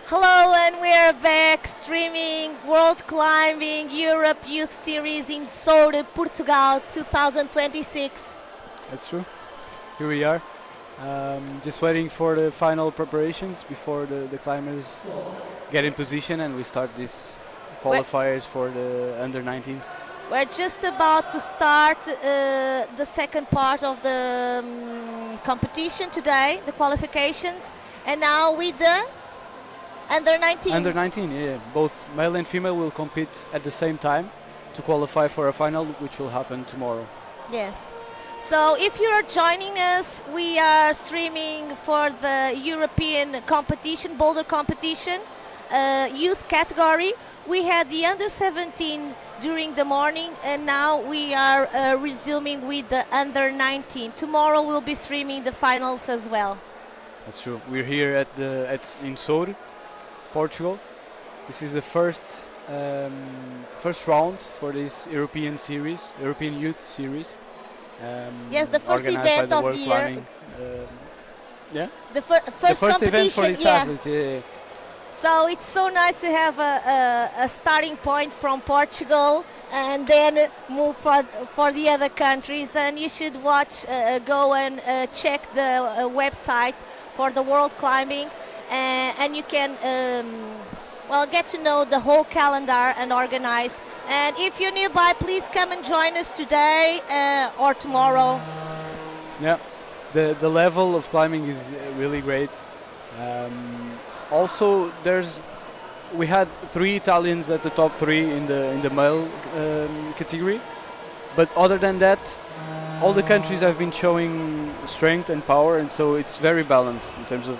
Hello, and we are back streaming World Climbing Europe Youth Series in Soure, Portugal 2026. That's true. Here we are, just waiting for the final preparations before the climbers get in position and we start these qualifiers for the under 19s. We're just about to start the second part of the competition today, the qualifications, and now with the under 19. Under 19, yeah. Both male and female will compete at the same time to qualify for a final, which will happen tomorrow. Yes. So if you are joining us, we are streaming for the European competition, Boulder competition, youth category. We had the under 17 during the morning, and now we are resuming with the under 19. Tomorrow we'll be streaming the finals as well. That's true. We're here in Soure, Portugal. This is the first round for this European series, European Youth Series. Yes, the first organized event by of World the year. Climbing, yeah, The first event for competition, these yeah. athletes. Yeah. So it's so nice to have a starting point from Portugal and then move for the other countries. And you should go and check the website for the World Climbing, and you can get to know the whole calendar and organize. And if you're nearby, please come and join us today or tomorrow. Yeah, the level of climbing is really great. Also, we had 3 Italians at the top 3 in the male category, but other than that, all the countries have been showing strength and power, and so it's very balanced in terms of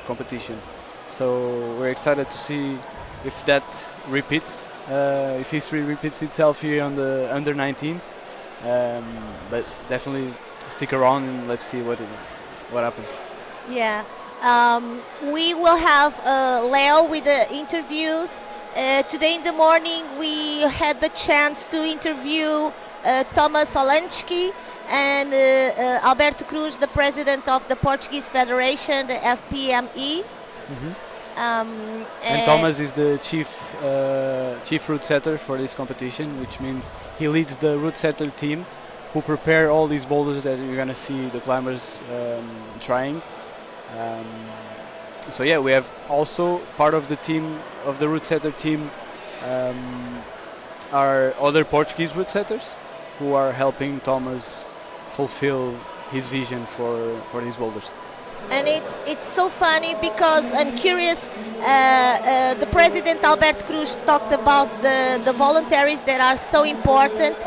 competition. So we're excited to see if that repeats, if history repeats itself here on the under 19s. But definitely stick around and let's see what happens. Yeah. We will have Leo with the interviews. Today in the morning we had the chance to interview Thomas Olansky and Alberto Cruz, the president of the Portuguese Federation, the FPME. And Thomas is the chief route setter for this competition, which means he leads the route setter team who prepare all these boulders that you're going to see the climbers trying. So yeah, we have also part of the team, of the route setter team, are other Portuguese route setters who are helping Thomas fulfill his vision for these boulders. And it's so funny because I'm curious. The president Alberto Cruz talked about the voluntaries that are so important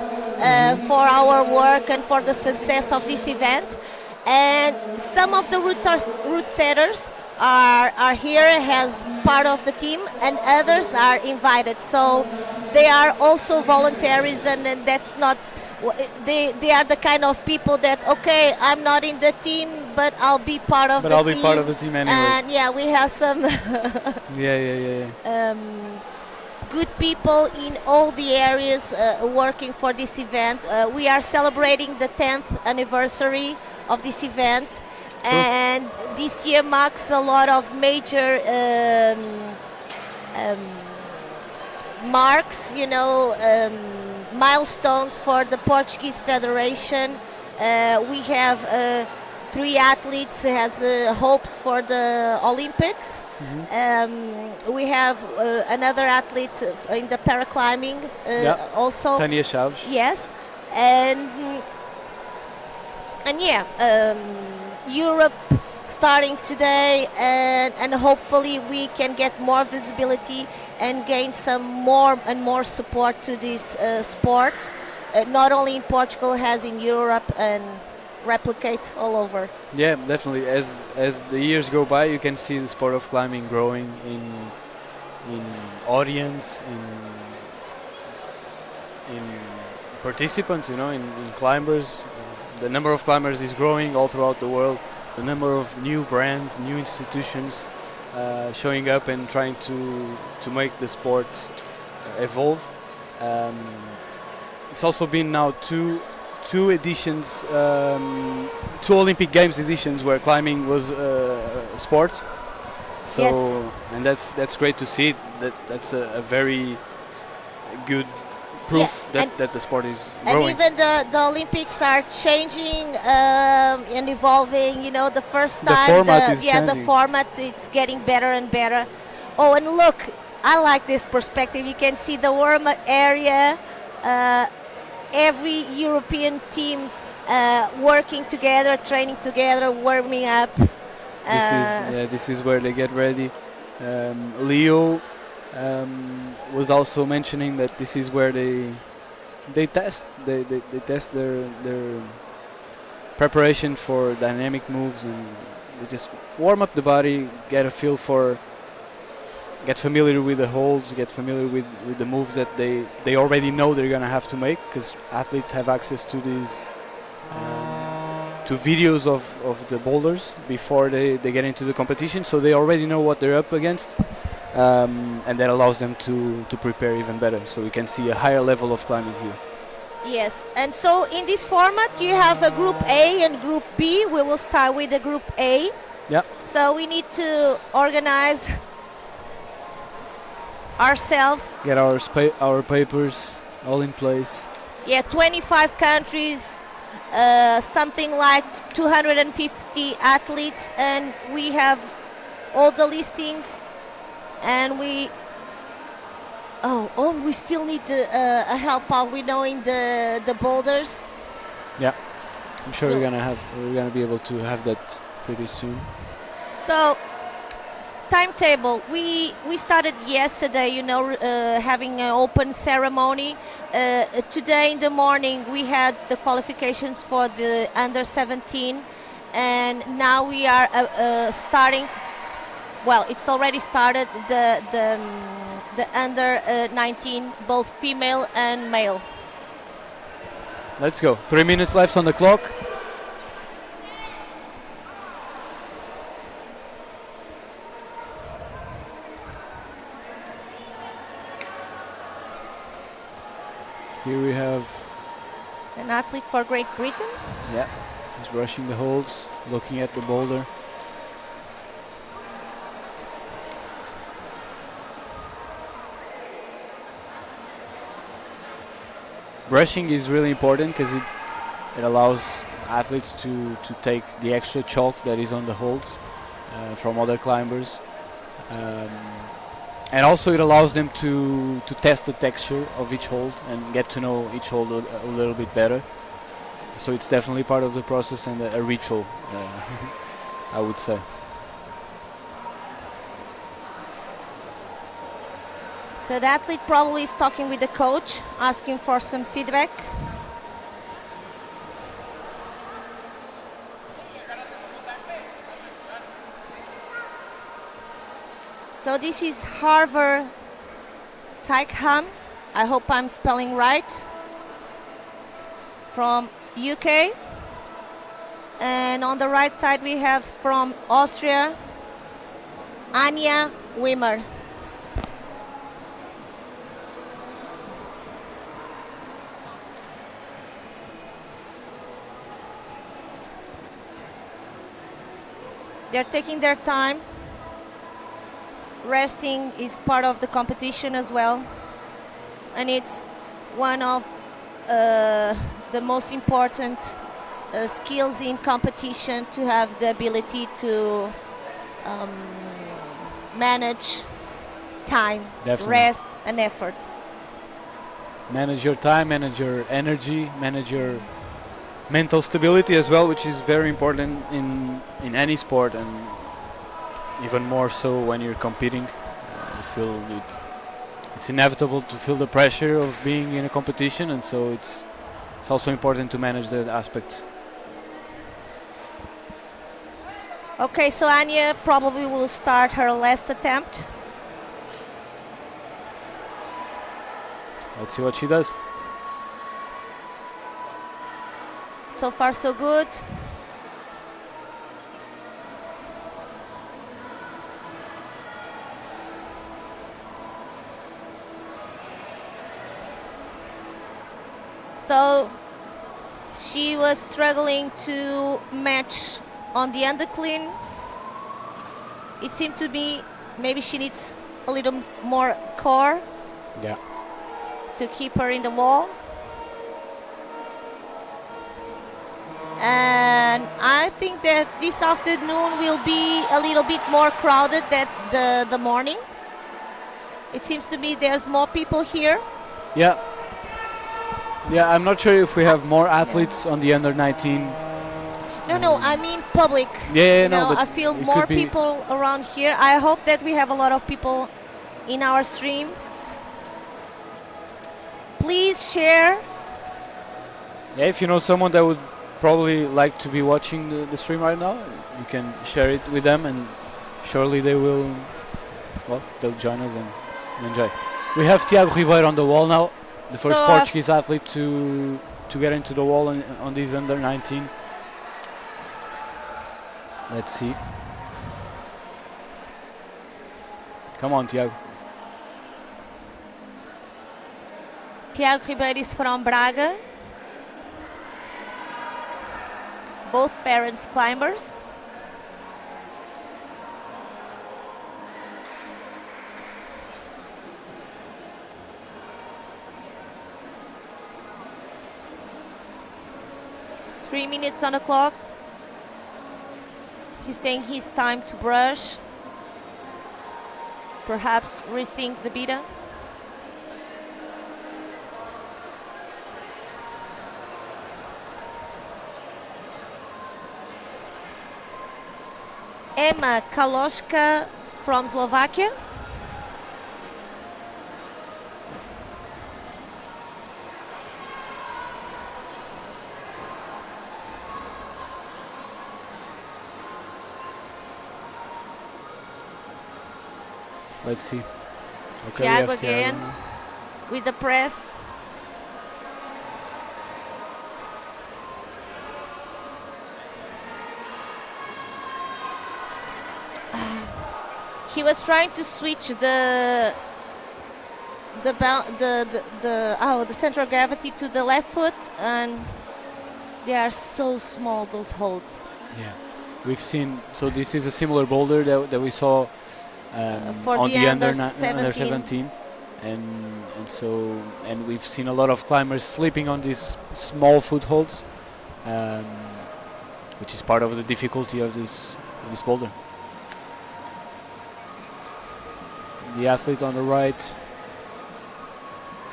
for our work and for the success of this event. And some of the route setters are here as part of the team, and others are invited. So they are also voluntaries, and that's not. They are the kind of people that, okay, I'm not in the team, but I'll be part of the team. But I'll be part of the team anyways. And yeah, we have some good people in all the areas working for this event. We are celebrating the 10th anniversary of this event. True. And this year marks a lot of major marks, milestones for the Portuguese Federation. We have 3 athletes who has hopes for the Olympics. We have another athlete in the paraclimbing also. Tania Chaves. Yes, and yeah, Europe starting today, and hopefully we can get more visibility and gain some more and more support to this sport, not only in Portugal, as in Europe, and replicate all over. Yeah, definitely. As the years go by, you can see the sport of climbing growing in audience, in participants, in climbers. The number of climbers is growing all throughout the world. The number of new brands, new institutions showing up and trying to make the sport evolve. It's also been now two editions, 2 Olympic Games editions where climbing was a sport. So Yes. and that's great to see. That's a very good proof Yeah, that the sport is and growing. even the Olympics are changing and evolving. You know, the first The time format is the changing. format it's getting better and better. Oh, and look, I like this perspective. You can see the warm area. Every European team working together, training together, warming up. This is where they get ready. Leo was also mentioning that this is where they test their preparation for dynamic moves, and they just warm up the body, get familiar with the holds, get familiar with the moves that they already know they're gonna have to make, because athletes have access to these to videos of the boulders before they get into the competition, so they already know what they're up against, and that allows them to prepare even better, so we can see a higher level of climbing here. Yes, and so in this format you have a group A and group B. We will start with the group A. Yeah. So we need to organize ourselves. Get our papers all in place. Yeah, 25 countries, something like 250 athletes, and we have all the listings, and we still need a help out. We knowing the boulders. Yeah, I'm sure we're gonna be able to have that pretty soon. So timetable, we started yesterday, having an open ceremony. Today in the morning we had the qualifications for the under 17, and now we are starting, well, it's already started, the under 19, both female and male. Let's go. 3 minutes left on the clock. Here we have An athlete for Great Britain. Yeah, he's rushing the holds, looking at the boulder. Brushing is really important because it allows athletes to take the extra chalk that is on the holds from other climbers. And also it allows them to test the texture of each hold and get to know each hold a little bit better. So it's definitely part of the process and a ritual, I would say. So the athlete probably is talking with the coach, asking for some feedback. So this is Harvard Saikham. I hope I'm spelling right. From UK. And on the right side we have from Austria, Anja Wimmer. They're taking their time. Resting is part of the competition as well, and it's one of the most important skills in competition, to have the ability to manage time, Definitely. rest, and effort. Manage your time, manage your energy, manage your mental stability as well, which is very important in any sport, and even more so when you're competing. It's inevitable to feel the pressure of being in a competition, and so it's also important to manage that aspect. Okay, so Anja probably will start her last attempt. Let's see what she does. So far so good. So she was struggling to match on the underclean. It seemed to me maybe she needs a little more core Yeah. to keep her in the wall. And I think that this afternoon will be a little bit more crowded than the morning. It seems to me there's more people here. Yeah. Yeah, I'm not sure if we have more athletes on the under 19. No, I mean public. Yeah, You no, know, but I feel it more could be- people around here. I hope that we have a lot of people in our stream. Please share. Yeah, if you know someone that would probably like to be watching the stream right now, you can share it with them, and surely they will. Well, they'll join us and enjoy. We have Tiago Ribeiro on the wall now, the first So, Portuguese athlete to get into the wall on these under 19. Let's see. Come on, Tiago. Tiago Ribeiro is from Braga. Both parents climbers. Three minutes on the clock. He's taking his time to brush. Perhaps rethink the beta. Emma Kaloška from Slovakia. Let's see. Okay, Tiago we have again with the press. He was trying to switch the center of gravity to the left foot, and they are so small, those holds. Yeah, we've seen. So this is a similar boulder that we saw For on the the under under 17. 17, and we've seen a lot of climbers sleeping on these small footholds, which is part of the difficulty of this boulder. The athlete on the right,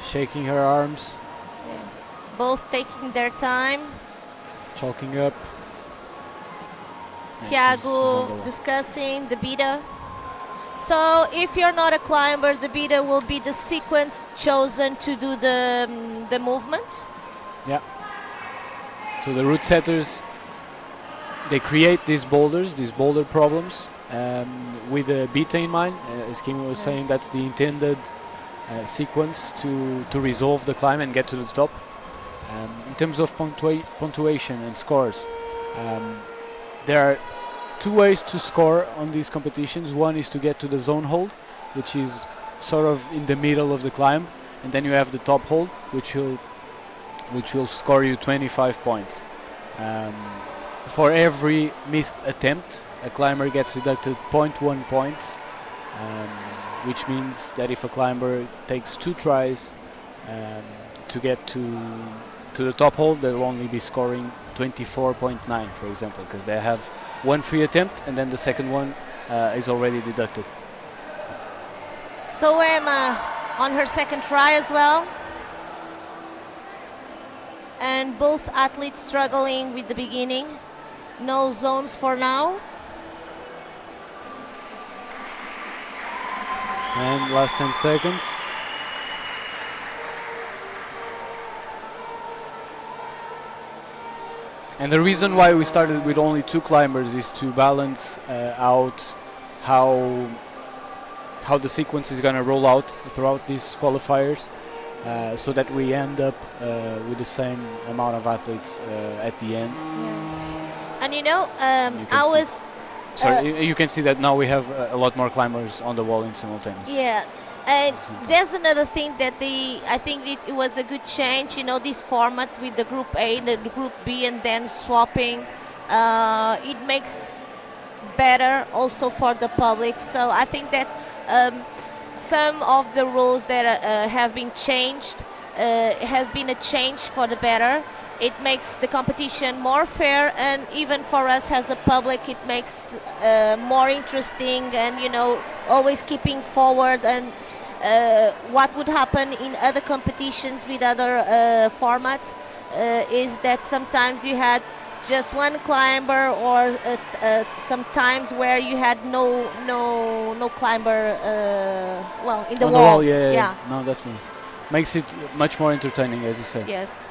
shaking her arms, Yeah. Both taking their time. chalking up. And she's on the Tiago wall. discussing the beta. So if you're not a climber, the beta will be the sequence chosen to do the movement. So the route setters, they create these boulders, these boulder problems, with the beta in mind. As Kimi was saying, that's the intended sequence to resolve the climb and get to the top. In terms of punctuation and scores, there are two ways to score on these competitions. One is to get to the zone hold, which is sort of in the middle of the climb, and then you have the top hold, which will score you 25 points. For every missed attempt, a climber gets deducted 0.1 points, which means that if a climber takes 2 tries to get to the top hold, they'll only be scoring 24.9, for example, because they have one free attempt and then the second one is already deducted. So Emma on her second try as well. And both athletes struggling with the beginning. No zones for now. And last 10 seconds. And the reason why we started with only 2 climbers is to balance out how the sequence is going to roll out throughout these qualifiers, so that we end up with the same amount of athletes at the end. And you know, You can I see. was Sorry, you can see that now we have a lot more climbers on the wall in simultaneous. yes. And there's another thing that I think it was a good change, you know, this format with the group A and the group B and then swapping. It makes better also for the public. So I think that some of the rules that have been changed has been a change for the better. It makes the competition more fair, and even for us as a public, it makes more interesting, and always keeping forward. And what would happen in other competitions with other formats is that sometimes you had just one climber, or sometimes where you had no climber in the On wall. Yeah. No, definitely makes it much more entertaining, as you say. Yes.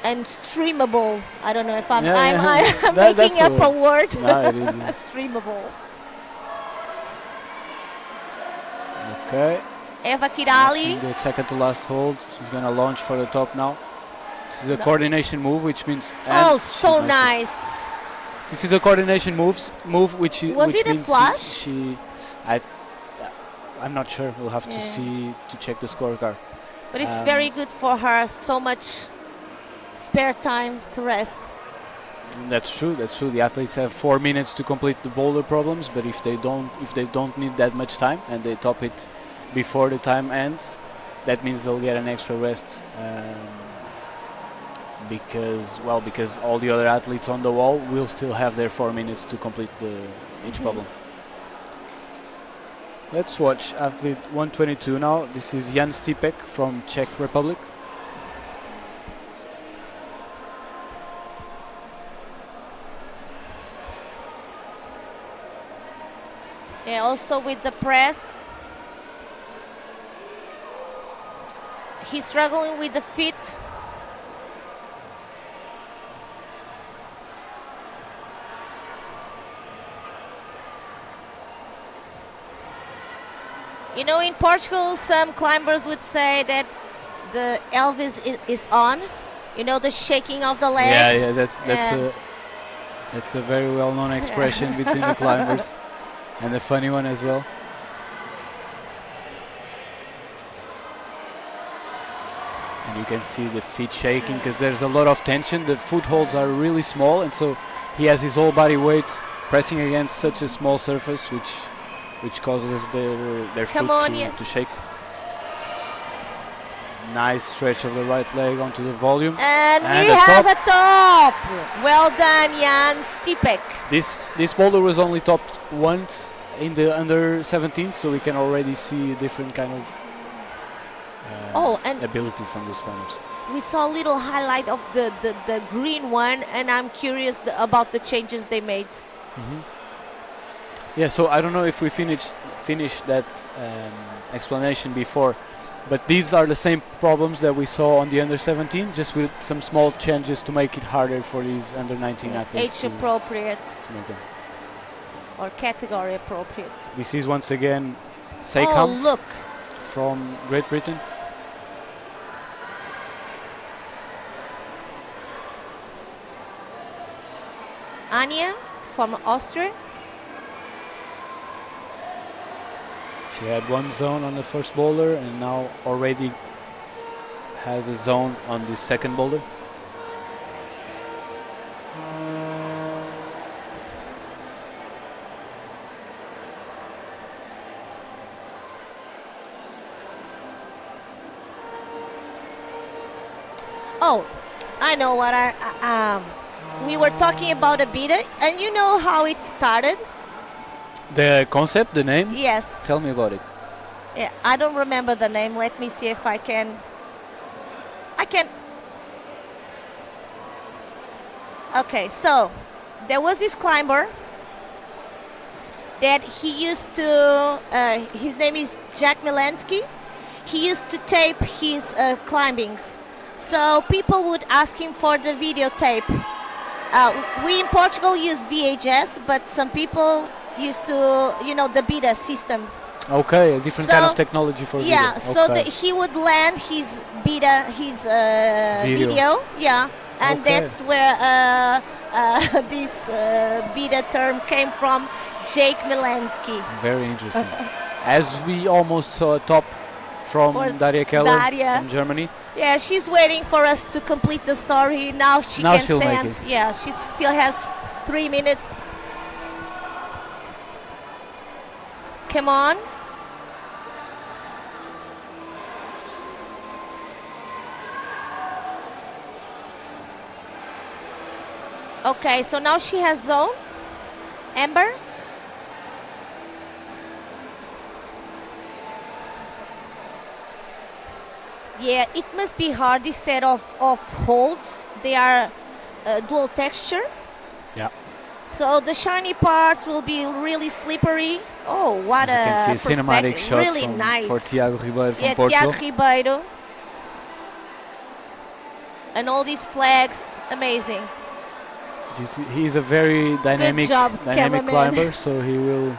And streamable. I don't know if I'm That's making up a word. No, it is. Streamable. Okay. Eva Kirali. The second to last hold. She's gonna launch for the top now. This is a coordination move, which means. Oh, so nice. This is a coordination move, which was which it a means flash? I'm not sure. We'll have to see to check the scorecard. But it's very good for her. So much spare time to rest. That's true. The athletes have 4 minutes to complete the boulder problems, but if they don't need that much time and they top it before the time ends, that means they'll get an extra rest. Because all the other athletes on the wall will still have their 4 minutes to complete each problem. Let's watch athlete 122 now. This is Jan Stipek from Czech Republic. Yeah, also with the press. He's struggling with the feet. In Portugal, some climbers would say that the Elvis is on. The shaking of the legs. Yeah, that's a very well-known expression between the climbers, and a funny one as well. And you can see the feet shaking because there's a lot of tension. The footholds are really small, and so he has his whole body weight pressing against such a small surface, which causes their foot to shake. Nice stretch of the right leg onto the volume. And we have a top. Well done, Jan Stipek. This boulder was only topped once in the under 17, so we can already see a different kind of ability from these climbers. We saw a little highlight of the green one, and I'm curious about the changes they made. Yeah, so I don't know if we finished that explanation before, but these are the same problems that we saw on the under 17, just with some small changes to make it harder for these under 19 athletes. Age appropriate. To make them. Or category appropriate. This is once again Seikam look. from Great Britain. Anya from Austria. She had one zone on the first boulder and now already has a zone on the second boulder. Oh, I know what we were talking about a bit, and you know how it started? The concept, the name? Yes. Tell me about it. Yeah, I don't remember the name. Let me see if I can. Okay, so there was this climber that he used to. His name is Jack Milansky. He used to tape his climbings. So people would ask him for the videotape. We in Portugal use VHS, but some people used to, the beta system. Okay, a different kind of technology for video. Yeah, so he would land his beta, his video. Yeah, and that's where this beta term came from, Jake Milansky. Very interesting. As we almost saw a top from Daria Keller from Germany. Yeah, she's waiting for us to complete the story. Now she'll send. make it. Yeah, she still has 3 minutes. Come on. Okay, so now she has zone. Amber. Yeah, it must be hard, this set of holds. They are dual texture. Yeah. So the shiny parts will be really slippery. Oh, what You can see a cinematic perspective. shot Really from, nice. for Tiago Ribeiro from Yeah, Portugal. Tiago Ribeiro. And all these flags, amazing. He's a very dynamic, job, dynamic cameraman. climber, so he will.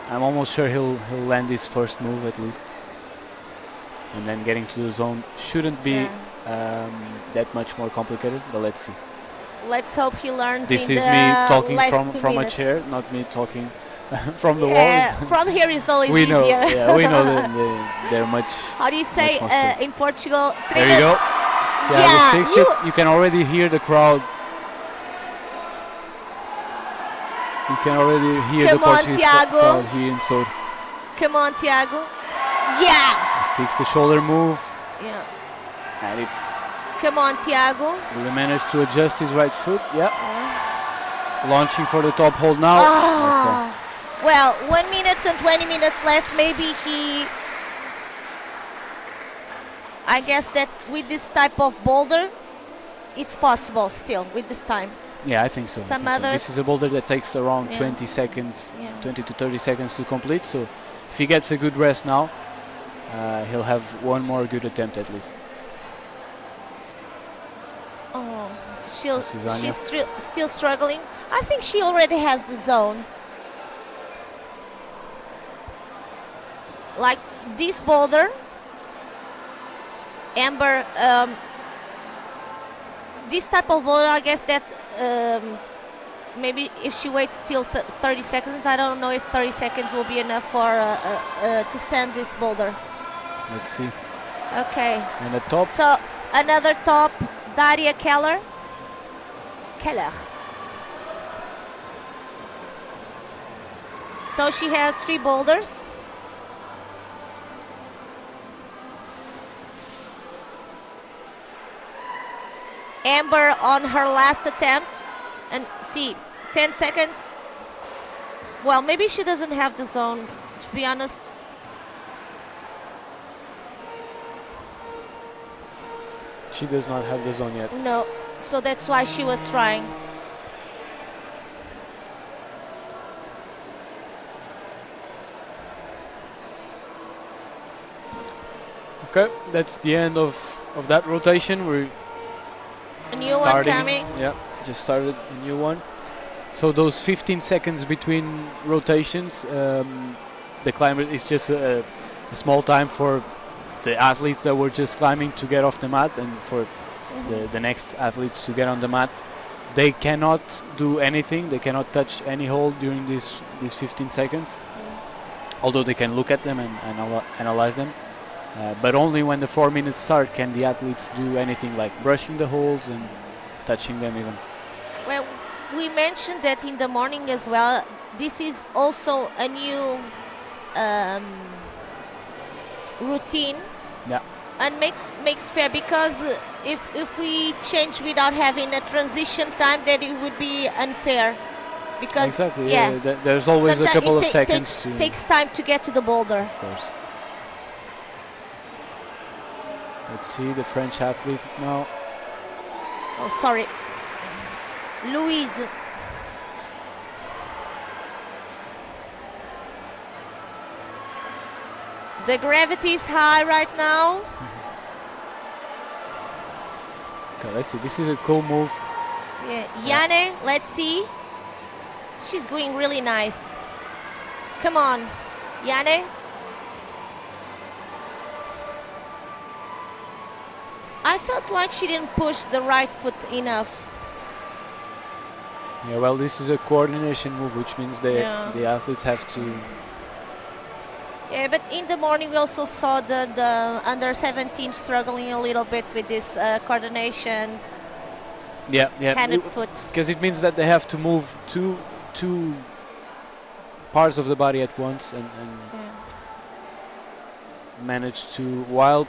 I'm almost sure he'll land his first move at least, and then getting to the zone shouldn't be that much more complicated. But let's see. Let's hope he learns. This in is the me talking last from a minutes. chair, not me talking from the Yeah, wall. from here is always we know, easier. yeah, we know that they're much. How do you say much more in Portugal? There you go. Thiago Yeah, sticks it. You can already hear the crowd. You can already hear Come the on, Portuguese Thiago. crowd here in Soure. Come on, Tiago. Yeah. He sticks the shoulder move, Yeah. and he Come on, Tiago. will manage to adjust his right foot. Yeah. Launching for the top hold now. Ah. Well, 1 minute and 20 minutes left. Maybe he. I guess that with this type of boulder, it's possible still with this time. Yeah, I think so. Some I think so. others- This is a boulder that takes around Yeah. 20 seconds, Yeah. 20 to 30 seconds to complete. So if he gets a good rest now, he'll have one more good attempt at least. Oh, This is Anya. she's still struggling. I think she already has the zone. Like this boulder, Amber, this type of boulder, I guess that maybe if she waits till 30 seconds, I don't know if 30 seconds will be enough for to send this boulder. Let's see. Okay. And the top. So another top, Daria Keller. So she has 3 boulders. Amber on her last attempt. And see, 10 seconds. Well, maybe she doesn't have the zone, to be honest. She does not have the zone yet. No, so that's why she was trying. Okay, that's the end of that rotation. We're A new starting. one coming. Yeah, just started a new one. So those 15 seconds between rotations, the climber is just a small time for the athletes that were just climbing to get off the mat, and for the next athletes to get on the mat. They cannot do anything. They cannot touch any hold during these 15 seconds. Although they can look at them and analyze them. But only when the 4 minutes start can the athletes do anything like brushing the holds and touching them even. Well, we mentioned that in the morning as well. This is also a new routine. Yeah. And makes fair, because if we change without having a transition time, then it would be unfair. Because Exactly. Yeah. There's always a sometimes couple it of seconds. takes time to get to the boulder. Of course. Let's see the French athlete now. Oh, sorry, Louise. The gravity is high right now. Okay, let's see. This is a cool move. Yeah, Yane, let's see. She's going really nice. Come on, Yane. I felt like she didn't push the right foot enough. Yeah, well, this is a coordination move, which means the athletes have to. Yeah, but in the morning we also saw the under 17 struggling a little bit with this coordination. Yeah. Handed foot. Because it means that they have to move two parts of the body at once and manage to, while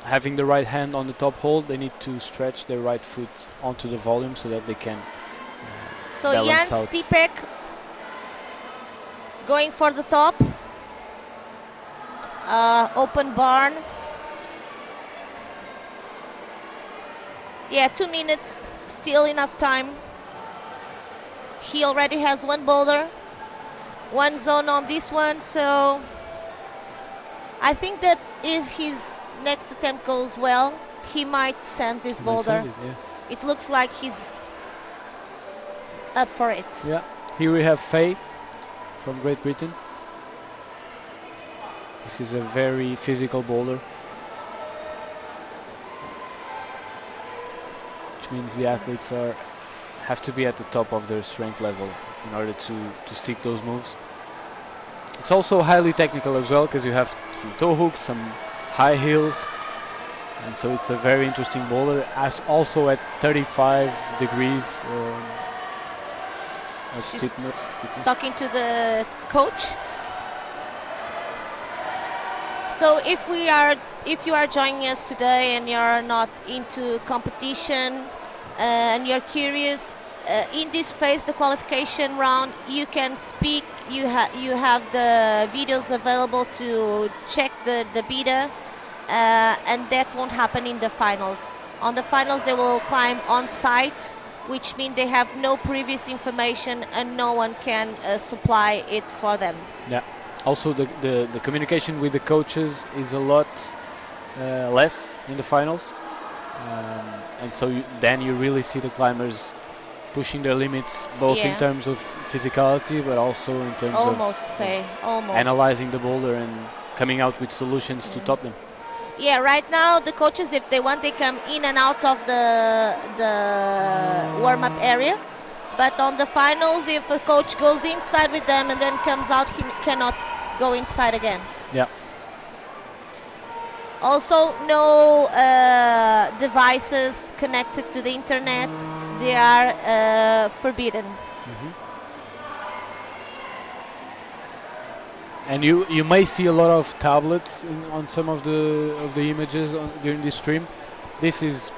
having the right hand on the top hold, they need to stretch their right foot onto the volume so that they can so Jan balance out. Stipek going for the top. Open barn. Yeah, 2 minutes, still enough time. He already has one boulder, one zone on this one, so I think that if his next attempt goes well, he might send this boulder. It looks like he's up for it. Yeah, here we have Faye from Great Britain. This is a very physical boulder, which means the athletes have to be at the top of their strength level in order to stick those moves. It's also highly technical as well, because you have some toe hooks, some high heels, and so it's a very interesting boulder, as also at 35 degrees of steepness. Talking to the coach. So if you are joining us today and you're not into competition and you're curious, in this phase, the qualification round, you can speak. You have the videos available to check the beta, and that won't happen in the finals. On the finals, they will climb on site, which means they have no previous information and no one can supply it for them. Yeah. Also, the communication with the coaches is a lot less in the finals, and so then you really see the climbers pushing their limits, both in terms of physicality, but also in terms of analyzing the boulder and coming out with solutions to top them. Yeah, right now the coaches, if they want, they come in and out of the warm-up area. But on the finals, if a coach goes inside with them and then comes out, he cannot go inside again. Yeah. Also, no devices connected to the internet. They are forbidden. Mm-hmm. And you may see a lot of tablets on some of the images during this stream. This is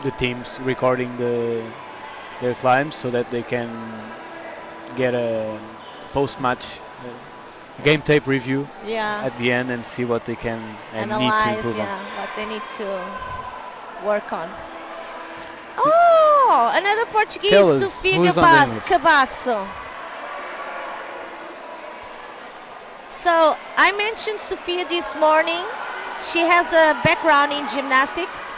the teams recording their climbs so that they can get a post-match game tape review at the end and see what they can and analyze, need to improve on. What they need to work on. Oh, another Portuguese, Sofia Cabasso. So I mentioned Sofia this morning. She has a background in gymnastics.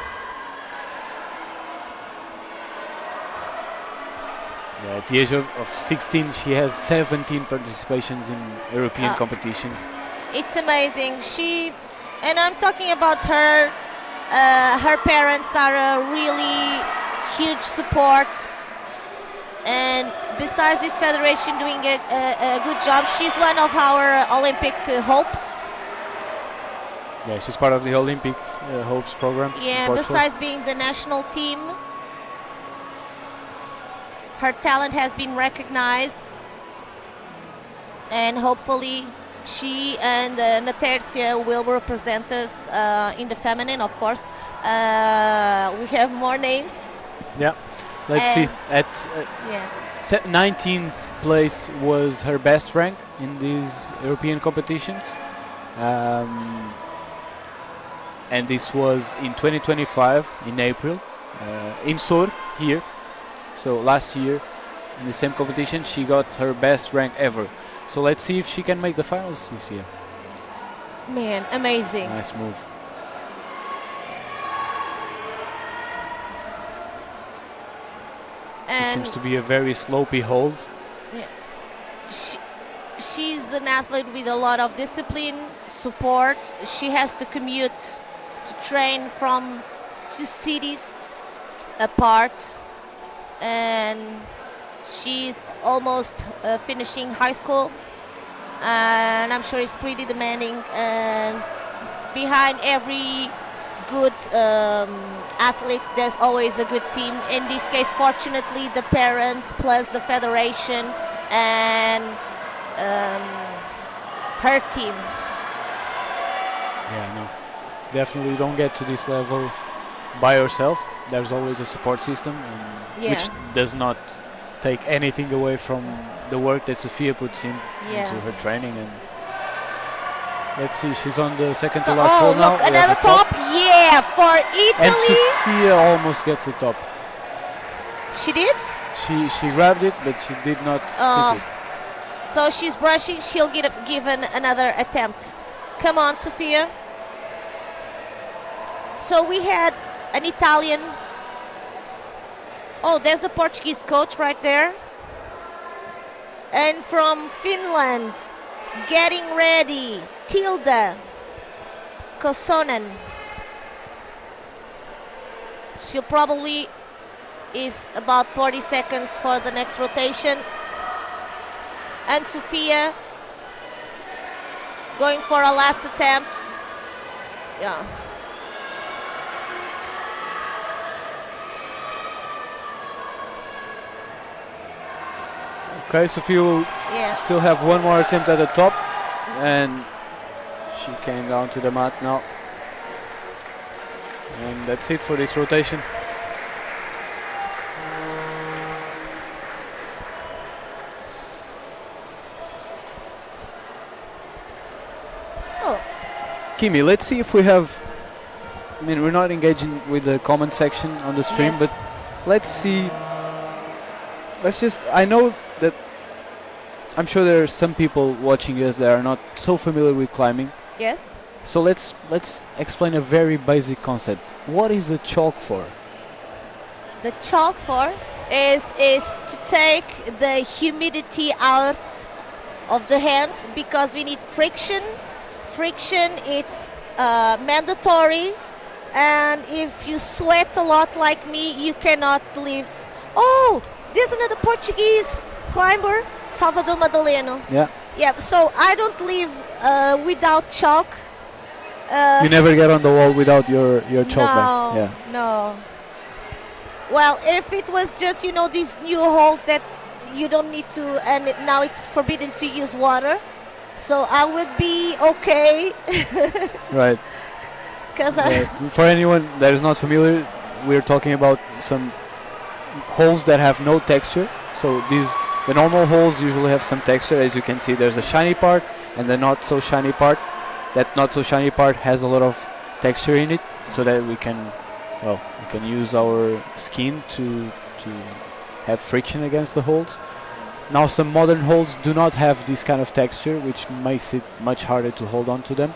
Yeah, at the age of 16, she has 17 participations in European competitions. It's amazing. And I'm talking about her. Her parents are a really huge support. And besides this federation doing a good job, she's one of our Olympic hopes. Yeah, she's part of the Olympic Hopes program. Yeah, besides being the national team, her talent has been recognized, and hopefully she and Natercia will represent us in the feminine, of course. We have more names. Yeah, let's see. At 19th place was her best rank in these European competitions. And this was in 2025 in April in Soure here. So last year in the same competition she got her best rank ever. So let's see if she can make the finals this year. Man, amazing. Nice move. And it seems to be a very slopey hold. Yeah. She's an athlete with a lot of discipline, support. She has to commute to train from 2 cities apart, and she's almost finishing high school, and I'm sure it's pretty demanding. And behind every good athlete, there's always a good team. In this case, fortunately, the parents plus the federation and um, her team. Yeah, no. Definitely you don't get to this level by yourself. There's always a support system, which does not take anything away from the work that Sophia puts into her training. And let's see, she's on the second to last hole now. Look, another top. Yeah, for Italy. And Sophia almost gets the top. She did? She grabbed it, but she did not stick it. So she's brushing. She'll give another attempt. Come on, Sophia. So we had an Italian. Oh, there's a Portuguese coach right there. And from Finland, getting ready, Tilda Kosonen. She'll probably is about 40 seconds for the next rotation. And Sophia going for a last attempt. Yeah. Okay, Sophia will still have one more attempt at the top, and she came down to the mat now. And that's it for this rotation. Kimi, let's see if we have. I mean, we're not engaging with the comment section on the stream, but let's see. Let's just. I know that. I'm sure there are some people watching us that are not so familiar with climbing. Yes. So let's explain a very basic concept. What is the chalk for? The chalk for is to take the humidity out of the hands, because we need friction. Friction, it's mandatory, and if you sweat a lot like me, you cannot live. Oh, there's another Portuguese climber, Salvador Madaleno. Yeah, so I don't live without chalk. You never get on the wall without your chalk bag. Yeah. No. Well, if it was just, these new holes that you don't need to, and now it's forbidden to use water, so I would be okay. Right. Because for anyone that is not familiar, we're talking about some holes that have no texture. So the normal holes usually have some texture. As you can see, there's a shiny part and the not so shiny part. That not so shiny part has a lot of texture in it, so that we can use our skin to have friction against the holes. Now some modern holes do not have this kind of texture, which makes it much harder to hold on to them.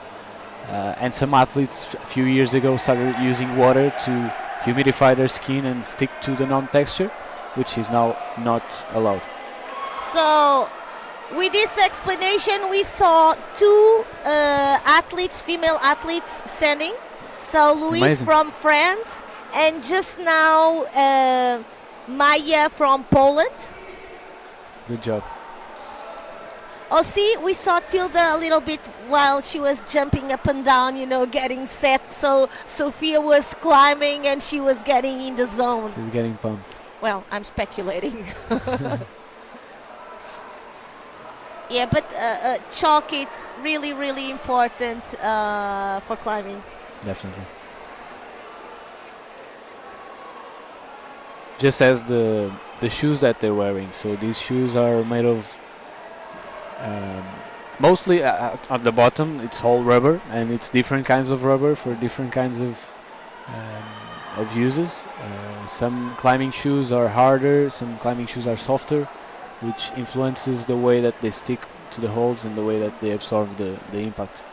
And some athletes a few years ago started using water to humidify their skin and stick to the non-texture, which is now not allowed. So with this explanation, we saw two female athletes standing. So Louise from France, and just now Maya from Poland. Good job. Oh, see, we saw Tilda a little bit while she was jumping up and down, getting set. So Sophia was climbing and she was getting in the zone. She's getting pumped. Well, I'm speculating. Yeah, but chalk, it's really, really important for climbing. Definitely. Just as the shoes that they're wearing. So these shoes are made of mostly at the bottom it's all rubber, and it's different kinds of rubber for different kinds of uses. Some climbing shoes are harder, some climbing shoes are softer, which influences the way that they stick to the holes and the way that they absorb the impact.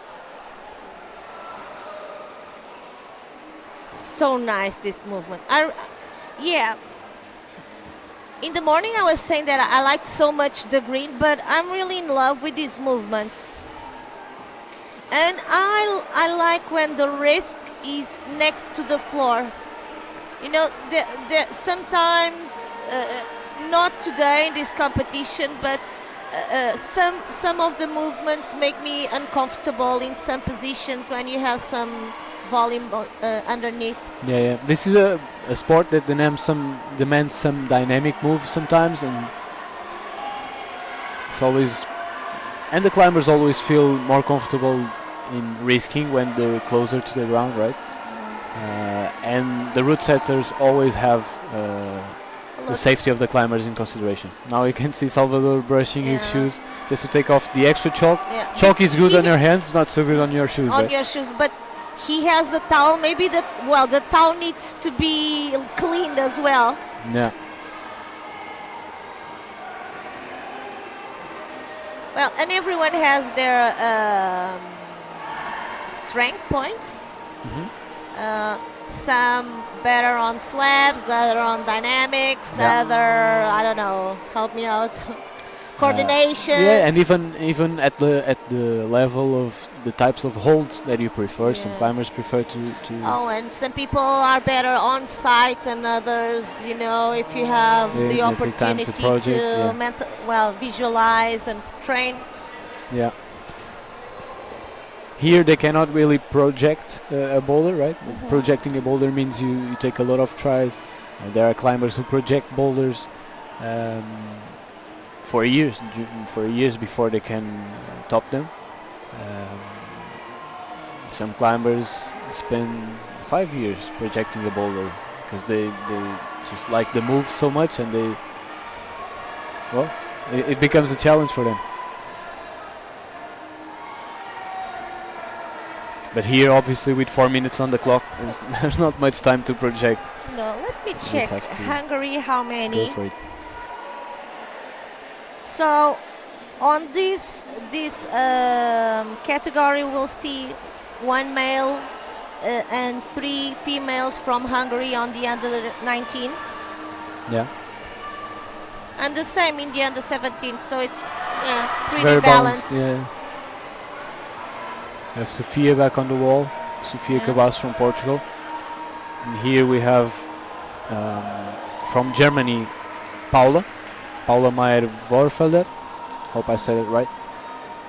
So nice, this movement. In the morning I was saying that I liked so much the green, but I'm really in love with this movement. And I like when the wrist is next to the floor. Sometimes, not today in this competition, but some of the movements make me uncomfortable in some positions when you have some volume underneath. Yeah. This is a sport that demands some dynamic moves sometimes, and it's always And the climbers always feel more comfortable in risking when they're closer to the ground, right? And the route setters always have the safety of the climbers in consideration. Now you can see Salvador brushing his shoes just to take off the extra chalk. Yeah. Chalk is good on your hands, not so good on your shoes. On right? your shoes, but he has the towel. Maybe the towel needs to be cleaned as well. Yeah. Well, and everyone has their strength points. Some better on slabs, other on dynamics, other, I don't know, help me out. Coordination. Yeah, and even at the level of the types of holds that you prefer, some climbers prefer to. Oh, and some people are better on site than others. You know, if you have the opportunity to visualize and train. Yeah. Here they cannot really project a boulder, right? Projecting a boulder means you take a lot of tries. There are climbers who project boulders for years before they can top them. Some climbers spend 5 years projecting a boulder because they just like the move so much, and it becomes a challenge for them. But here, obviously, with 4 minutes on the clock, there's not much time to project. No, let me check. Hungary, how many? Go for it. So, on this category, we'll see 1 male and 3 females from Hungary on the under 19. Yeah. And the same in the under 17. So it's pretty very balanced. Yeah. We have Sofia back on the wall. Sofia Cabas from Portugal. And here we have from Germany, Paula Meyer-Vorfelder. Hope I said it right.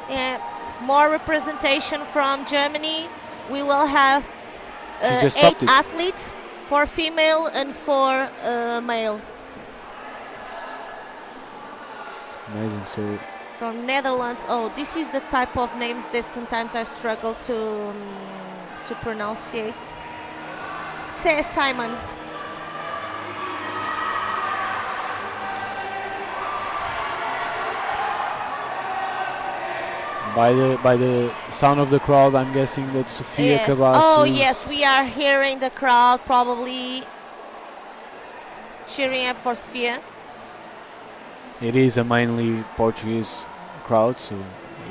Yeah, more representation from Germany. We will have 8 athletes, 4 female and 4 male. Amazing. So from Netherlands. Oh, this is the type of names that sometimes I struggle to pronunciate. Say Simon. By the sound of the crowd, I'm guessing that Sofia Cabas. Oh yes, we are hearing the crowd probably cheering up for Sofia. It is a mainly Portuguese crowd, so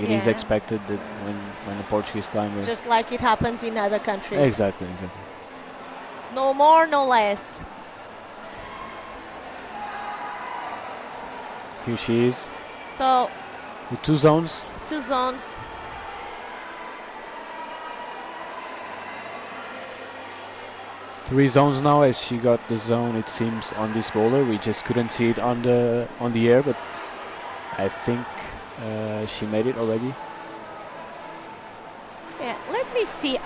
it is expected that when a Portuguese climber. Just like it happens in other countries. Exactly. No more, no less. Here she is. So. With 2 zones. 2 zones. Three zones now, as she got the zone, it seems, on this boulder. We just couldn't see it on the air, but I think she made it already. Yeah, let me see.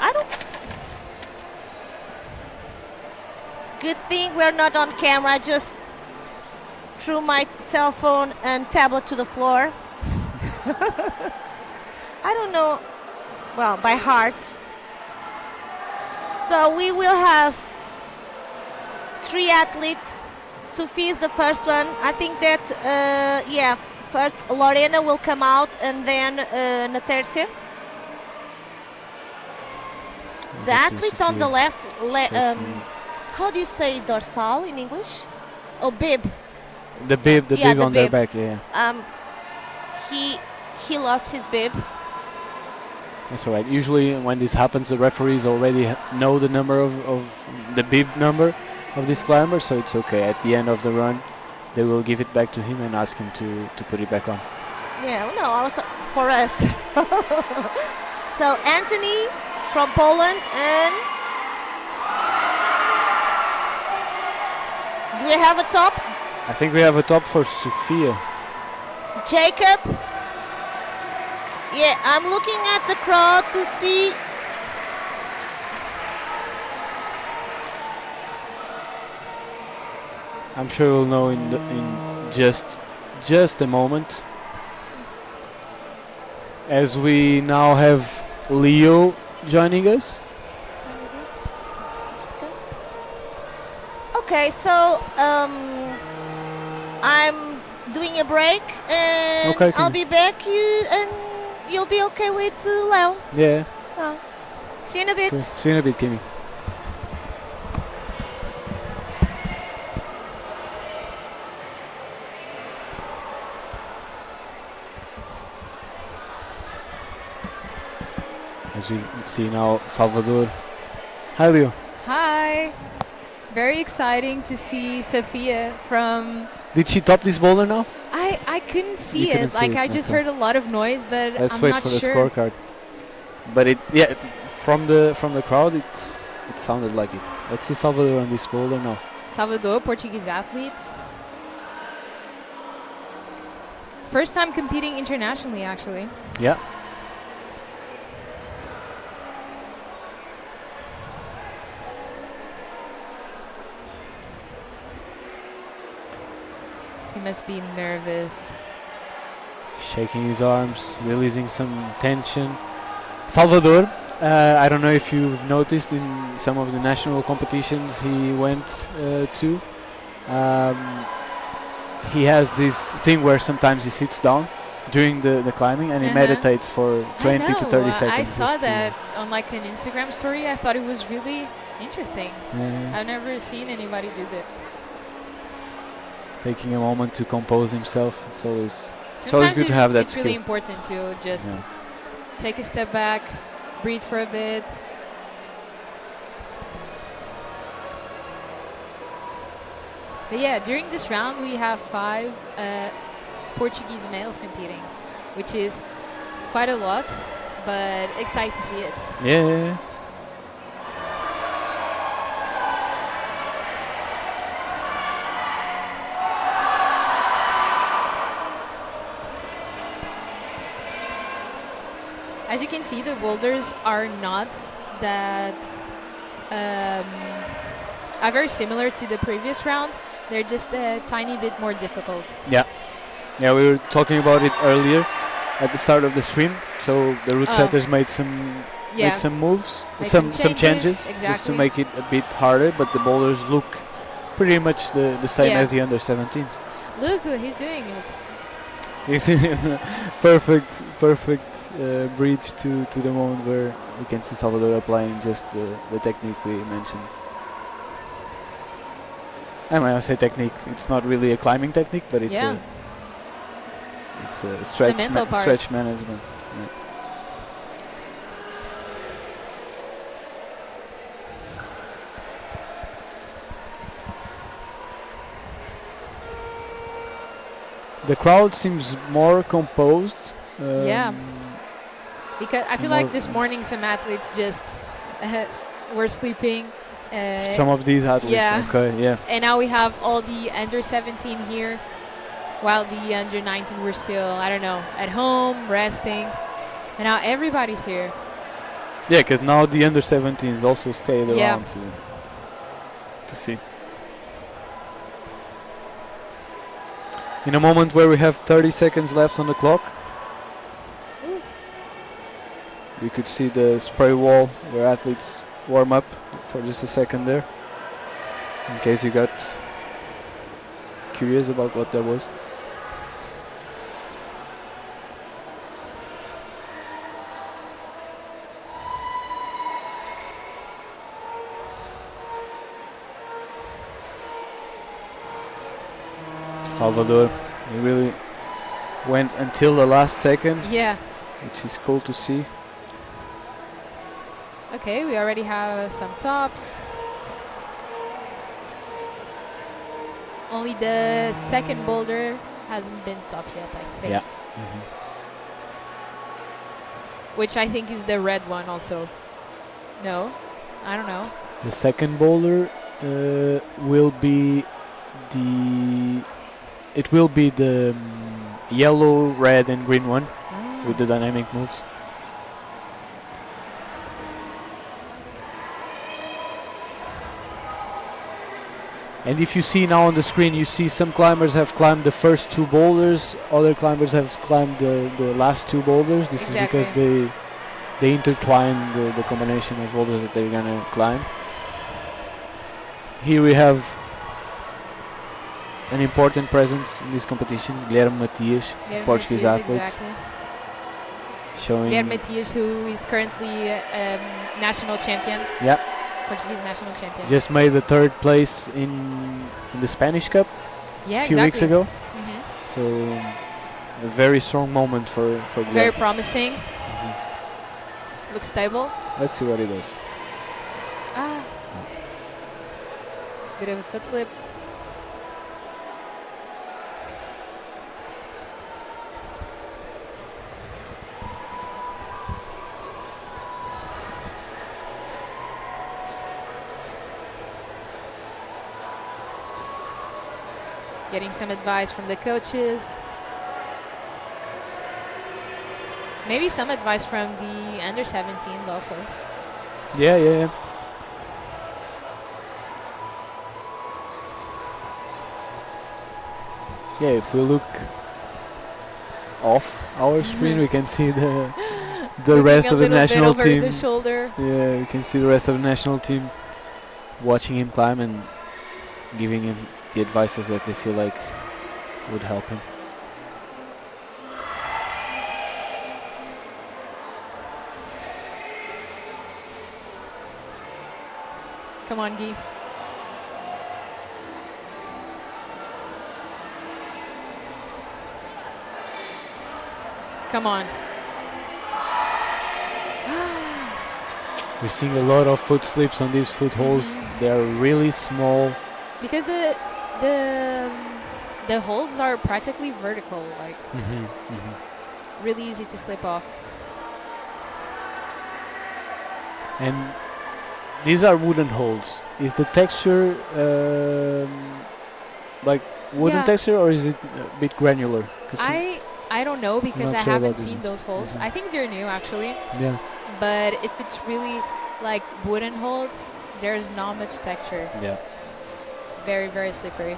Good thing we're not on camera. I just threw my cell phone and tablet to the floor. I don't know, well, by heart. So we will have 3 athletes. Sophie is the first one. I think that, first Lorena will come out and then Natercia. The athlete on the left, how do you say dorsal in English? Oh, bib. The bib on their back, yeah. He lost his bib. That's all right. Usually when this happens, the referees already know the number of the bib number of this climber, so it's okay. At the end of the run, they will give it back to him and ask him to put it back on. Yeah, no, also for us. So Anthony from Poland, and do we have a top? I think we have a top for Sofia. Jacob. Yeah, I'm looking at the crowd to see. I'm sure we'll know in just a moment. as we now have Leo joining us. Okay, so I'm doing a break and Okay, I'll Kimi. be back. You'll be okay with Leo. Yeah. Oh. See you in a bit. Okay. See you in a bit, Kimi. As we see now, Salvador. Hi, Leo. Hi. Very exciting to see Sophia from... Did she top this boulder now? I couldn't see You couldn't it. see Like, it, I just okay. heard a lot of noise, but Let's I'm wait not for the sure. scorecard. But from the crowd, it sounded like it. Let's see Salvador on this boulder now. Salvador, Portuguese athlete. First time competing internationally, actually. Yeah. He must be nervous. Shaking his arms, releasing some tension. Salvador, I don't know if you've noticed in some of the national competitions he went to. He has this thing where sometimes he sits down during the climbing and he meditates for 20 to 30 seconds. I saw just to- that on like an Instagram story. I thought it was really interesting. Yeah. I've never seen anybody do that. Taking a moment to compose himself. It's always Sometimes good to have that it's really skill. important to just Yeah. take a step back, breathe for a bit. But yeah, during this round we have 5 Portuguese males competing, which is quite a lot, but excited to see it. Yeah. As you can see, the boulders are not that are very similar to the previous round. They're just a tiny bit more difficult. Yeah, we were talking about it earlier at the start of the stream. So the route setters made some moves, Made some some changes, changes, just to exactly. make it a bit harder. But the boulders look pretty much the same Yeah. as the under 17s. Look, he's doing it. It's perfect bridge to the moment where we can see Salvador applying just the technique we mentioned. And when I say technique, it's not really a climbing technique, but it's a stretch mental part. stretch management. Yeah. The crowd seems more composed. Yeah. Because I feel more like this morning some athletes just were sleeping. Some of these athletes, yeah. okay, yeah. And now we have all the under 17 here, while the under 19 were still, I don't know, at home, resting. And now everybody's here. Yeah, because now the under 17s also stayed Yeah. around to see. In a moment where we have 30 seconds left on the clock, we could see the spray wall where athletes warm up for just a second there, in case you got curious about what that was. Salvador, he really went until the last second, Yeah. which is cool to see. Okay, we already have some tops. Only the second boulder hasn't been topped yet, I think. Yeah. Which I think is the red one also. No? I don't know. The second boulder will be the yellow, red, and green one with the dynamic moves. And if you see now on the screen, you see some climbers have climbed the first 2 boulders, other climbers have climbed the last 2 boulders. This is because they intertwine the combination of boulders that they're gonna climb. Here we have an important presence in this competition, Guilherme Matias, Portuguese athlete. Exactly. Showing Guilherme Matias, who is currently national champion. Yeah. Portuguese national champion. Just made the 3rd place in the Spanish Cup yeah, a few weeks ago. Mhm. So a very strong moment for Guilherme. Very promising. Looks stable. Let's see what he does. Bit of a foot slip. Getting some advice from the coaches. Maybe some advice from the under 17s also. Yeah. Yeah, if we look off our screen, we can see the rest of the national over team. The shoulder. Yeah, we can see the rest of the national team watching him climb and giving him the advices that they feel like would help him. Come on, Guy. Come on. We're seeing a lot of foot slips on these footholds. They are really small. Because the holds are practically vertical, like really easy to slip off. And these are wooden holds. Is the texture like wooden texture, or is it a bit granular? I don't know, because I sure haven't about seen those holds. I think they're new actually. Yeah. But if it's really like wooden holds, there's not much texture. Yeah. It's very, very slippery.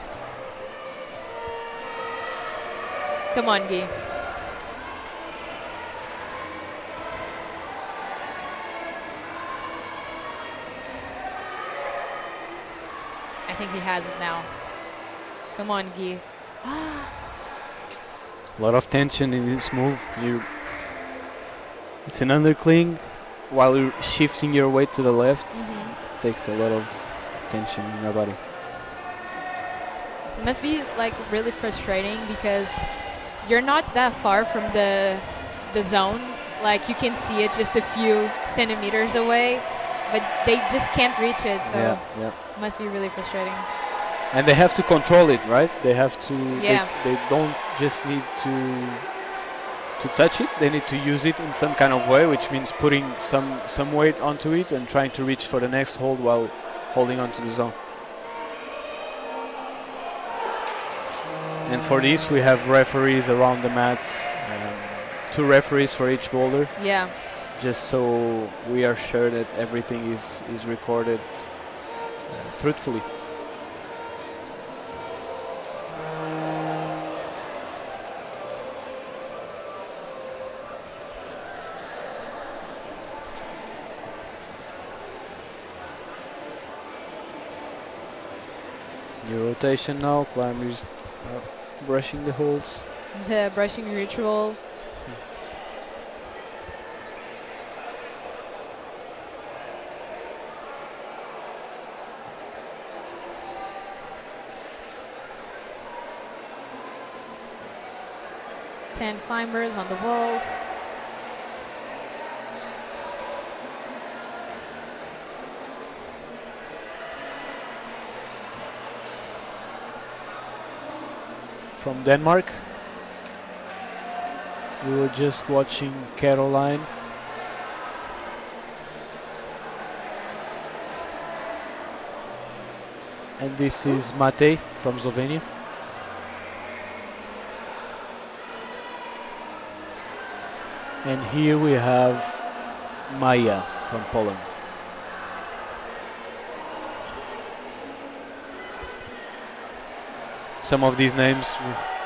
Come on, Guy. I think he has it now. Come on, Guy. A lot of tension in this move. It's an undercling while you're shifting your weight to the left. Takes a lot of tension in your body. It must be like really frustrating, because you're not that far from the zone. Like you can see it just a few centimeters away, but they just can't reach it. So yeah. it must be really frustrating. And they have to control it, right? They have to. Yeah. They don't just need to touch it. They need to use it in some kind of way, which means putting some weight onto it and trying to reach for the next hold while holding onto the zone. And for this, we have referees around the mats, 2 referees for each boulder. Yeah. Just so we are sure that everything is recorded truthfully. New rotation now, climbers brushing the holds. The brushing ritual. Ten climbers on the wall. From Denmark, we were just watching Caroline. And this is Matej from Slovenia. And here we have Maja from Poland. some of these names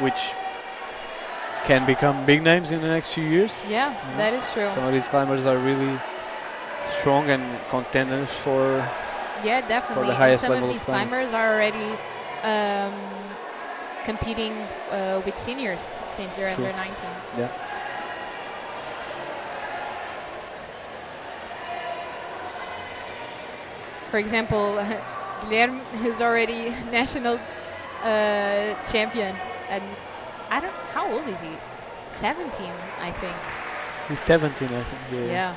which can become big names in the next few years. Yeah, that is true. Some of these climbers are really strong and contenders for Yeah, definitely. the highest and some level of of these climbing. climbers are already competing with seniors since they're True. under 19. Yeah. For example, Guilherme is already national champion, and I don't. How old is he? 17, I think. He's 17, I think. Yeah.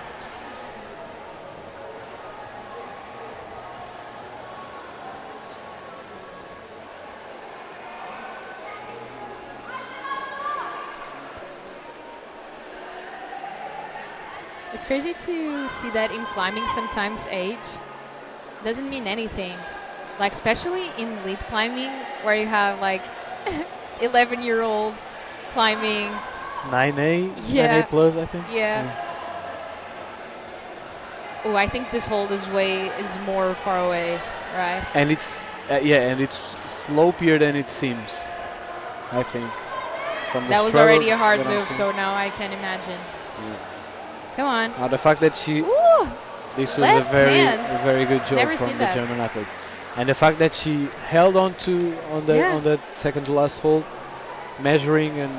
It's crazy to see that in climbing sometimes age doesn't mean anything. Like especially in lead climbing where you have like 11-year-olds climbing. 9A, Yeah. 9A plus, I think. Yeah. Oh, I think this hold is more far away, right? And it's and it's slopier than it seems, I think. From the That was struggle already a hard that I'm move, seeing. so now I can imagine. Yeah. Come on. Now the fact that she Ooh! this was a Left very hand. good job Never from seen the that. German athlete, and the fact that she held on Yeah. on that second to last hold, measuring and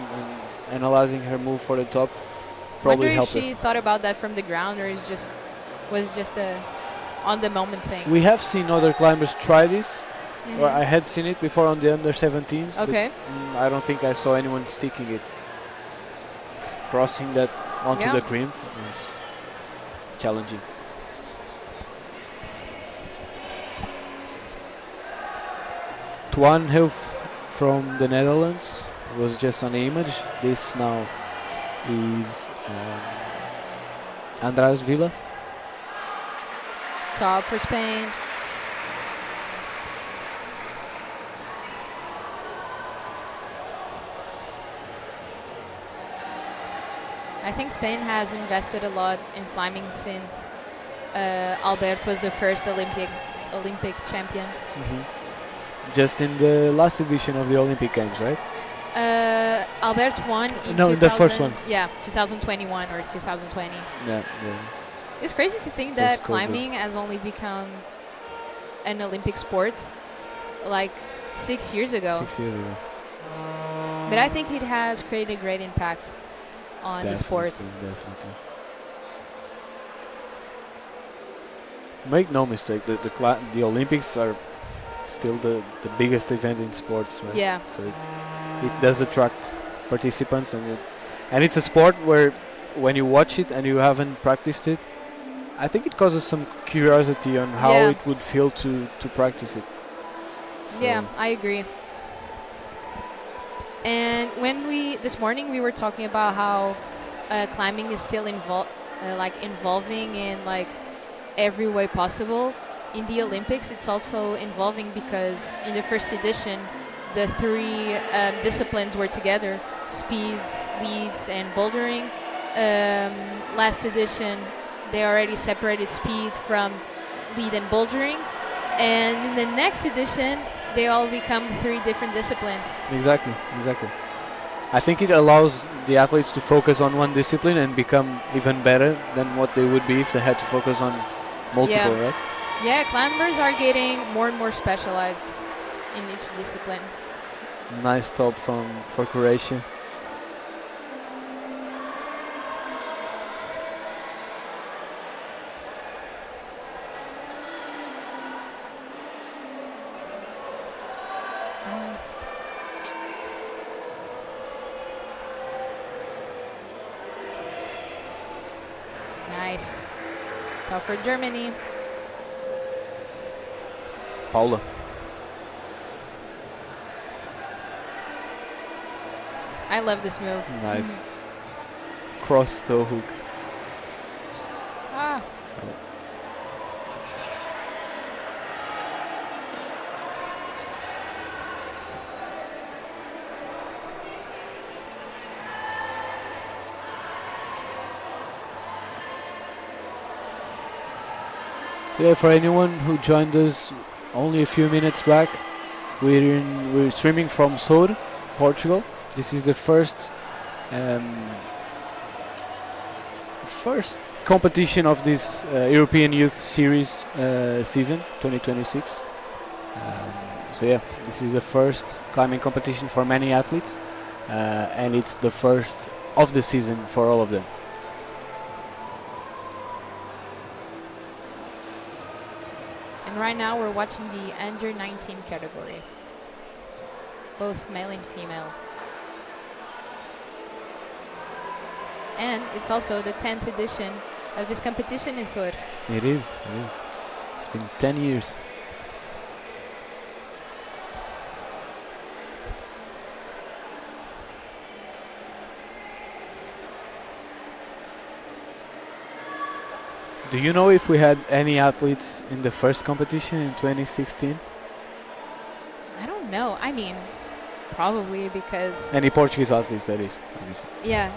analyzing her move for the top, probably Wonder if helped she her. thought about that from the ground or was just a on the moment thing. We have seen other climbers try this. Mhm. Or I had seen it before on the under 17s. but, Okay. I don't think I saw anyone sticking it. Crossing that onto Yeah. the cream is challenging. Twan Hilf from the Netherlands was just on the image. This now is Andrés Villa. Top for Spain. I think Spain has invested a lot in climbing since Albert was the first Olympic champion. Just in the last edition of the Olympic Games, right? Albert won in No, in the first one. Yeah, 2021 or 2020. Yeah. It's crazy to think That's that cool, climbing has only become an Olympic sport like 6 years ago. 6 years ago. But I think it has created a great impact on the sport. Definitely. Make no mistake, the Olympics are still the biggest event in sports, right? Yeah. So it does attract participants, and it's a sport where when you watch it and you haven't practiced it, I think it causes some curiosity on how Yeah. it would feel to practice it. So Yeah, I agree. And this morning we were talking about how climbing is still involving in like every way possible. In the Olympics, it's also involving because in the first edition, the three disciplines were together: speeds, leads, and bouldering. Last edition, they already separated speed from lead and bouldering, and in the next edition, they all become three different disciplines. Exactly. I think it allows the athletes to focus on one discipline and become even better than what they would be if they had to focus on multiple, right? Yeah, climbers are getting more and more specialized in each discipline. Nice stop for Croatia. Nice. Tough for Germany. Paula. I love this move. Nice. Cross toe hook. Ah. So yeah, for anyone who joined us only a few minutes back, We're streaming from Soure, Portugal. This is the first competition of this European Youth Series season 2026. So yeah, this is the first climbing competition for many athletes, and it's the first of the season for all of them. And right now we're watching the under 19 category, both male and female. And it's also the 10th edition of this competition in Soure. It is. It's been 10 years. Do you know if we had any athletes in the first competition in 2016? I don't know. I mean, probably because... Any Portuguese athletes, that is, obviously. Yeah.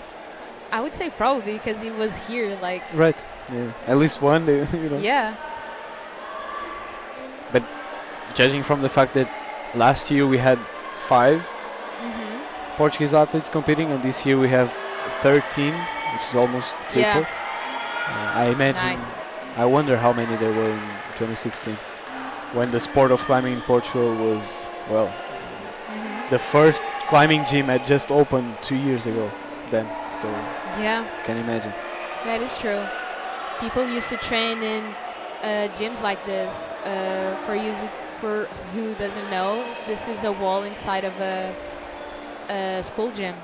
I would say probably because he was here, like... Right. Yeah. At least one, you know. Yeah. But judging from the fact that last year we had 5 Portuguese athletes competing, and this year we have 13, which is almost triple. Yeah. I imagine. Nice. I wonder how many there were in 2016, when the sport of climbing in Portugal was, well, the first climbing gym had just opened 2 years ago. Then, so yeah, can imagine. That is true. People used to train in gyms like this. For who doesn't know, this is a wall inside of a school gym.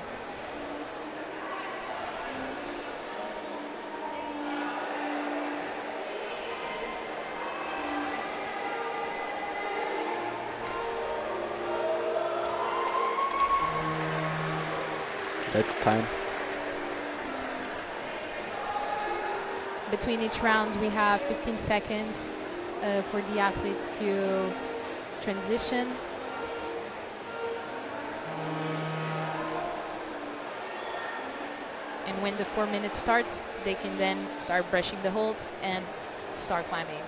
That's time. Between each rounds, we have 15 seconds for the athletes to transition. And when the 4 minutes starts, they can then start brushing the holds and start climbing.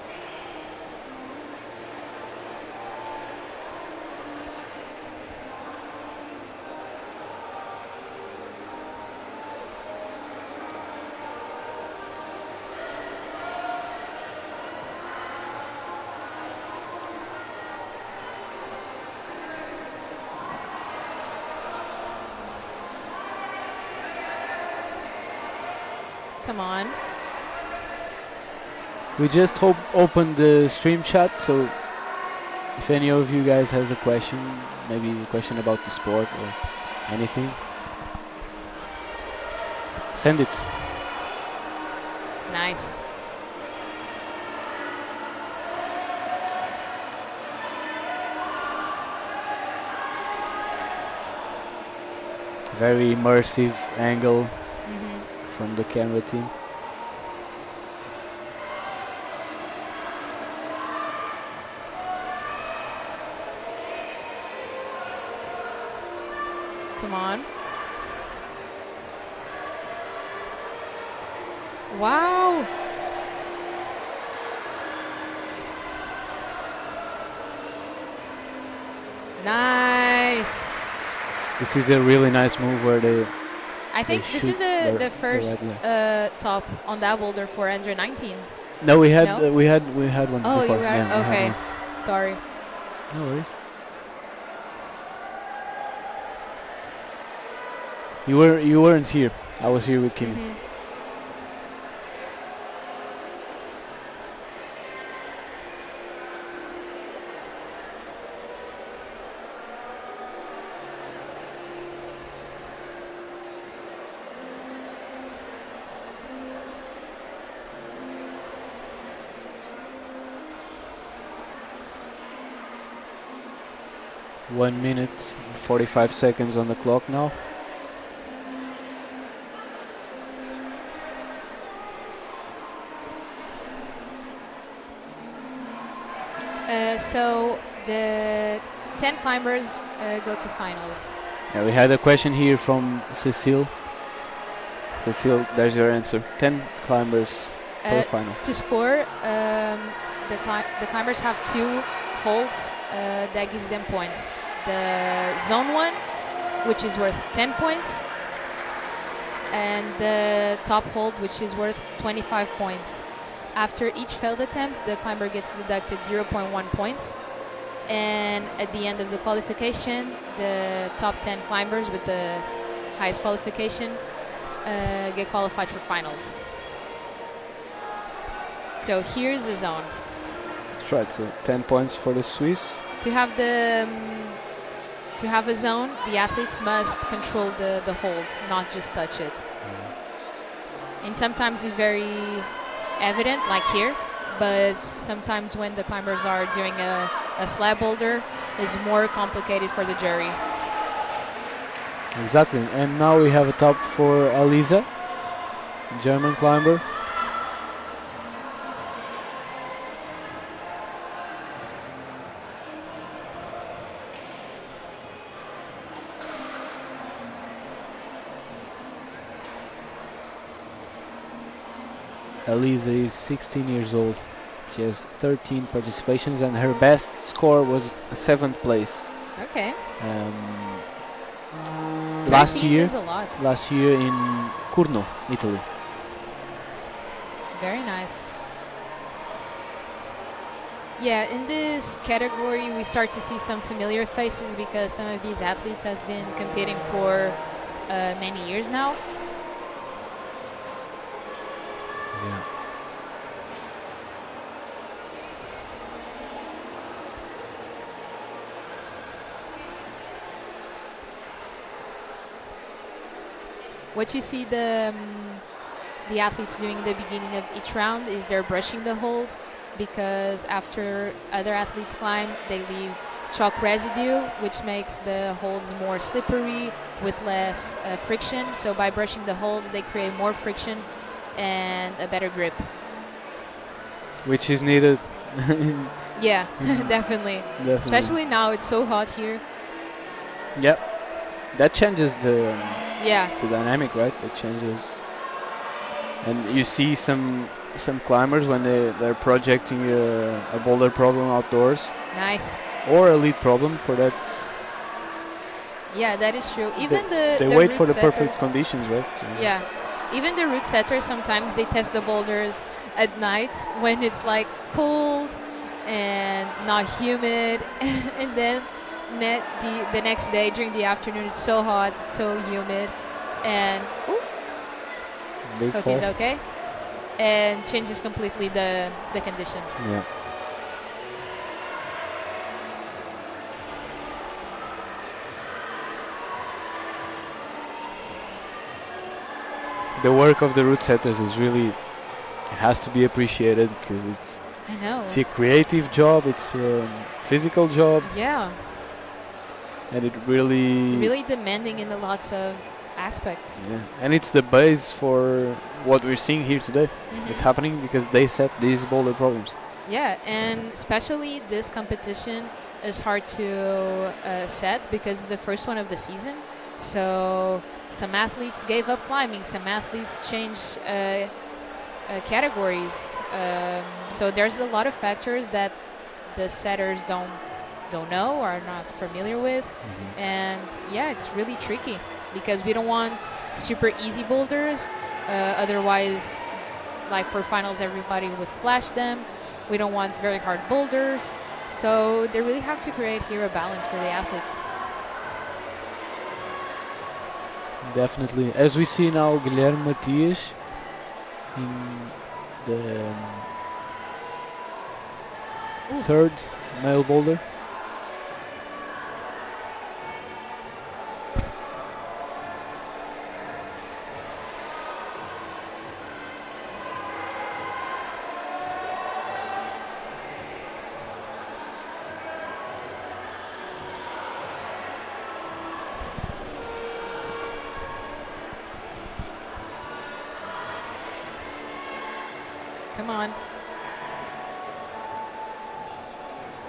Come on. We just opened the stream chat, so if any of you guys has a question, maybe a question about the sport or anything, send it. Nice. Very immersive angle from the camera team. Come on. Wow. Nice. This is a really nice move where they... I think this is the first top on that boulder for under 19. No, we had No? we had one Oh, before. you were? Yeah, we had Okay. one. Sorry. No worries. You weren't here. I was here with Kimi. 1 minute and 45 seconds on the clock now. So the 10 climbers go to finals. Yeah, we had a question here from Cecile. Cecile, there's your answer. 10 climbers per final. To score, the climbers have 2 holds, that gives them points. The zone 1, which is worth 10 points, and the top hold, which is worth 25 points. After each failed attempt, the climber gets deducted 0.1 points. And at the end of the qualification, the top 10 climbers with the highest qualification get qualified for finals. So here's the zone. That's right. So 10 points for the Swiss. To have the to have a zone, the athletes must control the hold, not just touch it. And sometimes it's very evident, like here, but sometimes when the climbers are doing a slab boulder, it's more complicated for the jury. Exactly. And now we have a top for Alisa, German climber. Alisa is 16 years old. She has 13 participations and her best score was 7th place. Okay. Last 13 year is a lot. Last year in Curno, Italy. Very nice. Yeah, in this category we start to see some familiar faces because some of these athletes have been competing for many years now. Yeah. What you see the athletes doing at the beginning of each round is they're brushing the holds, because after other athletes climb, they leave chalk residue, which makes the holds more slippery with less friction. So by brushing the holds, they create more friction and a better grip. Which is needed. Yeah, definitely. Definitely. Especially now, it's so hot here. Yep. That changes the dynamic, right? It changes. And you see some climbers when they're projecting a boulder problem outdoors. Nice. Or a lead problem for that. Yeah, that is true. Even they the wait for route the perfect setters. conditions, right? Yeah. Even the route setters, sometimes they test the boulders at night when it's like cold and not humid. And then the next day during the afternoon, it's so hot, it's so humid. And Big hope fall. he's okay. And changes completely the conditions. Yeah. The work of the route setters is really, it has to be appreciated because it's a creative job, it's a physical job. Yeah. And it really demanding in lots of aspects. Yeah, and it's the base for what we're seeing here today. Mm-hmm. It's happening because they set these boulder problems. Yeah, and especially this competition is hard to set because it's the first one of the season. So some athletes gave up climbing, some athletes changed categories. So there's a lot of factors that the setters don't know or are not familiar with. Mm-hmm. And yeah, it's really tricky because we don't want super easy boulders. Otherwise, like for finals, everybody would flash them. We don't want very hard boulders. So they really have to create here a balance for the athletes. Definitely. As we see now, Guilherme Matias in the third male boulder. Come on.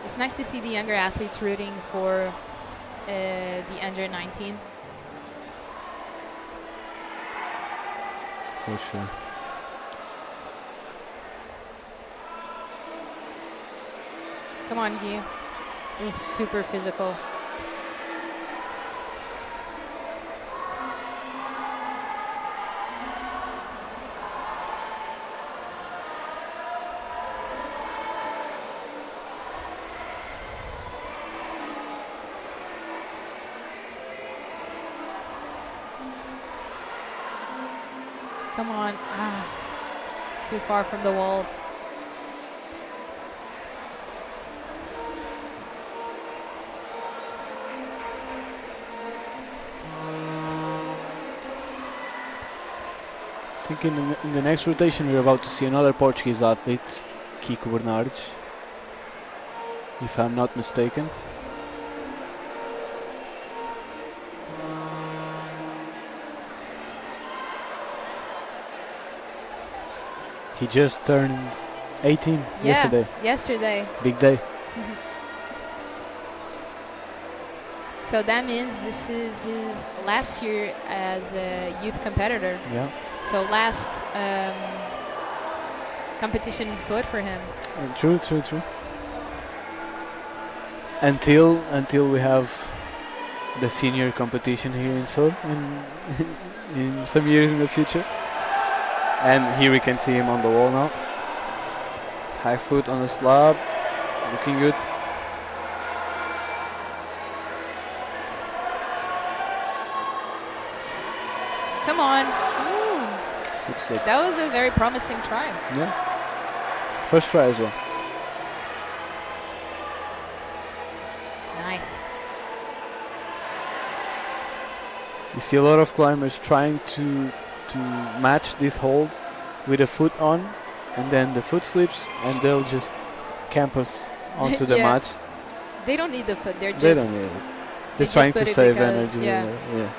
It's nice to see the younger athletes rooting for the under 19. For sure. Come on, Guy. Oof, super physical. Come on. Ah, too far from the wall. I think in the next rotation we're about to see another Portuguese athlete, Kiko Bernardes, if I'm not mistaken. He just turned 18 yesterday. Yesterday. Big day. So that means this is his last year as a youth competitor. Yeah. So last competition in Soure for him. True. Until we have the senior competition here in Soure in some years in the future. And here we can see him on the wall now. High foot on the slab, looking good. Come on. Ooh. Foot slip. That was a very promising try. Yeah. First try as well. Nice. You see a lot of climbers trying to match this hold with a foot on, and then the foot slips and they'll just campus onto the Yeah. match. They don't need the foot. They're They just don't need it. they Just trying put to it save because- energy. yeah. Yeah.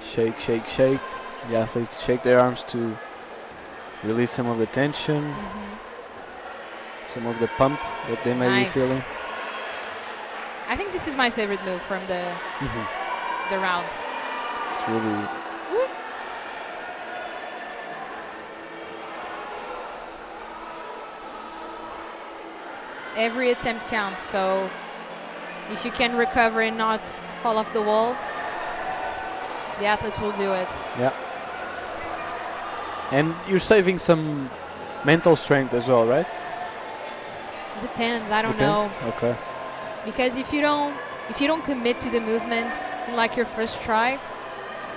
Shake, shake, shake. The athletes shake their arms to release some of the tension, some of the pump that they may be Nice. feeling. I think this is my favorite move from the rounds. It's really Whoop. Every attempt counts, so if you can recover and not fall off the wall, the athletes will do it. yeah. And you're saving some mental strength as well, right? Depends. I don't Depends? know, Okay. because if you don't commit to the movement in like your first try,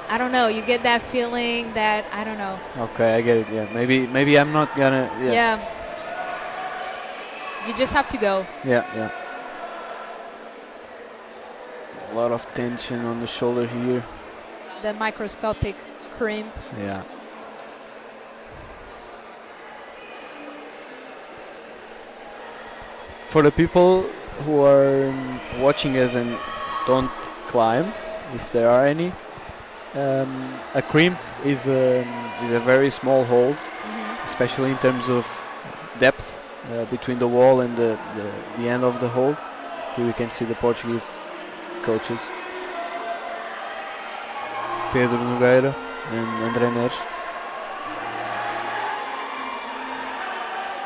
I don't know. You get that feeling that I don't know. Okay, I get it. Yeah, maybe I'm not gonna. Yeah. Yeah. You just have to go. Yeah. A lot of tension on the shoulder here. The microscopic crimp. Yeah. For the people who are watching us and don't climb, if there are any, a crimp is a very small hold, especially in terms of depth between the wall and the end of the hold. Here we can see the Portuguese coaches, Pedro Nogueira and André Neres.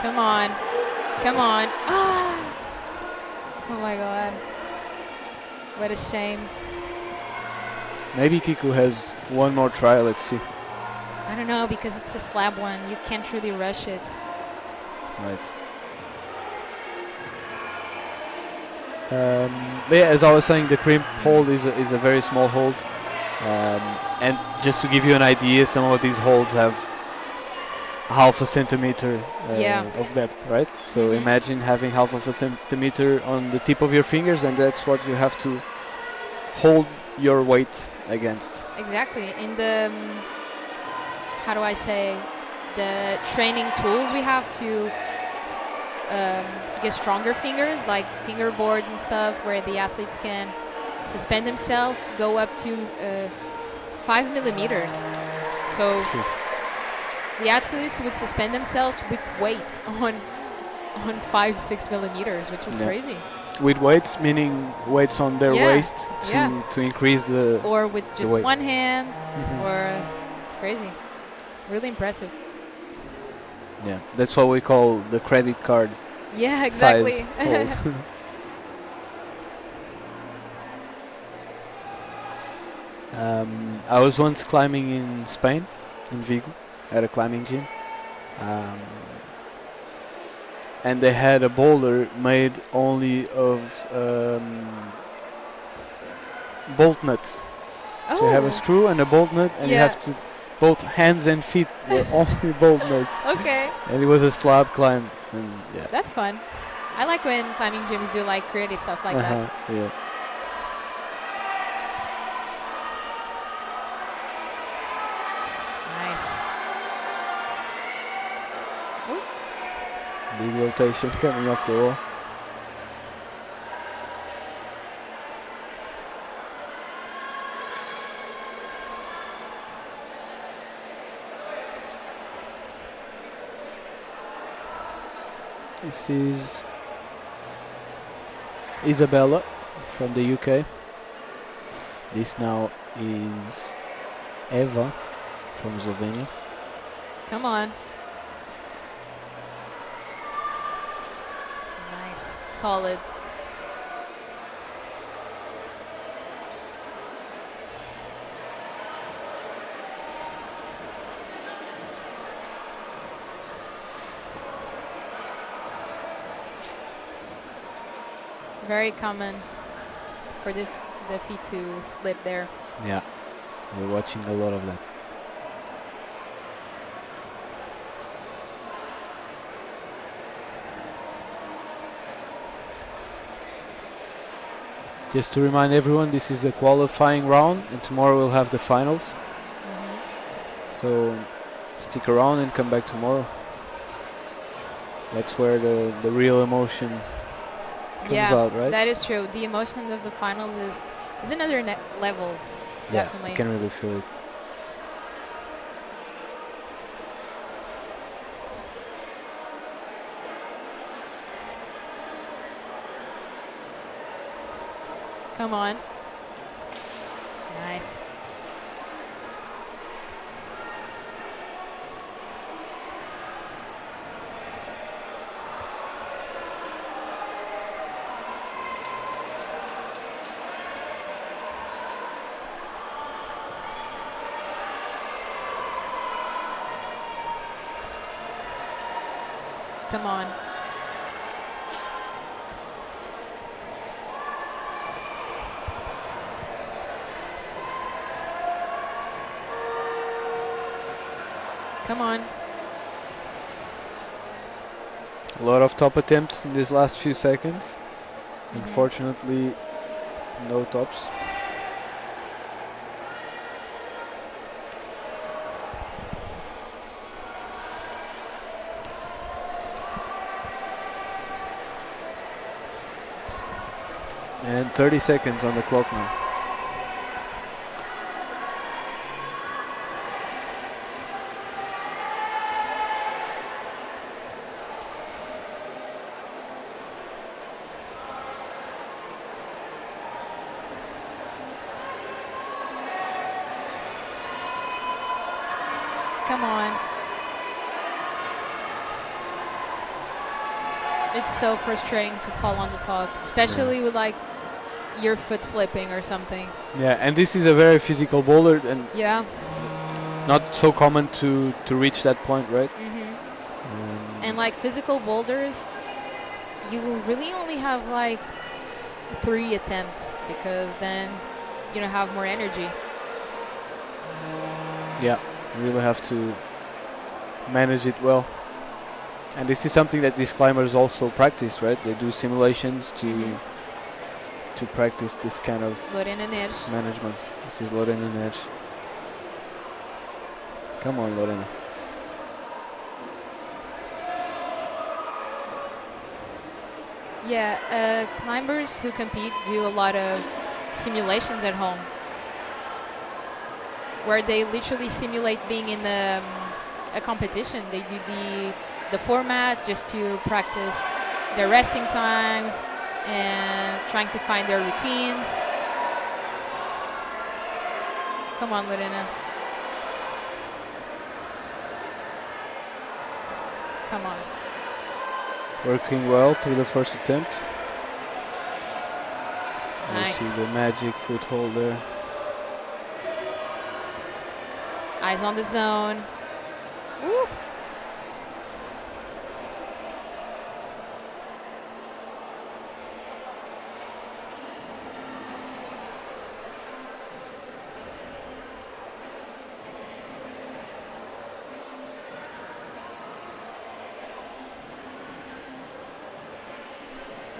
Come on. Come on. Oh my god. What a shame. Maybe Kiko has one more try, let's see. I don't know, because it's a slab one. You can't really rush it. Right. But yeah, as I was saying, the crimp hold is a very small hold. And just to give you an idea, some of these holds have half a centimeter of depth, right? So imagine having half of a centimeter on the tip of your fingers, and that's what you have to hold your weight against. Exactly. In the, how do I say, the training tools we have to get stronger fingers, like fingerboards and stuff, where the athletes can suspend themselves, go up to 5 millimeters. So the athletes would suspend themselves with weights on 5-6 millimeters, which is crazy. with weights, meaning weights on their Yeah, waist to yeah. to increase the. Or with just weight. one hand, Mhm. or it's crazy. Really impressive. Yeah, that's what we call the credit card Yeah, size exactly. hold. I was once climbing in Spain, in Vigo, at a climbing gym, and they had a boulder made only of bolt nuts. So you have a screw and a bolt nut, and you Yeah. have to both hands and feet were only bolt nuts, Okay, and it was a slab climb, and yeah. that's fun. I like when climbing gyms do like creative stuff like that. Yeah. Nice. Ooh. Big rotation coming off the wall. This is Isabella from the UK. This now is Eva from Slovenia. Come on. Nice. Solid. Very common for the feet to slip there. Yeah, we're watching a lot of that. Just to remind everyone, this is the qualifying round, and tomorrow we'll have the finals. So stick around and come back tomorrow. That's where the real emotion comes out, right? That is true. The emotion of the finals is another level. Yeah, Definitely. I can really feel it. Come on. Nice. Come on. Come on. A lot of top attempts in these last few seconds. Unfortunately, no tops. And 30 seconds on the clock now. Come on. It's so frustrating to fall on the top, especially with like your foot slipping or something. Yeah, and this is a very physical boulder and Yeah. not so common to reach that point, right? And like physical boulders, you really only have like 3 attempts because then you don't have more energy. Yeah, you really have to manage it well. And this is something that these climbers also practice, right? They do simulations to practice this kind of Lorena Neres. management. This is Lorena Neres. Come on, Lorena. Yeah, climbers who compete do a lot of simulations at home, where they literally simulate being in a competition. They do the format just to practice their resting times, and trying to find their routines. Come on, Lorena. Come on. Working well through the first attempt. Nice. You see the magic foothold there. Eyes on the zone. Woo.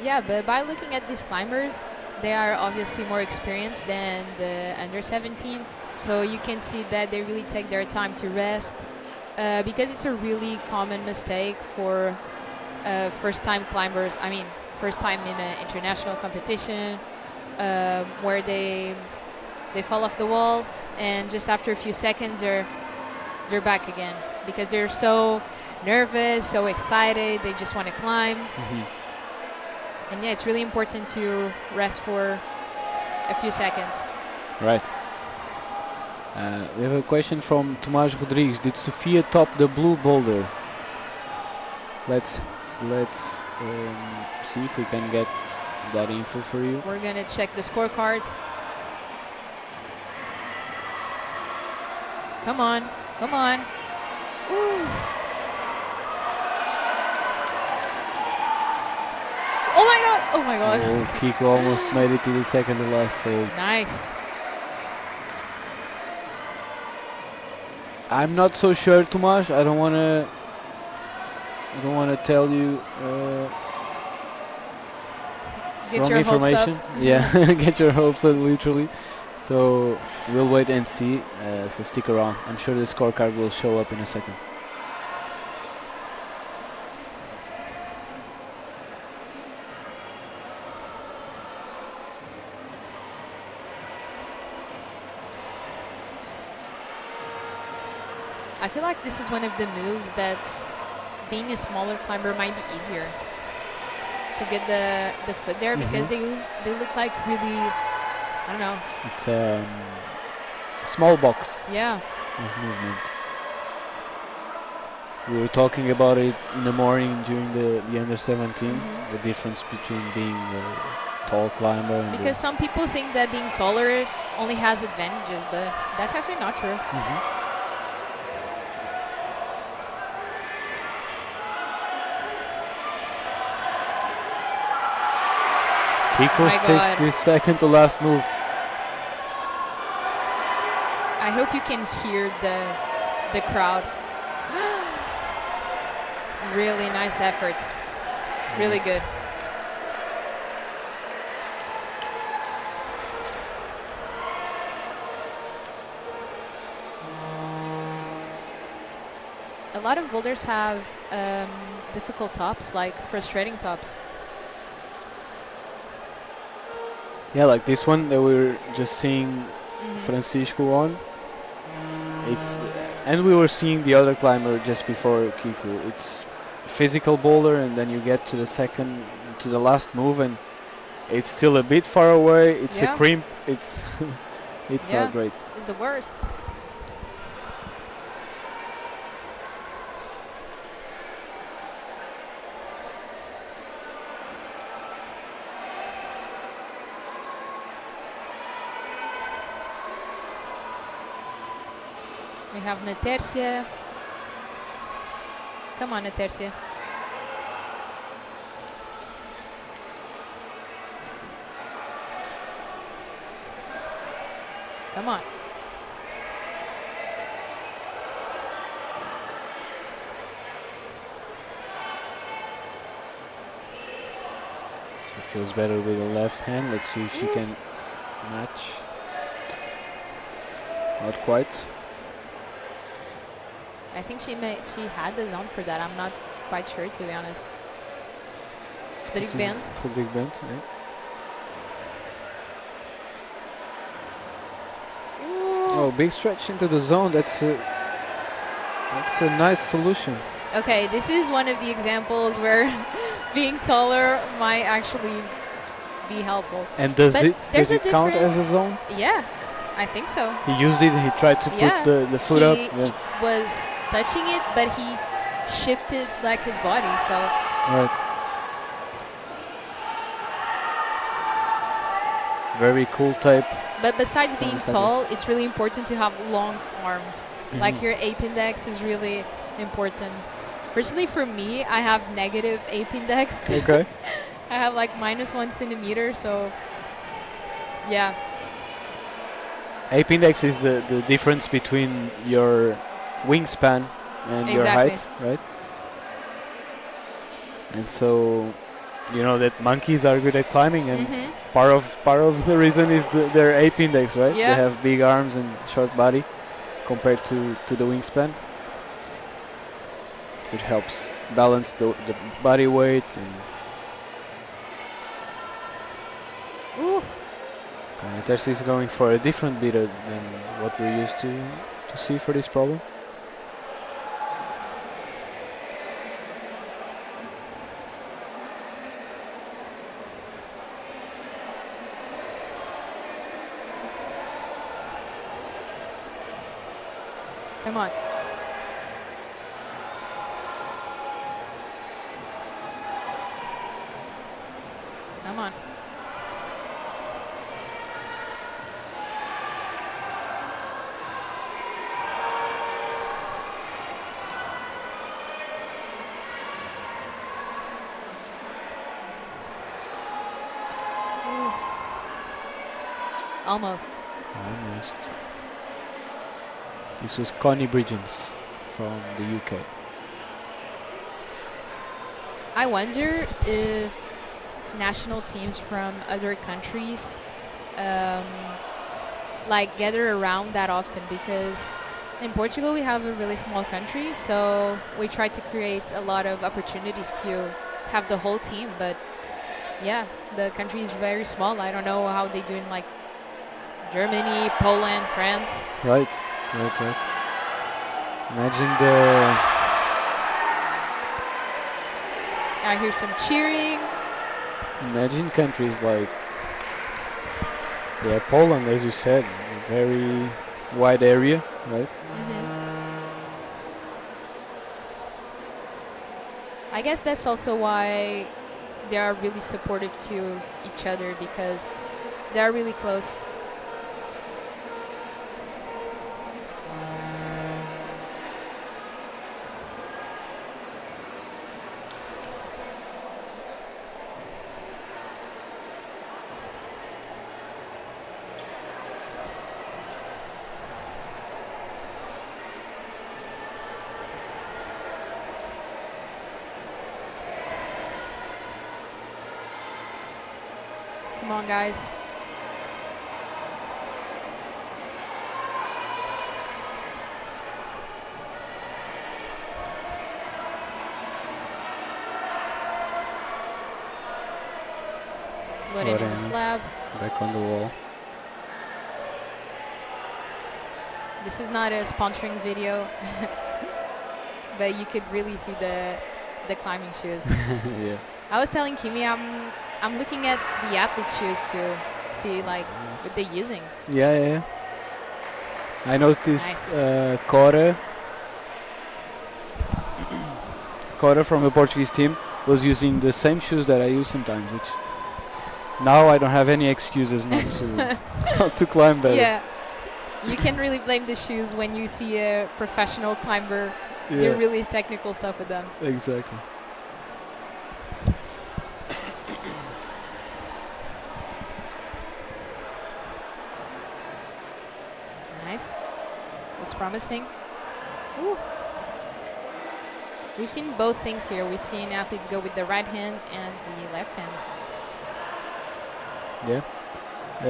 Yeah, but by looking at these climbers, they are obviously more experienced than the under 17. So you can see that they really take their time to rest because it's a really common mistake for first-time climbers. I mean, first time in an international competition where they fall off the wall and just after a few seconds they're back again because they're so nervous, so excited, they just want to climb. And yeah, it's really important to rest for a few seconds. Right. We have a question from Tomás Rodrigues. Did Sofia top the blue boulder? Let's see if we can get that info for you. We're gonna check the scorecard. Come on, come on. Ooh. Oh my god! Oh my god! Oh, Kiko almost made it to the second to last hold. Nice. I'm not so sure, Tomas. I don't wanna tell you Get wrong your hopes information. up. Yeah, get your hopes up, literally. So we'll wait and see. So stick around. I'm sure the scorecard will show up in a second. I feel like this is one of the moves that being a smaller climber might be easier to get the foot there because they look like really, I don't know. It's a small box Yeah. of movement. We were talking about it in the morning during the under 17, the difference between being a tall climber and Because some people think that being taller only has advantages, but that's actually not true. Kikos takes this second to last move. I hope you can hear the crowd. Really nice effort. Really good. A lot of boulders have difficult tops, like frustrating tops. Yeah, like this one that we were just seeing Francisco on. And we were seeing the other climber just before Kiko. It's physical boulder, and then you get to the last move, and it's still a bit far away. It's a crimp. It's not great. It's the worst. We have Natercia. Come on, Natercia. Come on. She feels better with the left hand. Let's see if she can match. Not quite. I think she had the zone for that. I'm not quite sure, to be honest. Rodrigo bent. Rodrigo bent, yeah. Oh, big stretch into the zone. That's a nice solution. Okay, this is one of the examples where being taller might actually be helpful. And does But it there's a count as a difference. zone? Yeah, I think so. He used it. He tried to Yeah, put the foot up. he Yeah. was touching it, but he shifted like his body. So Right. Very cool type. but besides being Understandable. tall, it's really important to have long arms. Like Mhm. your ape index is really important. Personally, for me, I have negative ape index. Okay. I have like -1 centimeter, so yeah. Ape index is the difference between your wingspan and your Exactly. height, right? And so, you know that monkeys are good at climbing, and Mhm. part of the reason is their ape index, right? Yeah. They have big arms and short body compared to the wingspan. It helps balance the body weight. And Oof. Terce is going for a different beater than what we're used to see for this problem. Come on. Come on. Ooh. Almost. Almost. This was Connie Bridgens from the UK. I wonder if national teams from other countries like gather around that often, because in Portugal we have a really small country, so we try to create a lot of opportunities to have the whole team, but yeah, the country is very small. I don't know how they do in like Germany, Poland, France. Right. Imagine the I hear some cheering. imagine countries like Poland, as you said, a very wide area, right? I guess that's also why they are really supportive to each other, because they are really close. Come on, guys. Loading in the Lorena. slab. Back on the wall. This is not a sponsoring video, but you could really see the climbing shoes. Yeah. I was telling Kimi I'm looking at the athlete shoes to see like what they're using. Yeah. I noticed Nice. Cora from the Portuguese team was using the same shoes that I use sometimes, which now I don't have any excuses not to not to climb better. Yeah, you can really blame the shoes when you see a professional climber do Yeah. really technical stuff with them. Exactly. Nice. Looks promising. Ooh. We've seen both things here. We've seen athletes go with the right hand and the left hand. Yeah.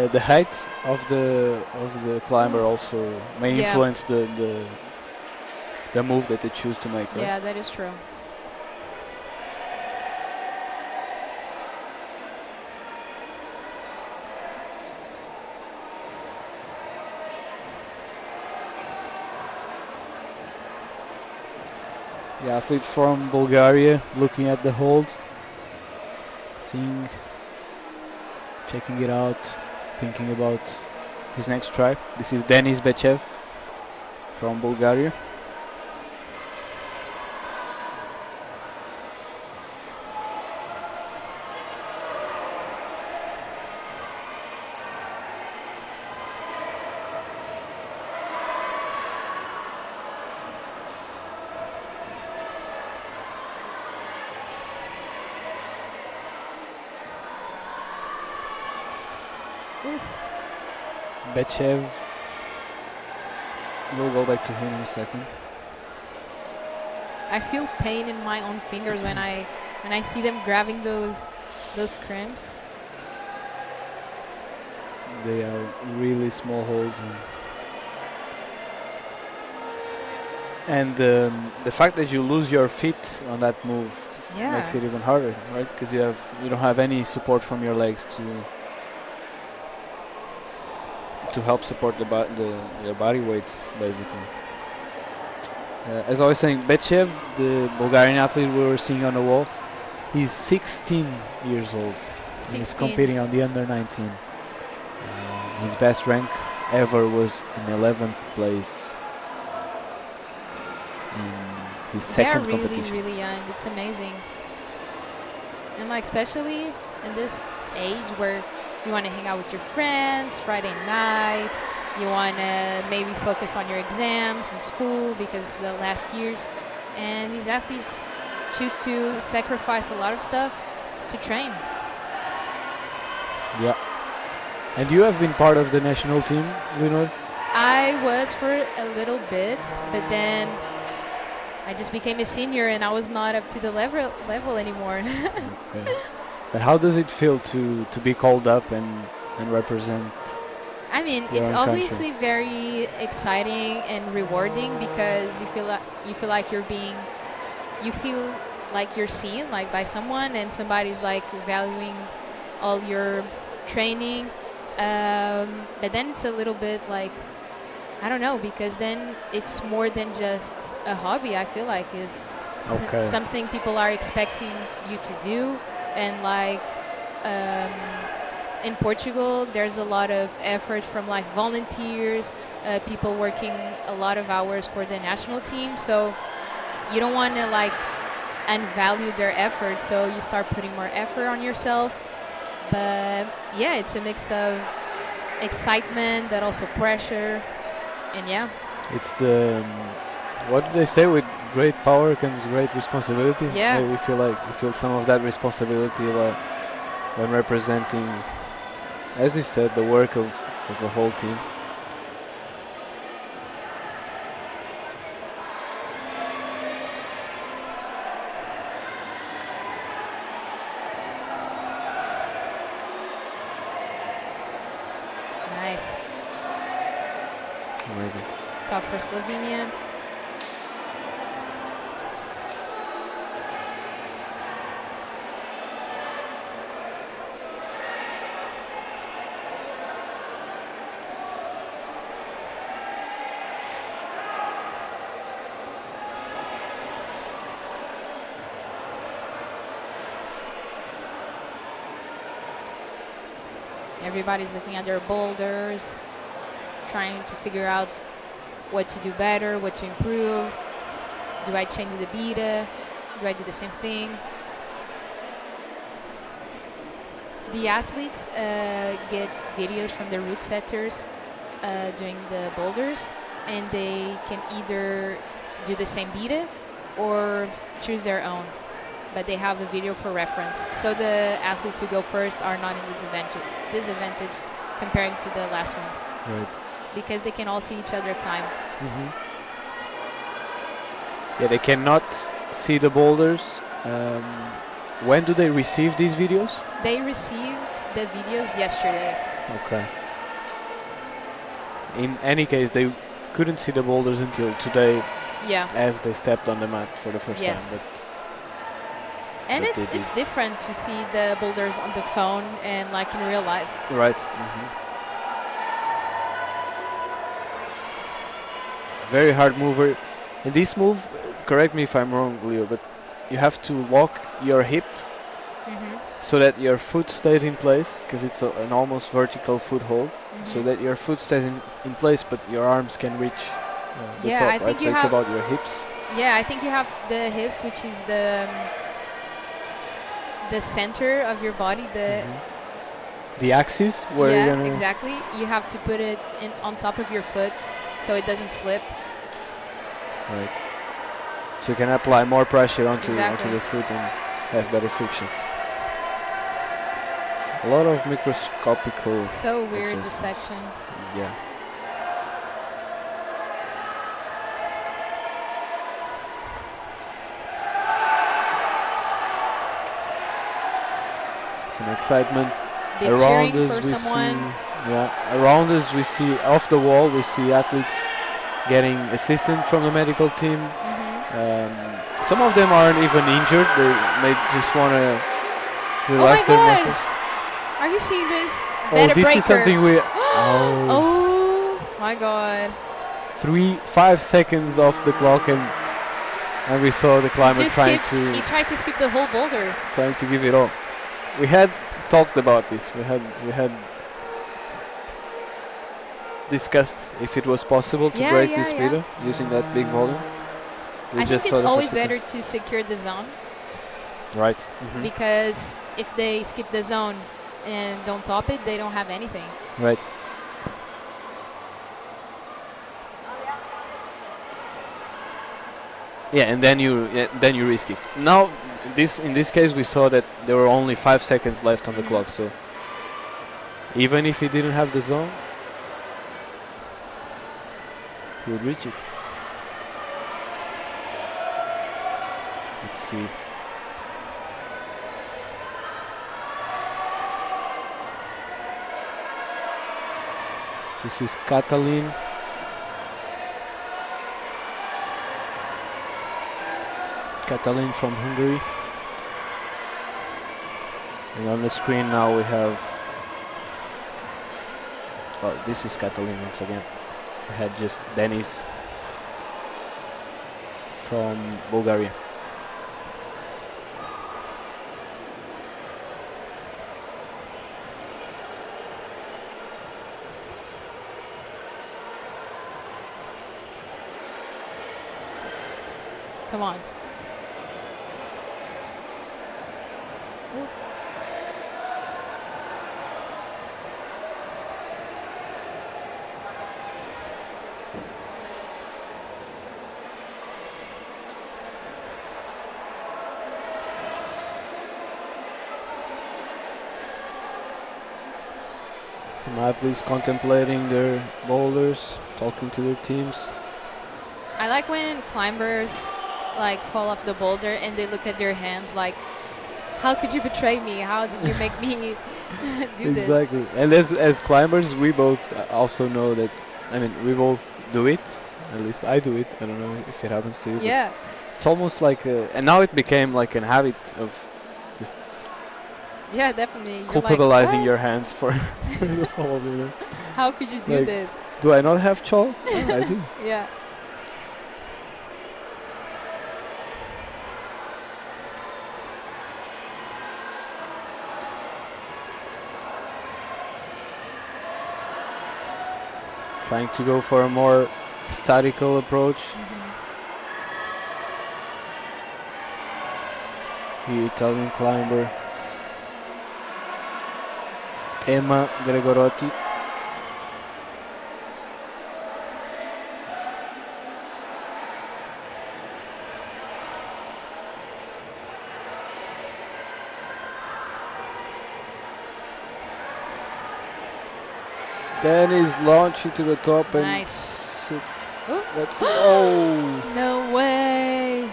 The height of the climber also may Yeah. influence the move that they choose to make. Right? Yeah, that is true. The athlete from Bulgaria looking at the hold, seeing checking it out, thinking about his next try. This is Denis Bechev from Bulgaria. Bechev, we'll go back to him in a second. I feel pain in my own fingers when I see them grabbing those cramps. They are really small holds, and the fact that you lose your feet on that move makes it even harder, right? Because you don't have any support from your legs to help support your body weight, basically. As I was saying, Bechev, the Bulgarian athlete we were seeing on the wall, he's 16 years old. 16. And he's competing on the under 19. His best rank ever was in 11th place in his second competition. They're really young. It's amazing. And like especially in this age where you want to hang out with your friends Friday night, you want to maybe focus on your exams in school because the last years, and these athletes choose to sacrifice a lot of stuff to train. Yeah. And you have been part of the national team, Leonor? I was for a little bit, but then I just became a senior and I was not up to the level anymore. Okay. But how does it feel to be called up and represent? I mean, your it's own obviously country? very exciting and rewarding because you feel like you feel like you're seen like by someone and somebody's like valuing all your training. But then it's a little bit like, I don't know, because then it's more than just a hobby. I feel like is something people are expecting you to do. And like in Portugal, there's a lot of effort from like volunteers, people working a lot of hours for the national team. So you don't want to like unvalue their effort. So you start putting more effort on yourself. But yeah, it's a mix of excitement, but also pressure. And yeah. It's the, what do they say, with great power comes great responsibility? Yeah. You feel some of that responsibility when representing, as you said, the work of a whole team. Nice. Amazing. Top for Slovenia. Everybody's looking at their boulders, trying to figure out what to do better, what to improve. Do I change the beta? Do I do the same thing? The athletes get videos from the route setters doing the boulders, and they can either do the same beta or choose their own. But they have a video for reference. So the athletes who go first are not in disadvantage comparing to the last ones. Right. Because they can all see each other climb. Mm-hmm. Yeah, they cannot see the boulders. When do they receive these videos? They received the videos yesterday. Okay. In any case, they couldn't see the boulders until today. Yeah. As they stepped on the mat for the first time. But and but it's different to see the boulders on the phone and like in real life. Right. Mm-hmm. Very hard mover. In this move, correct me if I'm wrong, Leo, but you have to lock your hip so that your foot stays in place, because it's an almost vertical foothold, so that your foot stays in place, but your arms can reach the Yeah, top, I right? think So you it's have- about your hips. Yeah, I think you have the hips, which is the center of your body. The axis where you're Yeah, gonna exactly. You have to put it in on top of your foot, so it doesn't slip. right. So you can apply more pressure onto Exactly. the foot and have better friction. A lot of microscopical. So weird, this adjustments. section. Yeah. Some excitement. They're Around cheering us for we someone. see, around us we see off the wall we see athletes getting assistance from the medical team. Some of them aren't even injured; they may just want to relax their God. muscles. Are you seeing this? Oh, Data this is breaker. something we. Oh my God! 5 seconds off the clock, and we saw the climber Just trying he tried to skip the whole boulder. to give it all. We had talked about this. We had discussed if it was possible to Yeah, break yeah, this yeah. speed using that big volume. We I think just saw it's the always first better to secure the zone, right. because if they skip the zone and don't top it, they don't have anything. Right. Yeah, and then you risk it. Now, in this case, we saw that there were only 5 seconds left on the clock. So even if he didn't have the zone, he would reach it. Let's see. This is Katalin. Katalin from Hungary. And on the screen now we have. Well, this is Katalin once again. We had just Denis from Bulgaria. Come on. Some athletes contemplating their boulders, talking to their teams. I like when climbers like fall off the boulder and they look at their hands like, how could you betray me? How did you make me do this? Exactly. And as climbers, we both also know that. I mean, we both do it. At least I do it. I don't know if it happens to you. but Yeah. It's almost like, and now it became like a habit of just Yeah, definitely. You're culpabilizing like, your hands for the fall. You know? how could you do like- this? Do I not have chaw? I do. Yeah. Trying to go for a more statical approach. The Italian climber Emma Gregorotti. Then is launching to the top and Nice. Ooh. that's oh. No way.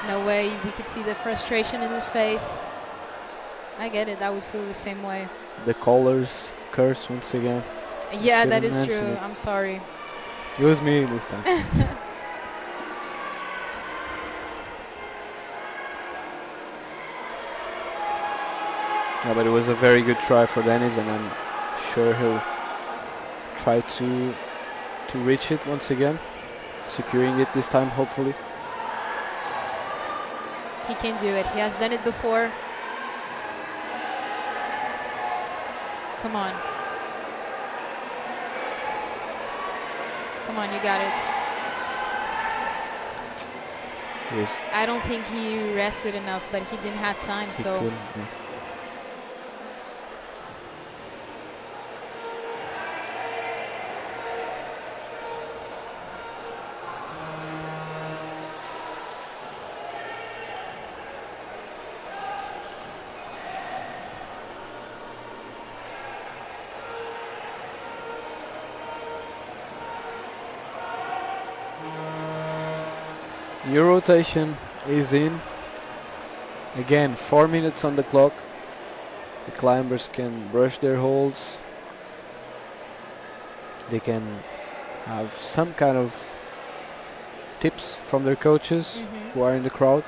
No way. We could see the frustration in his face. I get it. I would feel the same way. The colors curse once again. Yeah, that Shouldn't is mention true. it. I'm sorry. It was me this time. Yeah, but it was a very good try for Dennis, and I'm sure he'll try to reach it once again, securing it this time, hopefully. He can do it. He has done it before. Come on. Come on, you got it. Yes, I don't think he rested enough, but he didn't have time, he so couldn't, yeah. Your rotation is in. Again, 4 minutes on the clock. The climbers can brush their holds. They can have some kind of tips from their coaches who are in the crowd.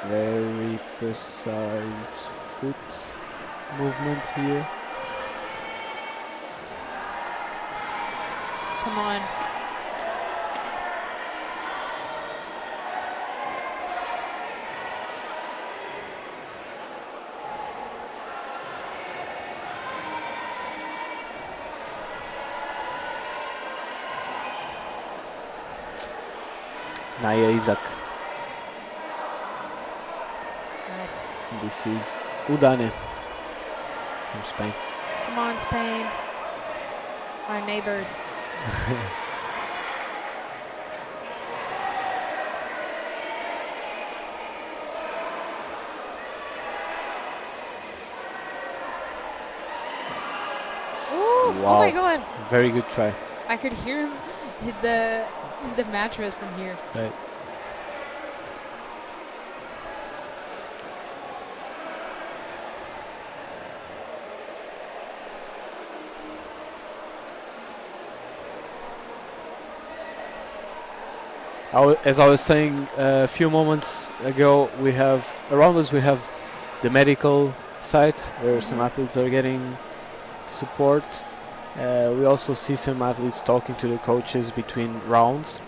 Very precise foot movement here. come on. Naya Isaac. Nice. This is Udane from Spain. Come on, Spain. Our neighbors. Ooh, Wow. oh my god. Very good try. I could hear him hit the mattress from here. Right. As I was saying a few moments ago, we have around us we have the medical site where some athletes are getting support. We also see some athletes talking to the coaches between rounds,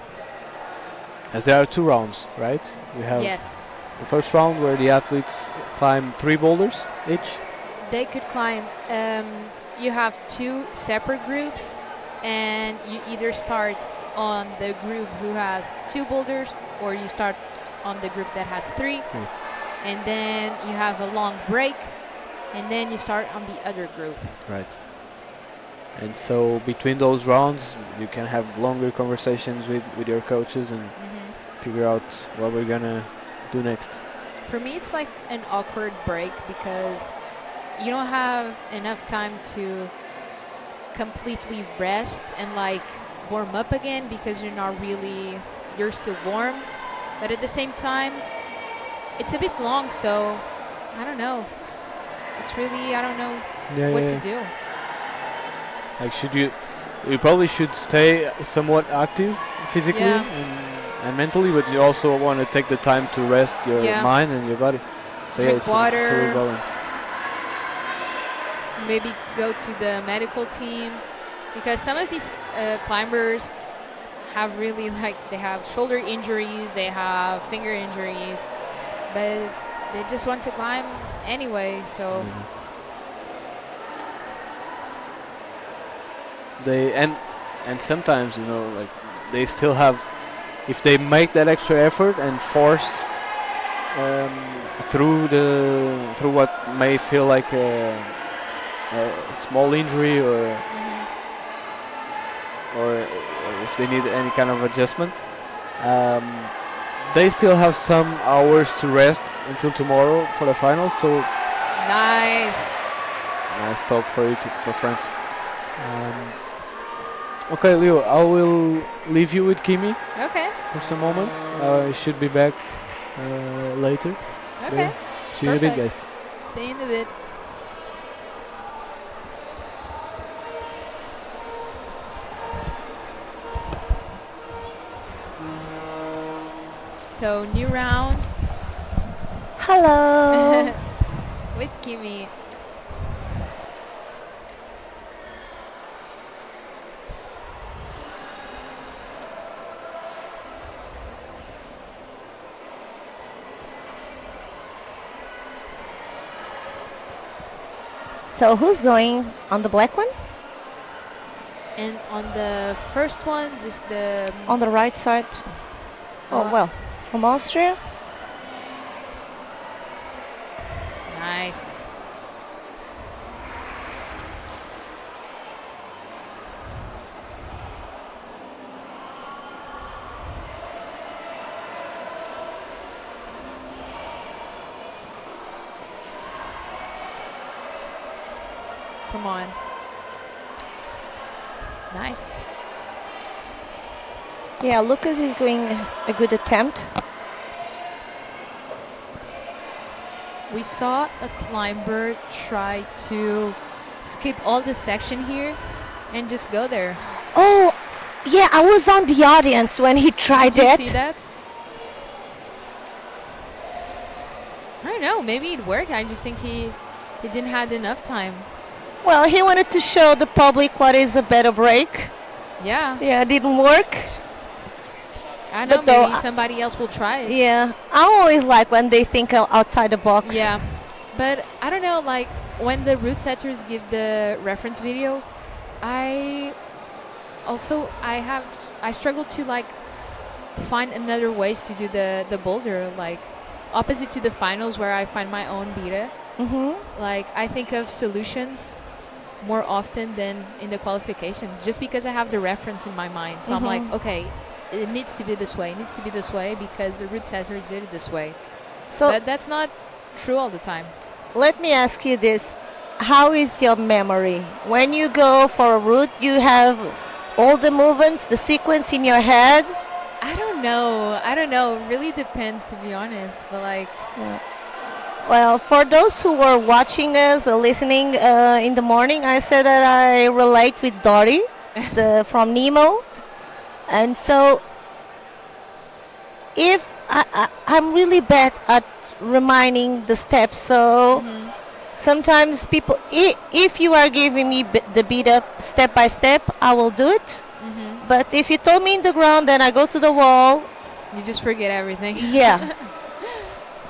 as there are 2 rounds, right? We have Yes. the first round where the athletes climb 3 boulders each. They could climb. You have 2 separate groups, and you either start on the group who has 2 boulders, or you start on the group that has 3. And then you have a long break, and then you start on the other group. Right. And so between those rounds, you can have longer conversations with your coaches and figure out what we're gonna do next. For me, it's like an awkward break because you don't have enough time to completely rest and like warm up again because you're still warm. But at the same time, it's a bit long, so I don't know. It's really, I don't know what to do. Like, you probably should stay somewhat active physically and mentally, but you also want to take the time to rest your mind and your body. So Drink it's water. It's a real balance. Maybe go to the medical team, because some of these climbers have really, like, they have shoulder injuries, they have finger injuries, but they just want to climb anyway, so They and sometimes, you know, like, they still have, if they make that extra effort and force through what may feel like a small injury or if they need any kind of adjustment, they still have some hours to rest until tomorrow for the finals. So nice talk for France. Okay, Leo, I will leave you with Kimi for some moments. I should be back later. Okay. See you in a bit, guys. See you in a bit. So, new round. Hello. With Kimi. So who's going on the black one? And on the first one, this the On the right side. Oh, well, from Austria. nice. Come on. Nice. Yeah, Lucas is doing a good attempt. We saw a climber try to skip all the section here and just go there. Oh, yeah, I was on the audience when he tried Did you that. see that? I don't know. Maybe it worked. I just think he didn't have enough time. Well, he wanted to show the public what is a better break. Yeah. Yeah, it didn't work. I don't know. But though Maybe somebody else will try it. Yeah, I always like when they think outside the box. Yeah. But I don't know. Like when the route setters give the reference video, I struggle to like find another ways to do the boulder, like opposite to the finals where I find my own beta. Like I think of solutions more often than in the qualification, just because I have the reference in my mind. So I'm like, okay, it needs to be this way. It needs to be this way because the route setter did it this way. So But that's not true all the time. let me ask you this. How is your memory? When you go for a route, you have all the movements, the sequence in your head? I don't know. It really depends, to be honest. But like, Well, for those who were watching us or listening in the morning, I said that I relate with Dory from Nemo. And so if I'm really bad at reminding the steps, so sometimes people, if you are giving me the beat up step by step, I will do it. But if you told me in the ground, then I go to the wall. you just forget everything. Yeah.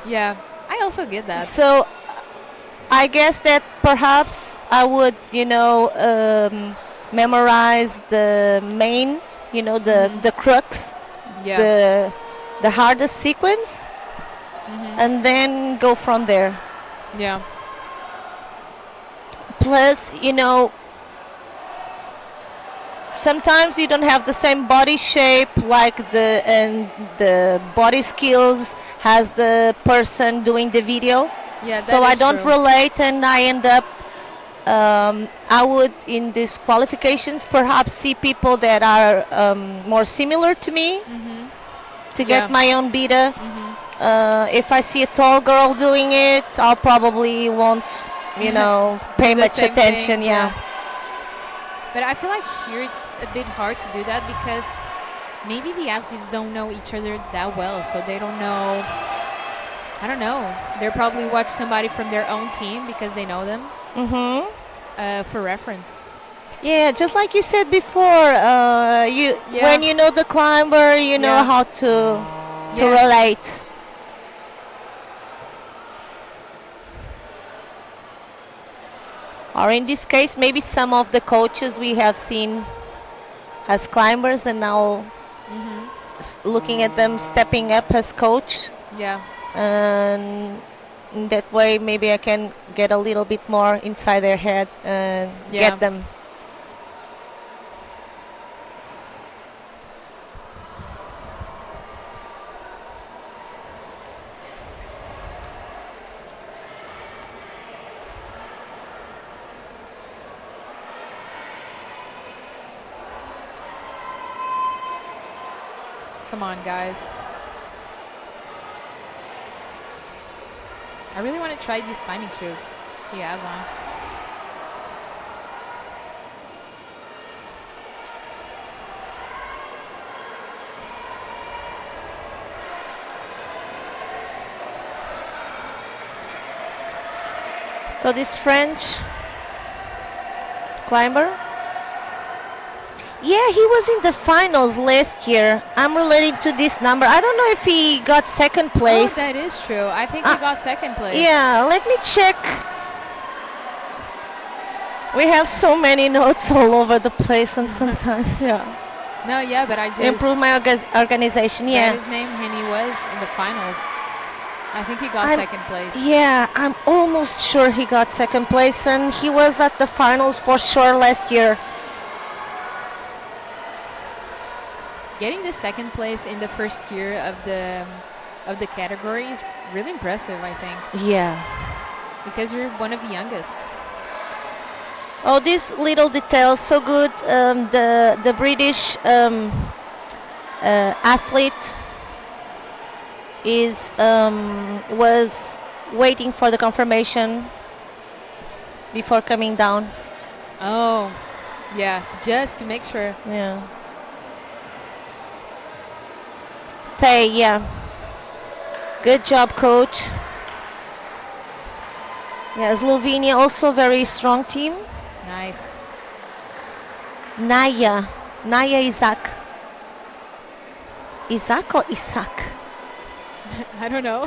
Yeah, I also get that. So I guess that perhaps I would, memorize the main, the crux, Yeah. the hardest sequence, and then go from there. Yeah. Plus, sometimes you don't have the same body shape like the body skills has the person doing the video. Yeah, So that I is don't true. relate, and I end up. I would in these qualifications perhaps see people that are more similar to me to Yeah. get my own beta. If I see a tall girl doing it, I'll probably won't, pay The much same attention. thing, Yeah. But I feel like here it's a bit hard to do that because maybe the athletes don't know each other that well, so they don't know. I don't know. They'll probably watch somebody from their own team because they know them for reference. Yeah, just like you said before, when you know the climber, you know Yeah. how to Yeah. relate. Or in this case, maybe some of the coaches we have seen as climbers and now looking at them stepping up as coach. Yeah. And in that way, maybe I can get a little bit more inside their head and Yeah. get them. Come on, guys. I really want to try these climbing shoes he has on. So this French climber, yeah, he was in the finals last year. I'm relating to this number. I don't know if he got second place. Oh, that is true. I think he got second place. Yeah, let me check. We have so many notes all over the place, and sometimes, yeah. No, yeah, but I just Improve my organization, read yeah. his name and he was in the finals. I think he got I'm- second place. Yeah, I'm almost sure he got second place, and he was at the finals for sure last year. Getting the second place in the first year of the category is really impressive, I think, Yeah. because you're one of the youngest. Oh, this little detail, so good. The British athlete was waiting for the confirmation before coming down. Oh, yeah, just to make sure. Yeah. Faye, yeah. Good job, coach. Yeah, Slovenia also very strong team. Nice. Naya Isaac. Isaac or Isaac? I don't know.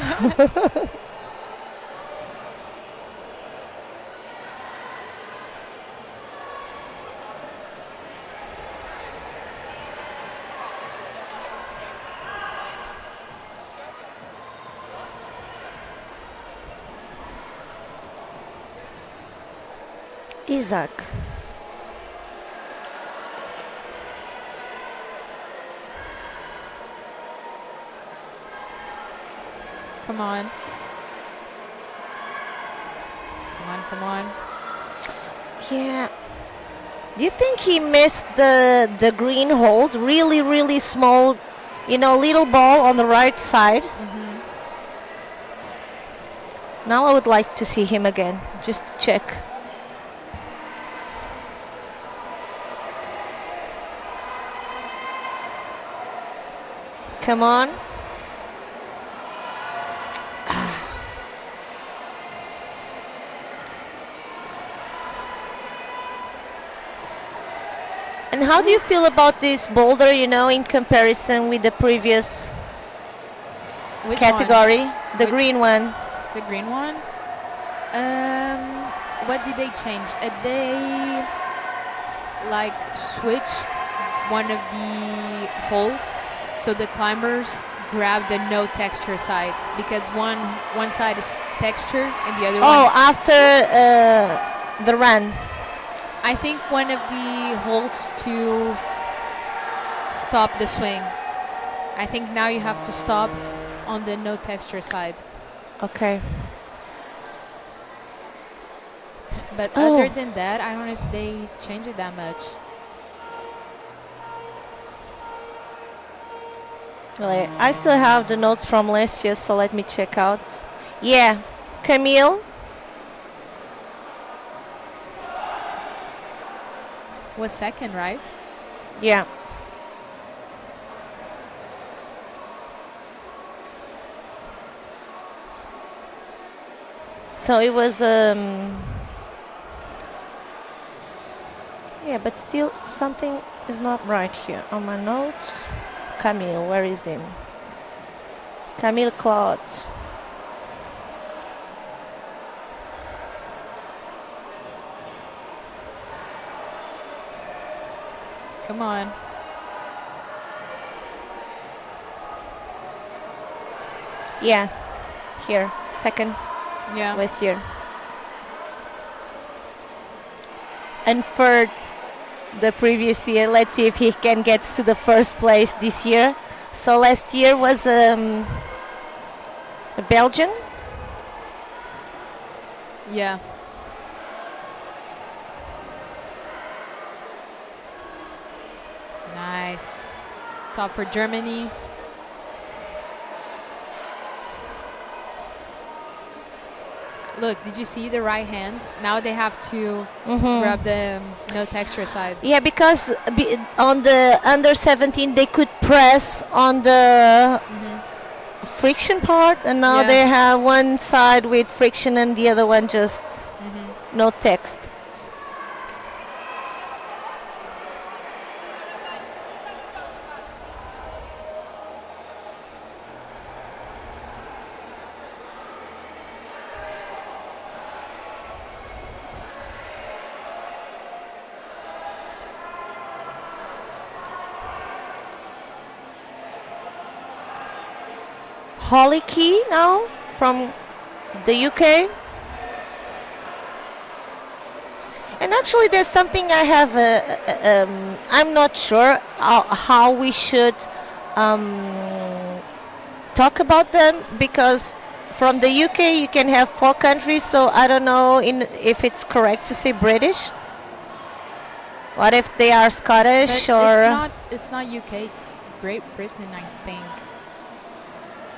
Isaac. Come on. Come on, come on. Yeah. Do you think he missed the green hold? Really, really small, little ball on the right side. Mm-hmm. Now I would like to see him again, just to check. Come on. And how do you feel about this Boulder, in comparison with the previous Which category? The Which- green one. one? The green one? What did they change? They switched one of the holds, so the climbers grab the no texture side, because one side is texture and the other Oh, one. after the run. I think one of the holds to stop the swing. I think now you have to stop on the no texture side. Okay. But Oh. other than that, I don't know if they change it that much. Well, I still have the notes from last year, so let me check out. Yeah, Camille. Was second, right? Yeah. So it was yeah, but still something is not right here on my notes. Camille, where is him? Camille Claude. Come on. Yeah, here, second Yeah. was here. And third the previous year. Let's see if he can get to the first place this year. So last year was a Belgian. Yeah. Nice. Top for Germany. Look, did you see the right hand? Now they have to grab the no texture side. Yeah, because on the under 17 they could press on the friction part, and now Yeah. they have one side with friction and the other one just no text. Holly Key now from the UK. And actually, there's something I have. I'm not sure how we should talk about them, because from the UK you can have 4 countries. So I don't know if it's correct to say British. What if they are Scottish But or? it's not UK, it's Great Britain, I think.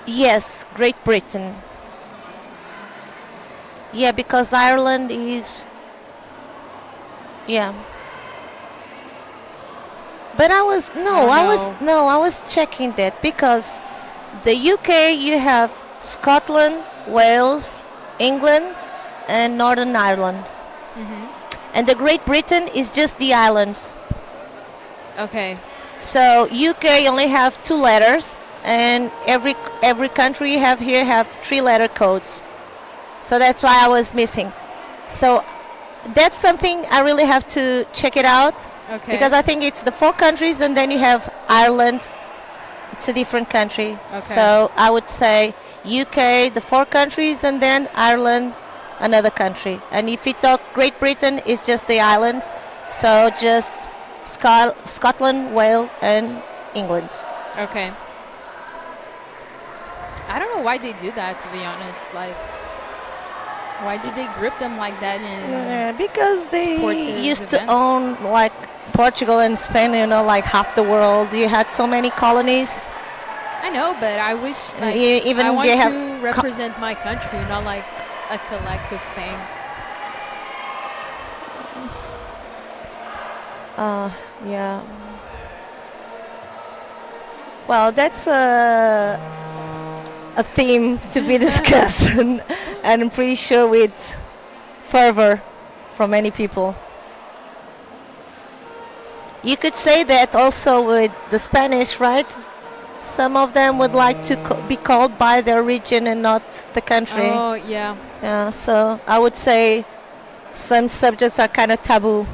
Yes, Great Britain. Yeah, because Ireland is. Yeah. But I was I was checking that, because the UK you have Scotland, Wales, England, and Northern Ireland. And the Great Britain is just the islands. Okay. So UK only have 2 letters, and every country you have here have 3 letter codes. So that's why I was missing. So that's something I really have to check it out. Okay. Because I think it's the 4 countries, and then you have Ireland. It's a different country. Okay. So I would say UK, the 4 countries, and then Ireland, another country. And if we talk Great Britain, it's just the islands. So just Scotland, Wales, and England. Okay. I don't know why they do that, to be honest. Like, why do they group them like that in Because they sportive used to events? own like Portugal and Spain, like half the world. You had so many colonies. I know, but I wish like, even I want they have to represent my country, not like a collective thing. Yeah. Well, that's a theme to be discussed, and I'm pretty sure with fervor from many people. You could say that also with the Spanish, right? Some of them would like to be called by their region and not the country. Oh, yeah. Yeah, so I would say some subjects are kind of taboo.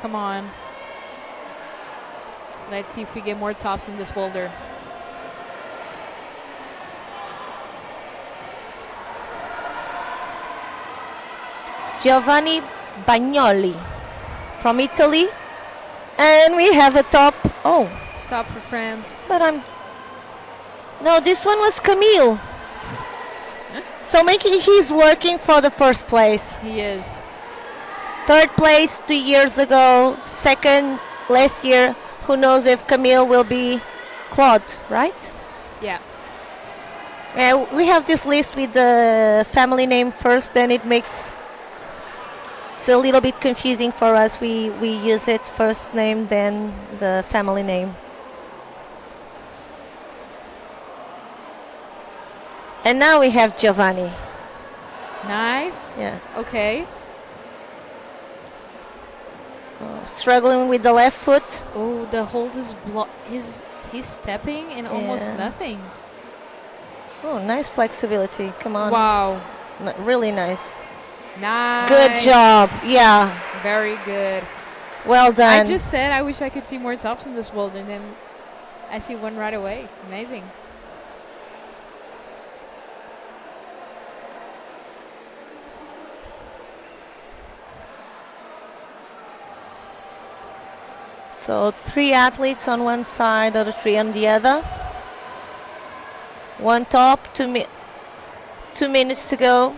Come on. Let's see if we get more tops in this boulder. Giovanni Bagnoli from Italy. And we have a top. Oh, Top for France. but no, this one was Camille. So maybe he's working for the first place. He is. 3rd place 2 years ago. 2nd last year. Who knows if Camille will be Claude, right? Yeah. We have this list with the family name first, then it's a little bit confusing for us. We use it first name, then the family name. And now we have Giovanni. Nice. Yeah. Okay. Struggling with the left foot. Oh, the hold is he's stepping in almost Yeah. nothing. Oh, nice flexibility. Come on. Wow. Really nice. Nice. Good job. Yeah. Very good. Well done. I just said I wish I could see more tops in this boulder, and then I see one right away. Amazing. So 3 athletes on one side, other 3 on the other. One top, 2 minutes to go.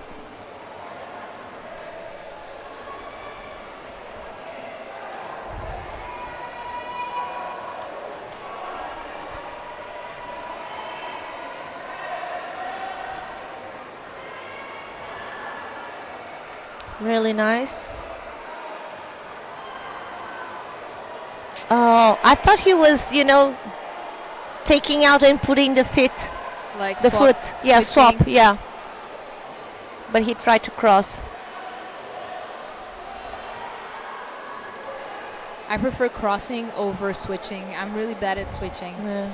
Really nice. Oh, I thought he was, taking out and putting the feet, Like the swap, foot. Yeah, switching. swap, yeah. But he tried to cross. I prefer crossing over switching. I'm really bad at switching. Yeah.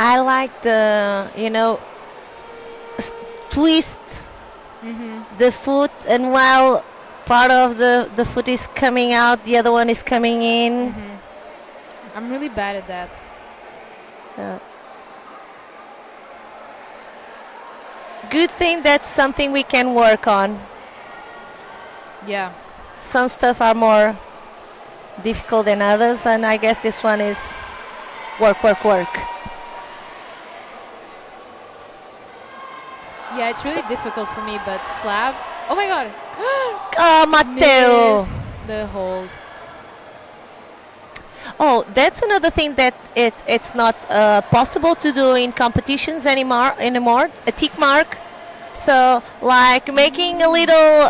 I like the, twists the foot, and while part of the foot is coming out, the other one is coming in. I'm really bad at that. Yeah. Good thing that's something we can work on. Yeah. Some stuff are more difficult than others, and I guess this one is work. Yeah, it's really difficult for me, but slab. Oh my god. Oh, Matteo. Missed the hold. Oh, that's another thing that it's not possible to do in competitions anymore. A tick mark. So, like making a little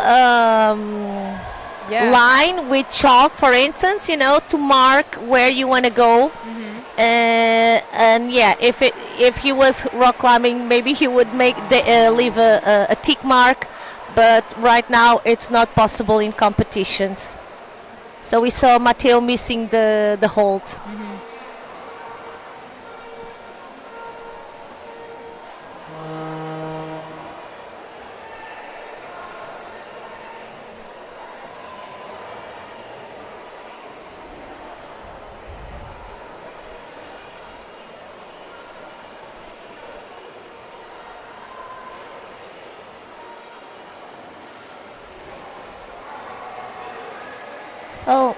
line with chalk, for instance, to mark where you want to go. And yeah, if he was rock climbing, maybe he would leave a tick mark. But right now, it's not possible in competitions. So we saw Matteo missing the hold. Oh.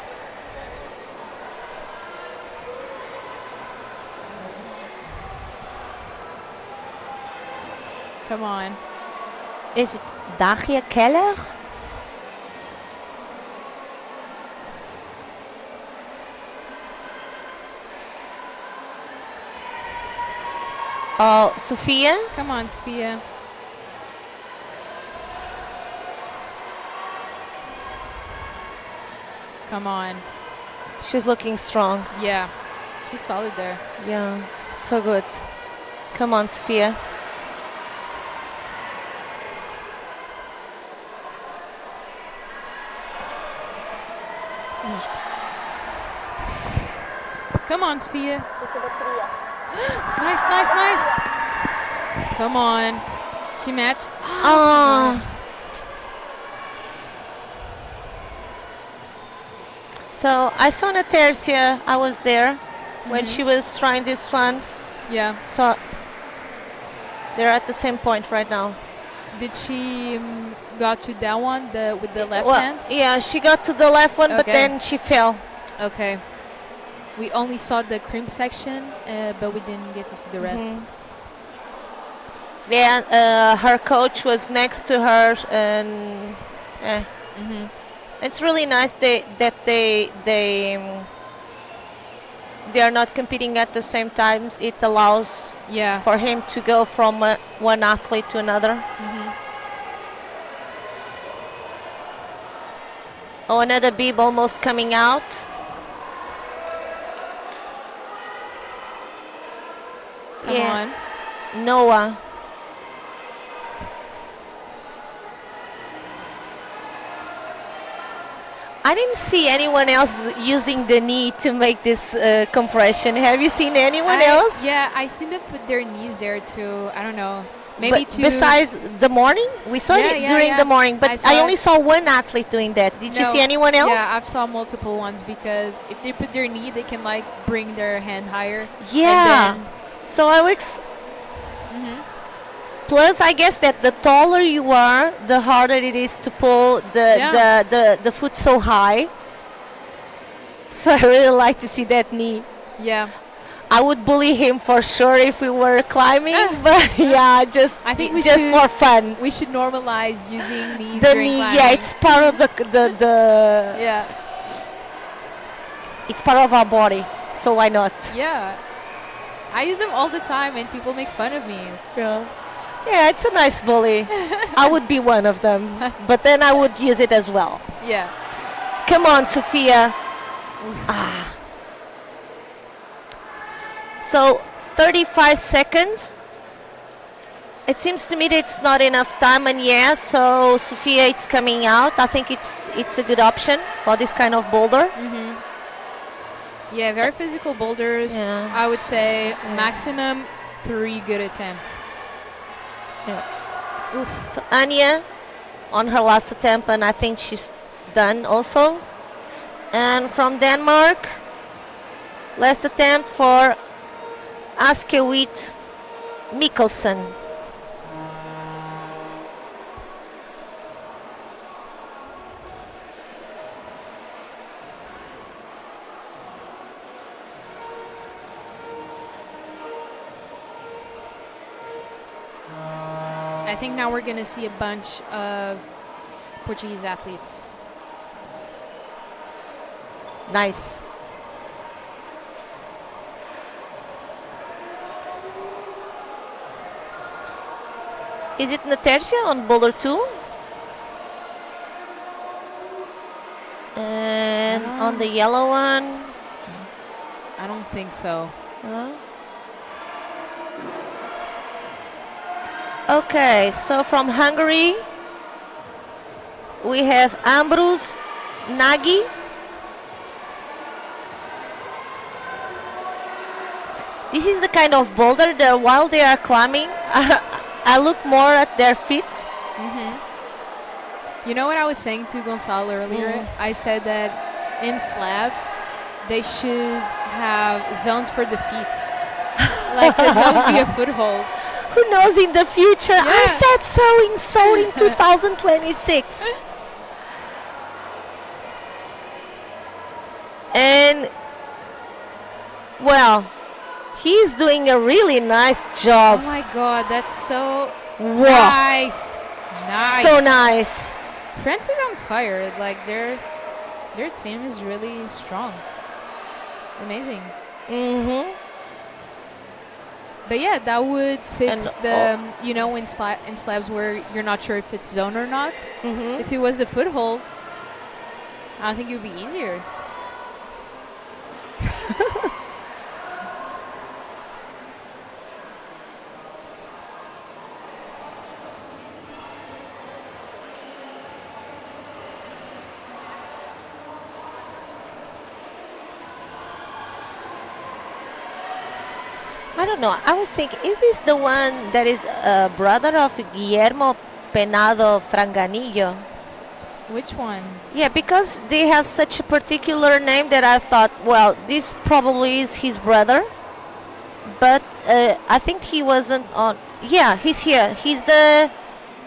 Come on. Is it Dagia Keller? Oh, Sophia? Come on, Sophia. Come on. She's looking strong. Yeah. She's solid there. Yeah, so good. Come on, Sophia. Come on, Sophia. Nice. Come on. She matched. Oh. So I saw Natercia. I was there when she was trying this one. Yeah. So they're at the same point right now. Did she got to that one with the left hand? Yeah, she got to the left one, but Okay. then she fell. Okay. We only saw the crimp section, but we didn't get to see the rest. Yeah, her coach was next to her, and it's really nice that they are not competing at the same time. It allows for him to go from one athlete to another. Oh, another bib almost coming out. Come on. Noah. I didn't see anyone else using the knee to make this compression. Have you seen anyone else? Yeah, I seen them put their knees there too. I don't know. Maybe But besides the morning, we saw it during the morning. But I only saw one athlete doing that. Did you see anyone else? Yeah, I've saw multiple ones because if they put their knee, they can like bring their hand higher. Yeah. And So plus, I guess that the taller you are, the harder it is to pull the foot so high. So I really like to see that knee. Yeah. I would bully him for sure if we were climbing, but yeah, I think we just should, for fun. We should normalize using knees The during knee, climbing. yeah, it's part of the yeah. It's part of our body, so why not? Yeah. I use them all the time and people make fun of me. Yeah, it's a nice bully. I would be one of them, but then I would use it as well. Yeah. Come on, Sophia. So 35 seconds. It seems to me that it's not enough time, and yeah, so Sofia, it's coming out. I think it's a good option for this kind of boulder. Yeah, very physical boulders. Yeah. I would say maximum 3 good attempts. Yeah. Oof. So Anya, on her last attempt, and I think she's done also. And from Denmark, last attempt for Askewit Mikkelsen. I think now we're going to see a bunch of Portuguese athletes. Nice. Is it Natercia on boulder 2? And on the yellow one? I don't think so. Okay, so from Hungary, we have Ambrus Nagy. This is the kind of boulder that while they are climbing, I look more at their feet. You know what I was saying to Gonçalo earlier? I said that in slabs, they should have zones for the feet. Like the zone be a foothold. Who knows in the future? Yeah. I said so in Soure in 2026. And, well, he's doing a really nice Oh job. my god, that's so Wow. nice. Nice. So nice. France is on fire. Like their team is really strong. Amazing. But yeah, that would fix And, the you know in slabs where you're not sure if it's zone or not. If it was the foothold, I think it would be easier. I don't know. I was thinking, is this the one that is a brother of Guillermo Penado Franganillo? Which one? Yeah, because they have such a particular name that I thought, well, this probably is his brother. But I think he wasn't on. Yeah, he's here. He's the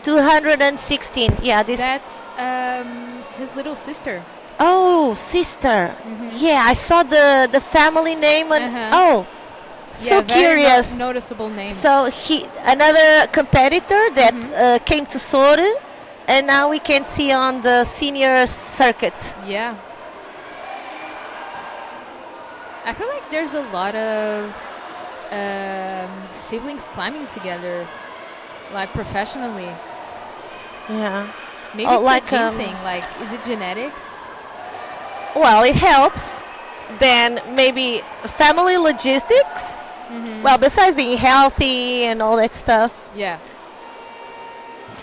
216. Yeah, this. That's his little sister. Oh, sister. Yeah, I saw the family name and oh, so Yeah, very curious. noticeable name. So he another competitor that came to Soure, and now we can see on the senior circuit. Yeah. I feel like there's a lot of siblings climbing together, like professionally. Yeah. Maybe Oh, it's like, a gene thing. Like, is it genetics? Well, it helps. Then maybe family logistics. Well, besides being healthy and all that stuff. Yeah.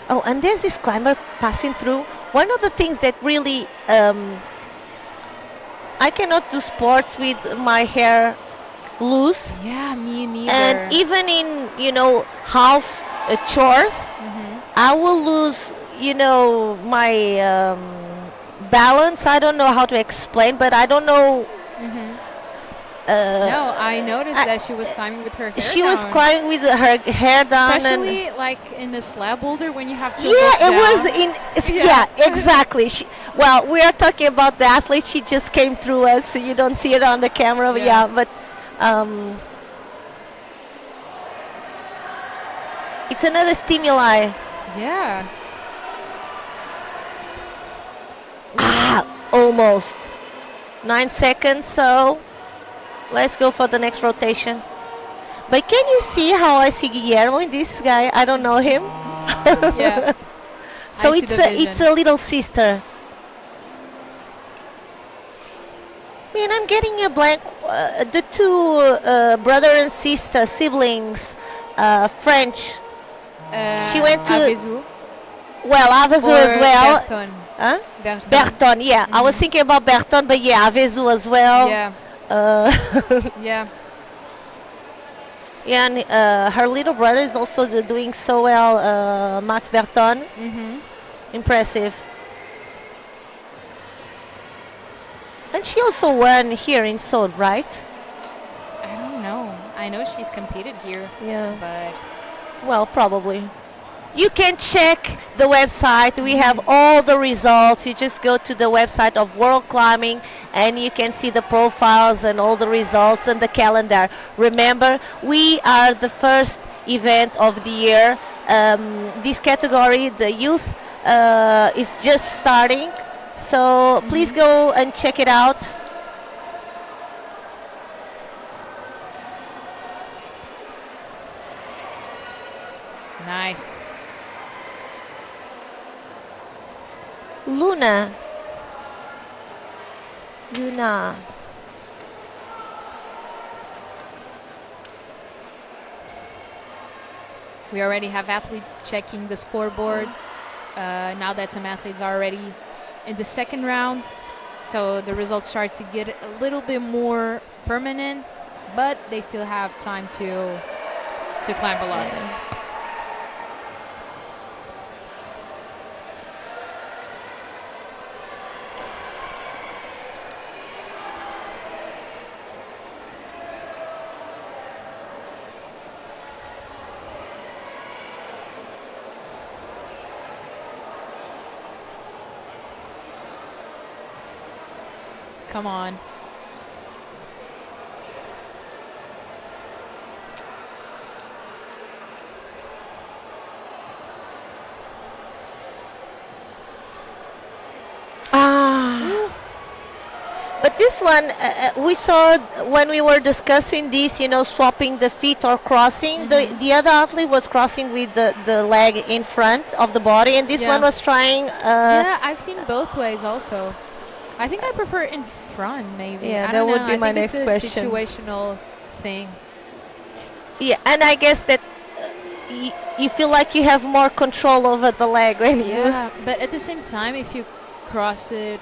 Oh, and there's this climber passing through. One of the things that really I cannot do sports with my hair loose. Yeah, me neither. And even in, house chores, I will lose, my balance. I don't know how to explain, but I don't know. No, I noticed that she was climbing with her hair She down. was climbing with her hair down. Especially like in a slab boulder when you have to Yeah, look it down. was in. Yeah, exactly. Well, we are talking about the athlete. She just came through us, so you don't see it on the camera. Yeah. But it's another stimuli. Yeah. Almost 9 seconds. So let's go for the next rotation. But can you see how I see Guillermo in this guy? I don't know him. Yeah. So I see the it's vision. a little sister. Man, I'm getting a blank. The two brother and sister siblings, French. She went to Avezu well, Avezu or as well. Berton. Huh? Berton. Berton, yeah. I was thinking about Berton, but yeah, Avezu as well. Yeah, Uh, yeah. yeah, and her little brother is also doing so well. Max Berton, impressive. And she also won here in Soure, right? I don't know. I know she's competed here, Yeah. but Well, probably. You can check the website. We have all the results. You just go to the website of World Climbing and you can see the profiles and all the results and the calendar. Remember, we are the first event of the year. This category, the youth, is just starting. So please go and check it out. nice. Luna. We already have athletes checking the scoreboard. Now that some athletes are already in the second round, so the results start to get a little bit more permanent, but they still have time to climb a lot. Come on. But this one, we saw when we were discussing this, swapping the feet or crossing. The other athlete was crossing with the leg in front of the body, and this one was trying. Yeah, I've seen both ways also. I think I prefer in front, maybe. Yeah, I that don't would know. be I my think next it's a question. situational thing. Yeah, and I guess that you feel like you have more control over the leg when you. Yeah, but at the same time, if you cross it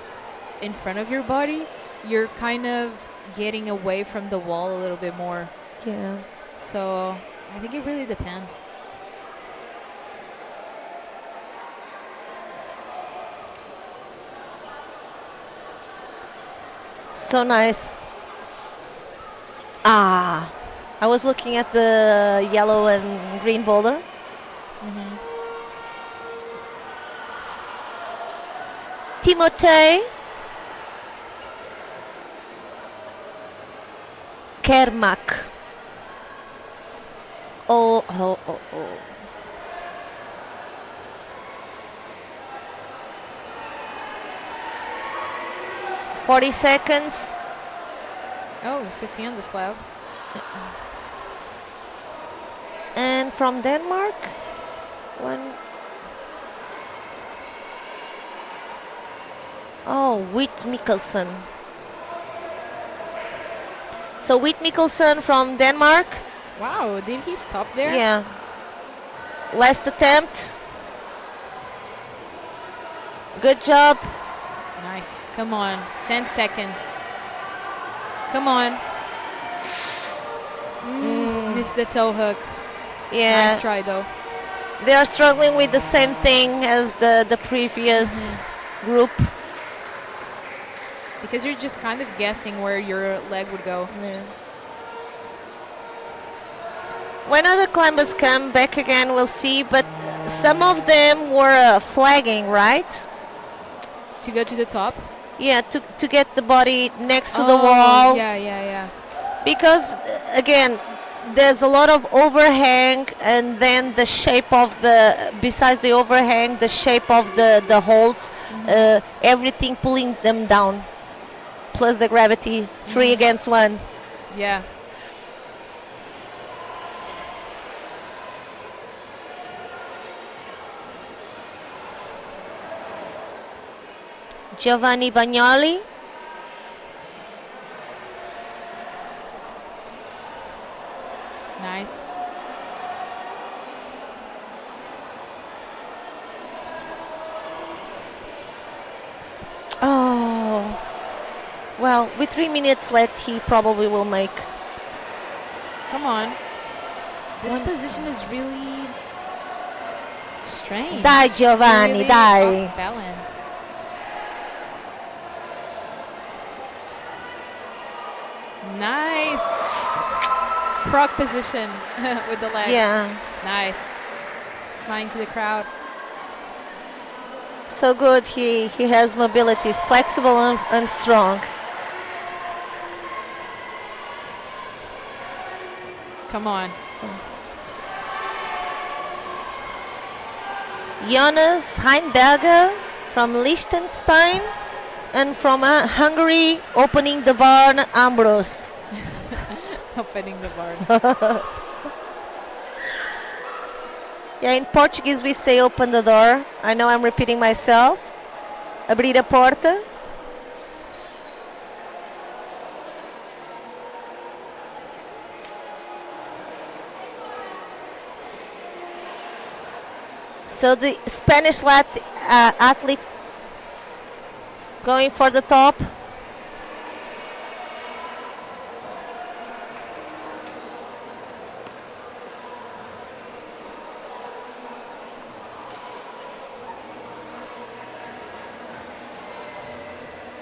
in front of your body, you're kind of getting away from the wall a little bit more. Yeah. So I think it really depends. So nice. I was looking at the yellow and green boulder. Timothée Kermak. Oh. 40 seconds. Oh, Sophie on the slab. And from Denmark, one. Whit Mikkelsen. So Whit Mikkelsen from Denmark. Wow, did he stop there? Yeah. Last attempt. Good job. Nice. Come on. 10 seconds. Come on. Missed the toe hook. Yeah. Nice try, though. They are struggling with the same thing as the previous group. Because you're just kind of guessing where your leg would go. Yeah. When other climbers come back again, we'll see. But some of them were flagging, right? To go to the top? Yeah, to get the body next to the wall. Yeah. Because, again, there's a lot of overhang, and then the shape of besides the overhang, the shape of the holds, everything pulling them down. Plus the gravity, 3 against 1. Yeah. Giovanni Bagnoli. Nice. Well, with 3 minutes left, he probably will make. Come on. This position is really strange. Dai, Giovanni, really dai. off balance. Nice. Frog position with the legs. Yeah. Nice. Smiling to the crowd. So good. He has mobility, flexible and strong. Come on. Jonas Heinberger from Liechtenstein and from Hungary opening the barn, Ambrose. Opening the barn. Yeah, in Portuguese we say open the door. I know I'm repeating myself. Abrir a porta. So the Spanish athlete going for the top.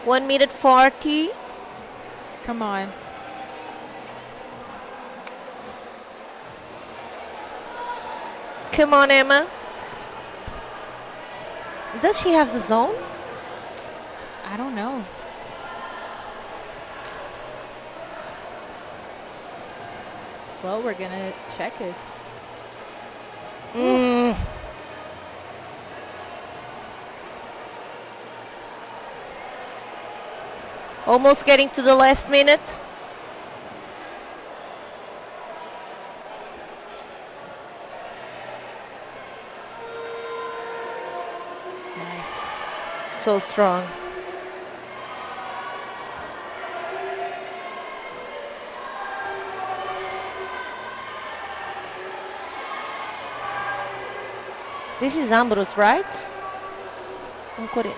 One minute 40. Come on. Come on, Emma. Does she have the zone? I don't know. Well, we're gonna check it. Almost getting to the last minute. Nice. So strong. This is Ambrose, right? I'm Korean.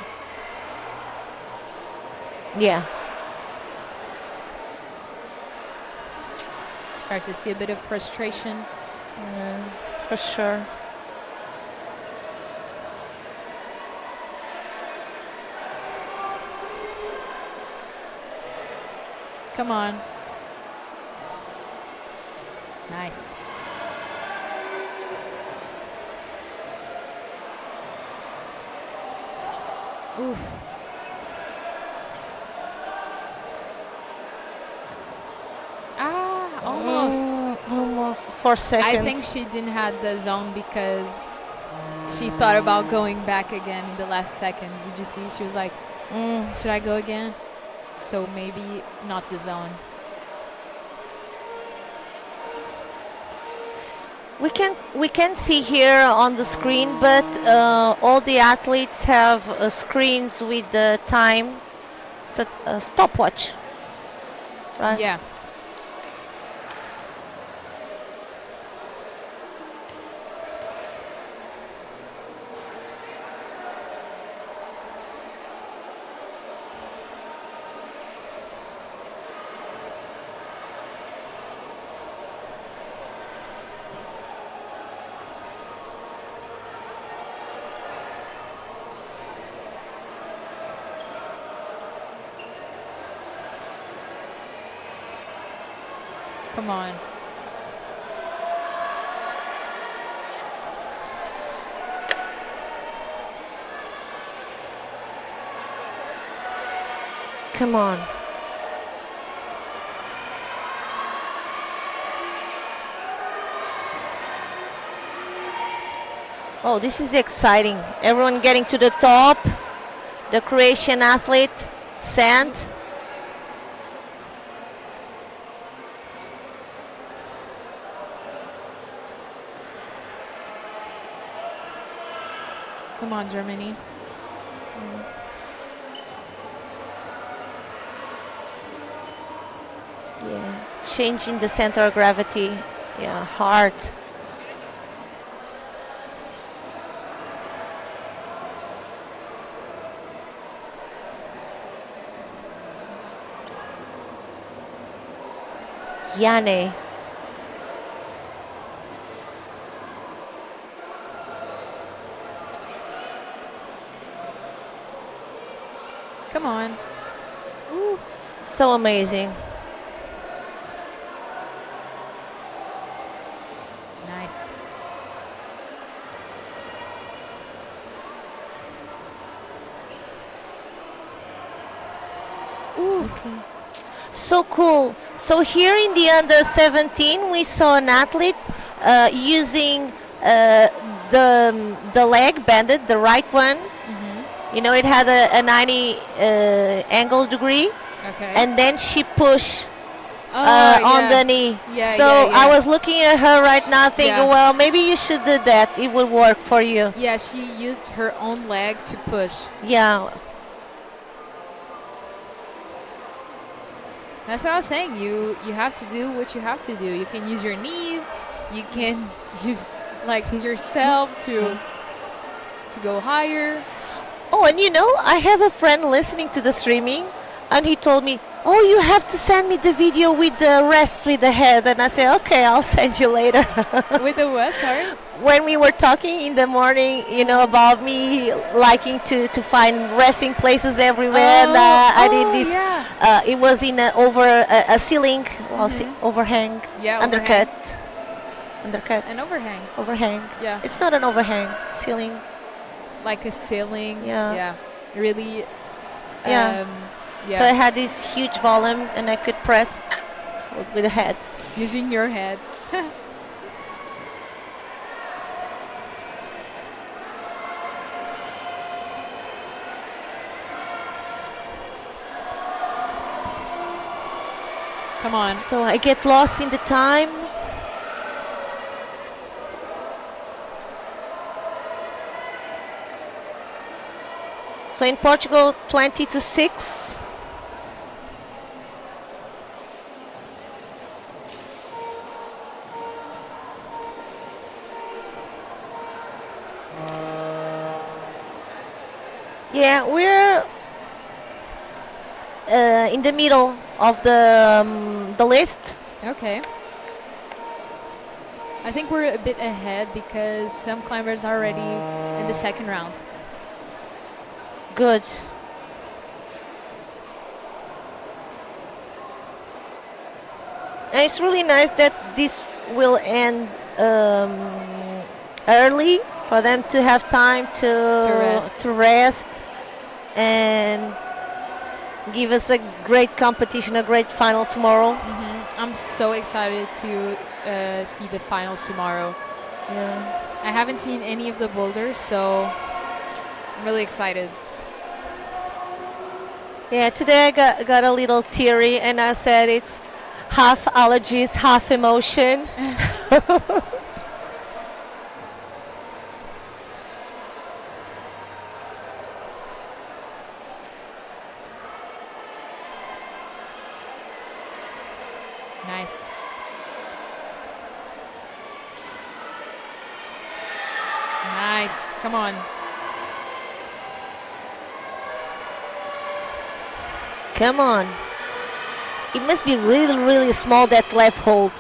Yeah. Start to see a bit of frustration. For sure. Come on. Nice. Oof. Almost 4 seconds. I think she didn't have the zone because she thought about going back again in the last second. Did you see? She was like, should I go again? So maybe not the zone. We can see here on the screen, but all the athletes have screens with the time. So a stopwatch. Right? Yeah. Come on. Come on. Oh, this is exciting. Everyone getting to the top. The Croatian athlete, Sant. Come on, Germany. Yeah, changing the center of gravity. Yeah, hard. Yane. Come on. Ooh. So amazing. Nice. Ooh. So cool. So here in the under 17, we saw an athlete using the leg banded, the right one. You know, it had a 90 angle degree, Okay. and then she pushed Oh, on yeah. the knee. Yeah, so yeah, yeah. I was looking at her right now, thinking, Yeah. well, maybe you should do that. It would work for you. Yeah, she used her own leg to push. Yeah. That's what I was saying. You have to do what you have to do. You can use your knees. You can use like yourself to go higher. Oh, and you know, I have a friend listening to the streaming, and he told me, oh, you have to send me the video with the rest with the head. And I said, okay, I'll send you later. With the what? Sorry. When we were talking in the morning, you know, about me liking to find resting places everywhere, and I did this. Yeah. It was in a ceiling, well, overhang, Yeah. undercut. An overhang. Overhang. Yeah. It's not an overhang, ceiling. Like a ceiling. Yeah. Yeah. Really. Yeah. Yeah. So I had this huge volume, and I could press with the head. Using your head. Come on. So I get lost in the time. So in Portugal, 20-6. Yeah, we're in the middle of the list. Okay. I think we're a bit ahead because some climbers are already in the second round. Good. And it's really nice that this will end early for them to have time to rest and give us a great competition, a great final tomorrow. I'm so excited to see the finals tomorrow. Yeah. I haven't seen any of the boulders, so I'm really excited. Yeah, today I got a little teary, and I said it's half allergies, half emotion. Nice. Nice. Come on. Come on. It must be really, really small, that left hold.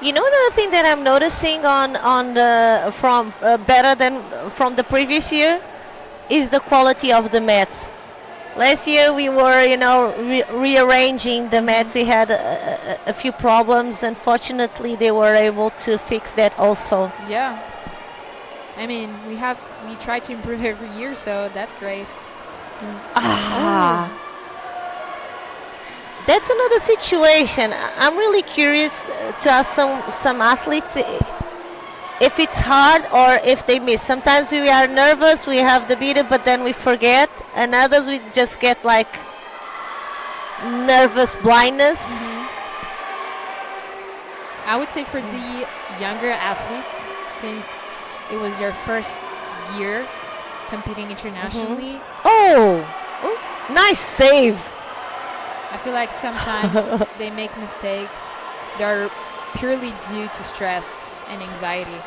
You know, another thing that I'm noticing on the from better than from the previous year is the quality of the mats. Last year we were, you know, rearranging the mats. We had a few problems. Unfortunately, they were able to fix that also. Yeah. I mean, we try to improve every year, so that's great. That's another situation. I'm really curious to ask some athletes if it's hard or if they miss. Sometimes we are nervous, we have the beat, but then we forget, and others we just get like nervous blindness. I would say for the younger athletes, since it was their first year competing internationally, Oh, Nice save. I feel like sometimes they make mistakes that are purely due to stress and anxiety.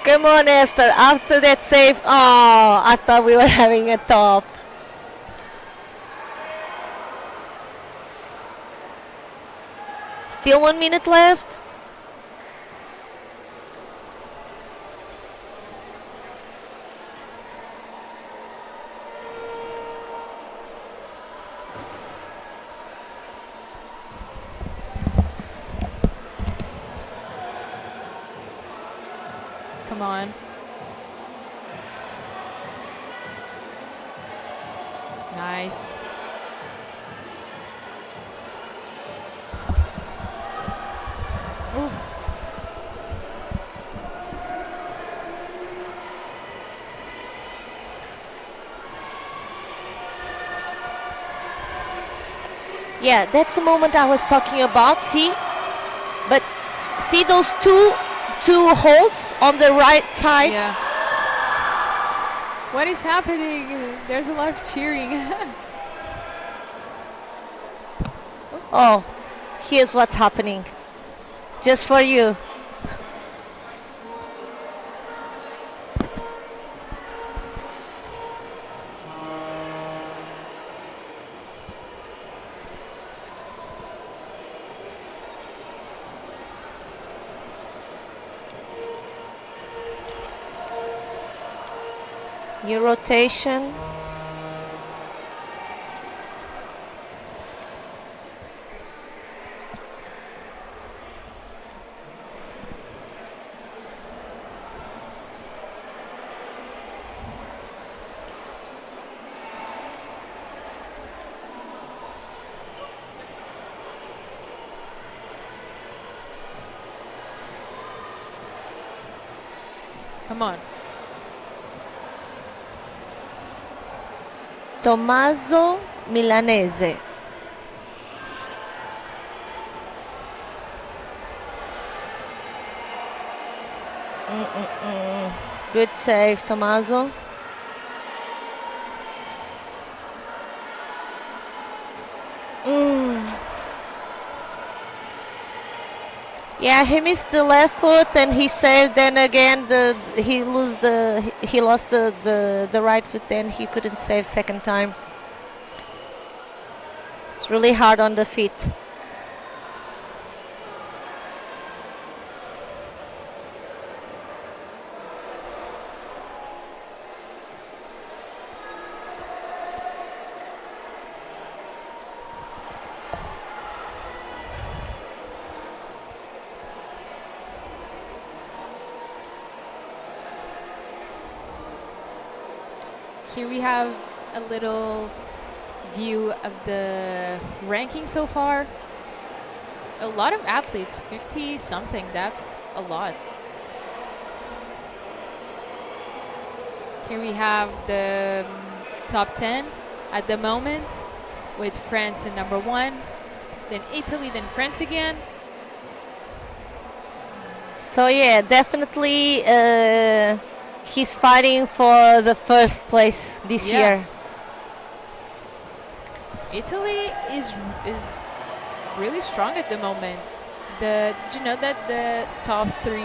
Come on, Esther. After that save, oh, I thought we were having a top. Still 1 minute left. Come on. Nice. Oof. Yeah, that's the moment I was talking about. See, but see those two holes on the right side. Yeah. What is happening? There's a lot of cheering. Oh, here's what's happening. Just for you. New rotation. Come on. Tommaso Milanese. Good save, Tommaso. Yeah, he missed the left foot and he saved. Then again, he lost the right foot. Then he couldn't save second time. It's really hard on the feet. Here we have a little view of the ranking so far. A lot of athletes, 50 something, that's a lot. Here we have the top 10 at the moment, with France in number 1, then Italy, then France again. So yeah, definitely he's fighting for the first place this year. Italy is really strong at the moment. Did you know that the top 3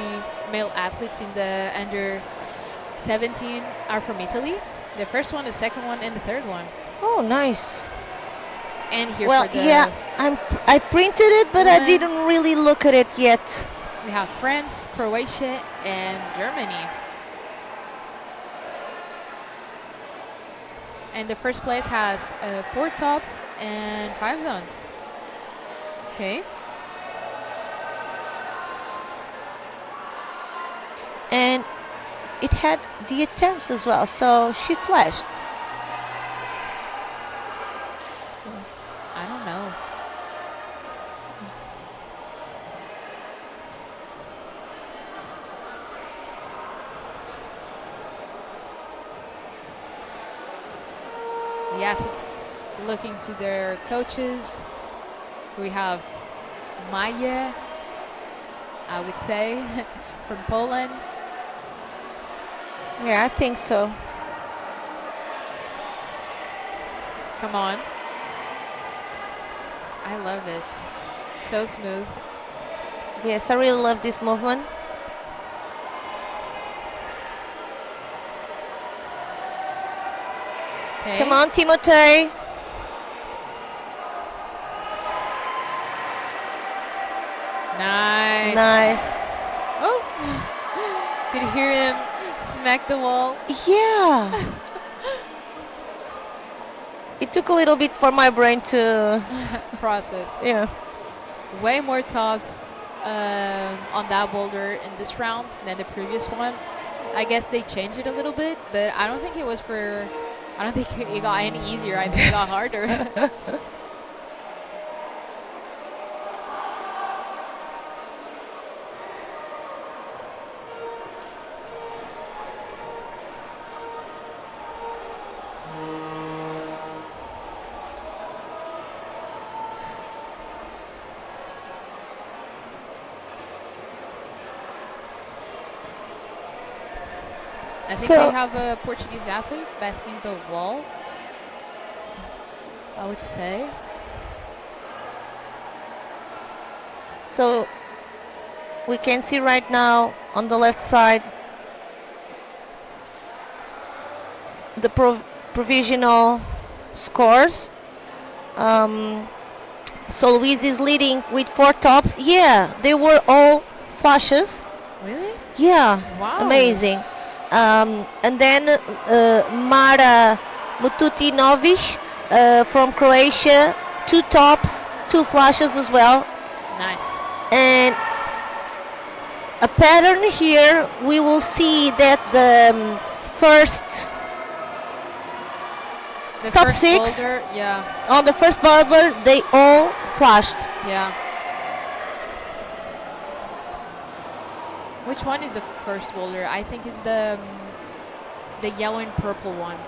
male athletes in the under 17 are from Italy? The first one, the second one, and the third one. Oh, nice. And here well, for the yeah, I printed it, but I didn't really look at it yet. We have France, Croatia, and Germany. And the first place has 4 tops and 5 zones. Okay. And it had the attempts as well, so she flashed. I don't know. The athletes looking to their coaches. We have Maya, I would say, from Poland. Yeah, I think so. Come on. I love it. So smooth. Yes, I really love this movement. Okay. Come on, Timothée. Nice. Nice. Oh. Could hear him smack the wall. Yeah. It took a little bit for my brain to... Process. Yeah. Way more tops on that boulder in this round than the previous one. I guess they changed it a little bit, but I don't think it was for... I don't think it got any easier. I think it got harder. I think So- we have a Portuguese athlete backing the wall, I would say. So we can see right now on the left side the provisional scores. So Luis is leading with 4 tops. Yeah, they were all flashes. Really? Yeah, Wow. amazing. And then Mara Mututinovic from Croatia, 2 tops, 2 flashes as well. Nice. And a pattern here, we will see that the The Top first 6. boulder, yeah, on the first boulder, they all flashed. yeah. Which one is the first boulder? I think is the yellow and purple one.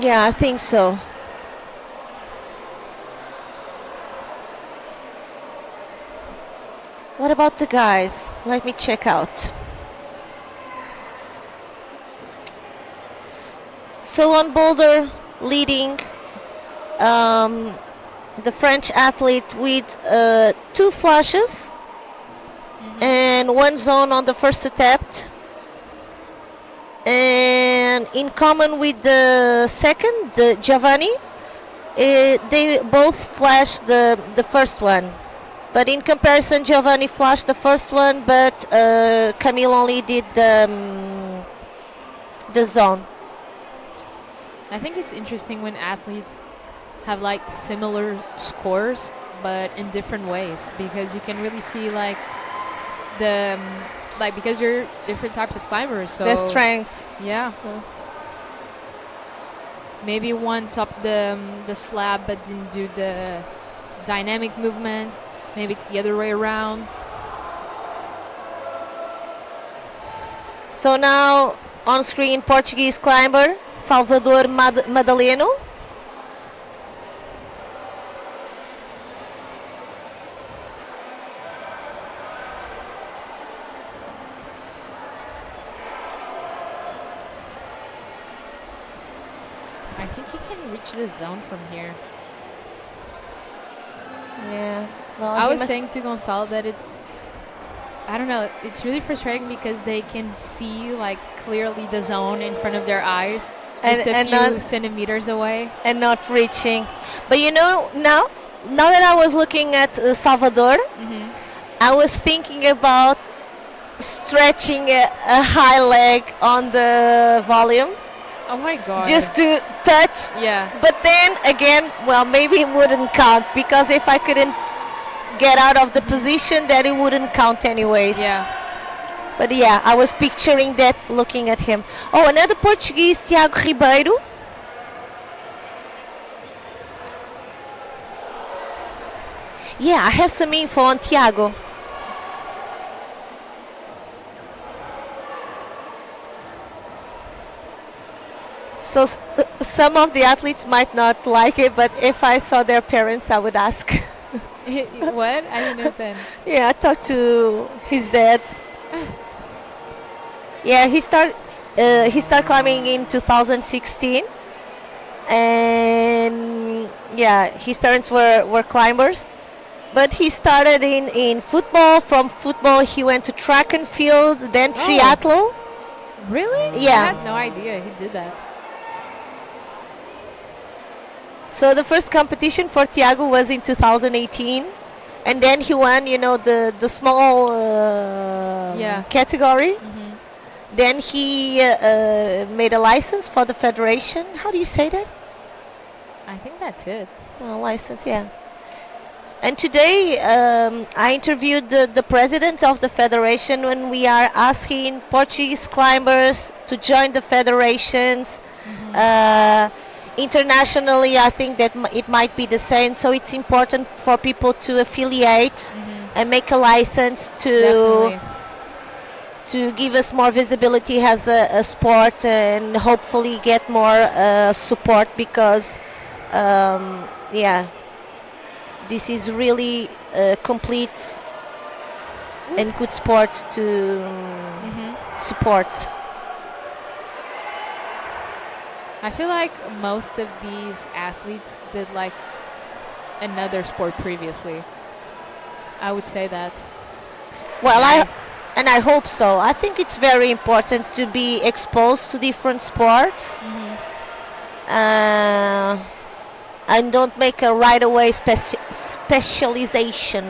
Yeah, I think so. What about the guys? Let me check out. So on boulder, leading the French athlete with 2 flashes and 1 zone on the first attempt. And in common with the second, the Giovanni, they both flashed the first one. But in comparison, Giovanni flashed the first one, but Camille only did the zone. I think it's interesting when athletes have like similar scores, but in different ways, because you can really see like because you're different types of climbers. So The strengths. yeah. Maybe one topped the slab but didn't do the dynamic movement. Maybe it's the other way around. So now on screen, Portuguese climber Salvador Madaleno. I think he can reach the zone from here. Yeah. Well, I he was must- saying to Gonçalo that I don't know, it's really frustrating because they can see like clearly the zone in front of their eyes, just a few not, centimeters away. and not reaching. But you know, now that I was looking at Salvador, I was thinking about stretching a high leg on the volume Oh my god. just to touch. yeah. But then again, well, maybe it wouldn't count, because if I couldn't get out of the position, then it wouldn't count anyways. Yeah. But yeah, I was picturing that looking at him. Oh, another Portuguese, Tiago Ribeiro. Yeah, I have some info on Tiago. So some of the athletes might not like it, but if I saw their parents, I would ask. What? I don't understand. Yeah, I talked to his dad. Yeah, he started climbing in 2016, and yeah, his parents were climbers. But he started in football. From football, he went to track and field, then triathlon. Really? Yeah. I had no idea he did that. So the first competition for Thiago was in 2018, and then he won, the small category. Hmm. Then he made a license for the federation. How do you say that? I think that's it. License, yeah. And today I interviewed the president of the federation when we are asking Portuguese climbers to join the federations. Internationally, I think that it might be the same. So it's important for people to affiliate and make a license Definitely. to give us more visibility as a sport and hopefully get more support because, this is really a complete and good sport to support. I feel like most of these athletes did like another sport previously. I would say that. Well, Nice. I hope so. I think it's very important to be exposed to different sports. And don't make a right away specialization.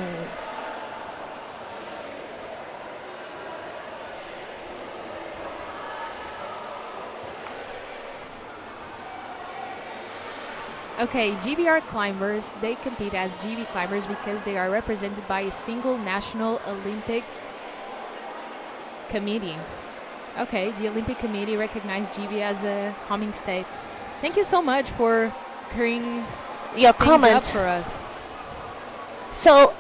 Okay, GBR climbers, they compete as GB climbers because they are represented by a single national Olympic committee. Okay, the Olympic Committee recognized GB as a calming state. Thank you so much for clearing Your things up comments. for us. So,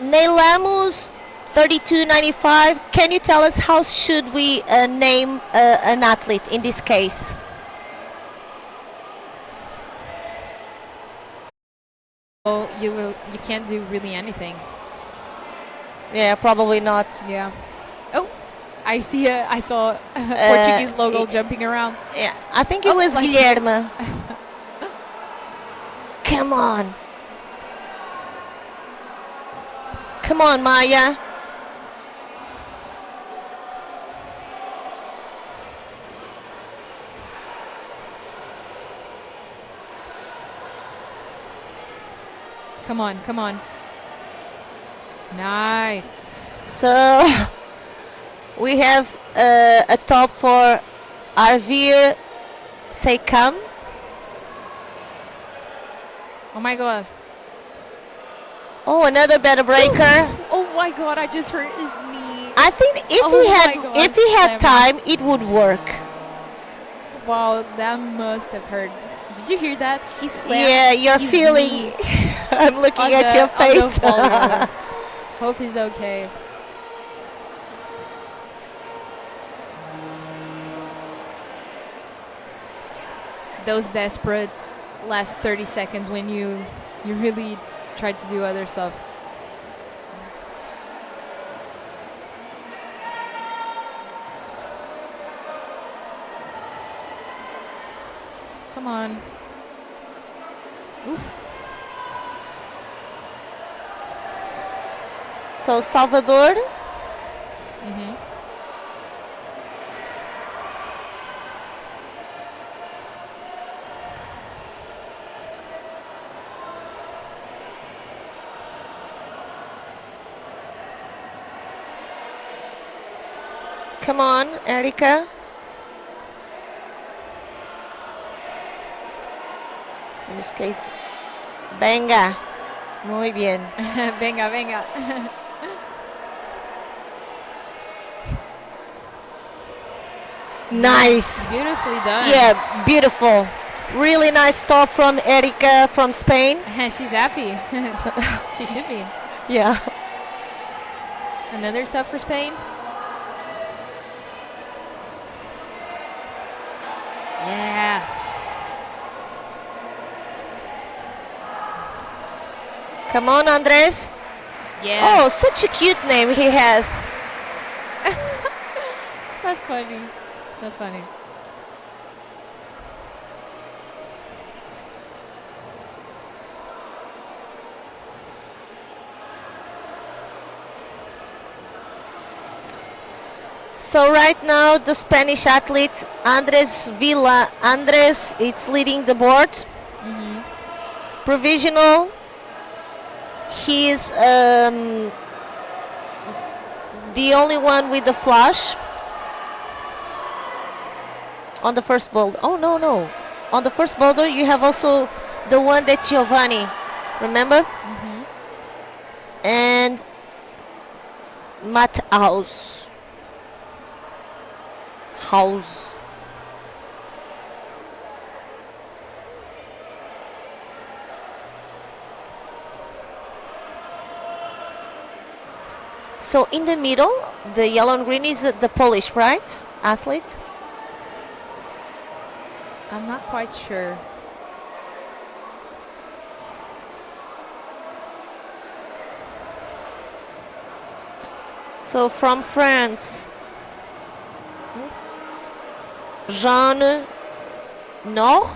Neilamos 3295. Can you tell us how should we name an athlete in this case? Oh, you can't do really anything. Yeah, probably not. Yeah. Oh, I saw a Portuguese logo jumping around. Yeah, I think it was like- Guilherme. Come on. Come on, Maya. Come on, come on. Nice. So we have a top for Arvir Seikam. Oh my god. Oh, another better breaker. Oh my god, I just hurt his knee. I think if Oh my God, if he had Sam. time, it would work. Wow, that must have hurt. Did you hear that? He slammed Yeah, you're his feeling. knee I'm looking on at the- your on the face. boulder. Hope he's okay. Those desperate last 30 seconds when you really try to do other stuff. Come on. Oof. So Salvador. Mm-hmm. Come on, Erika. In this case, venga. Muy bien. Venga, venga. Nice. Beautifully done. Yeah, beautiful. Really nice top from Erika from Spain. She's happy. She should be. Yeah. Another top for Spain. Yeah. Come on, Andres. Yes. Oh, such a cute name he has. That's funny. That's funny. So right now the Spanish athlete Andres Villa Andres is leading the board. Provisional. He is the only one with the flash on the first boulder. Oh no. On the first boulder you have also the one that Giovanni, remember? And Matt House. So in the middle, the yellow and green is the Polish, right? Athlete? I'm not quite sure. So from France, Jeanne Nord.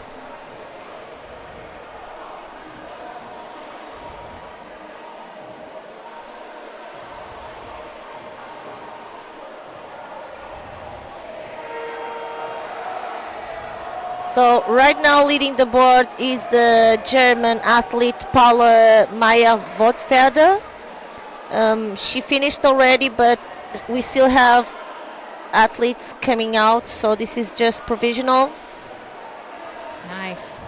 So right now leading the board is the German athlete Paula Meyer-Vottfelder. She finished already, but we still have athletes coming out, so this is just provisional. Nice.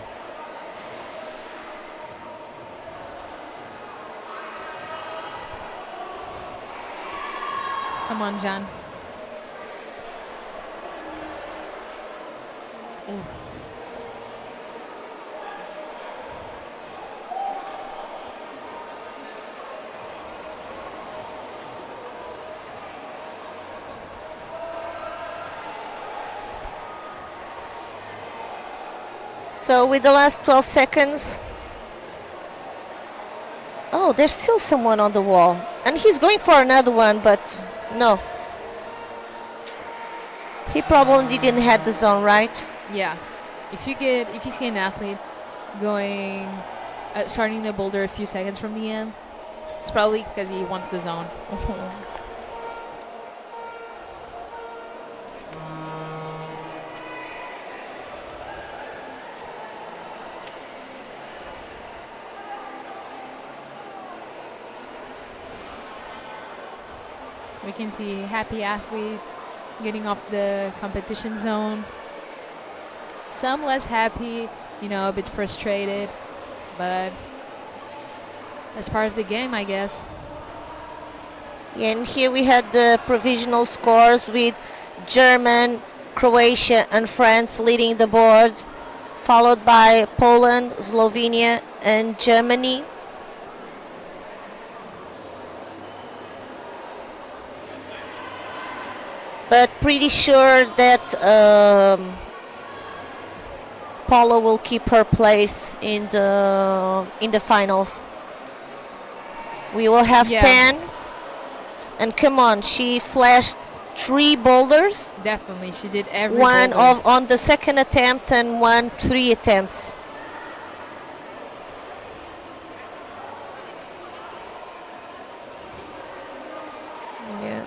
Come on, John. So with the last 12 seconds. Oh, there's still someone on the wall. And he's going for another one, but no. He probably didn't have the zone, right? Yeah. If you see an athlete going starting the boulder a few seconds from the end, it's probably because he wants the zone. We can see happy athletes getting off the competition zone. Some less happy, a bit frustrated, but that's part of the game, I guess. Yeah, and here we had the provisional scores with Germany, Croatia and France leading the board, followed by Poland, Slovenia and Germany. But pretty sure that Paula will keep her place in the finals. We will have 10. And come on, she flashed 3 boulders. Definitely, she did every one boulder. on the second attempt and 3 attempts. Yeah.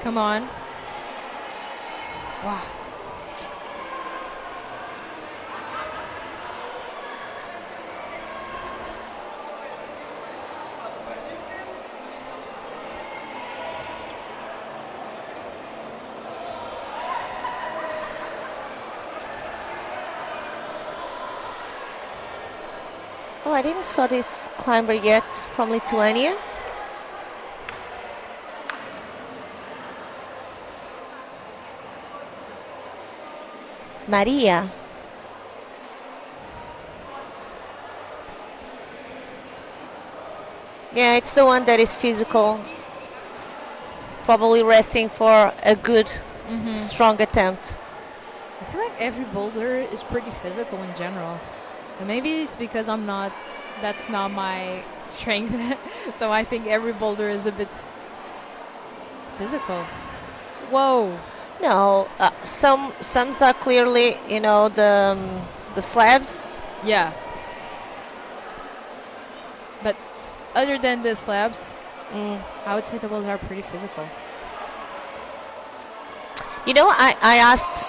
Come on. Wow. Oh, I didn't saw this climber yet from Lithuania. Maria. Yeah, it's the one that is physical. Probably resting for a good, strong attempt. I feel like every boulder is pretty physical in general. And maybe it's because that's not my strength. So I think every boulder is a bit physical. Whoa. No, some are clearly, the slabs. Yeah. But other than the slabs, I would say the boulders are pretty physical. I asked,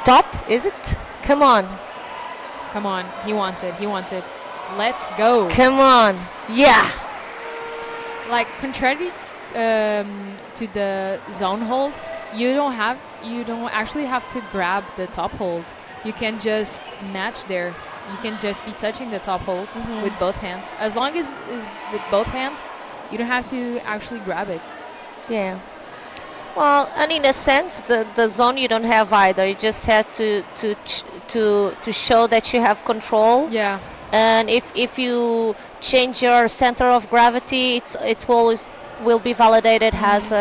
top, is it? Come on. Come on. He wants it. Let's go. Come on. Yeah. Like, contrary to the zone hold, you don't actually have to grab the top hold. You can just match there. You can just be touching the top hold with both hands. As long as it's with both hands, you don't have to actually grab it. Yeah. Well, and in a sense, the zone you don't have either. You just have to show that you have control. Yeah. And if you change your center of gravity, it will be validated as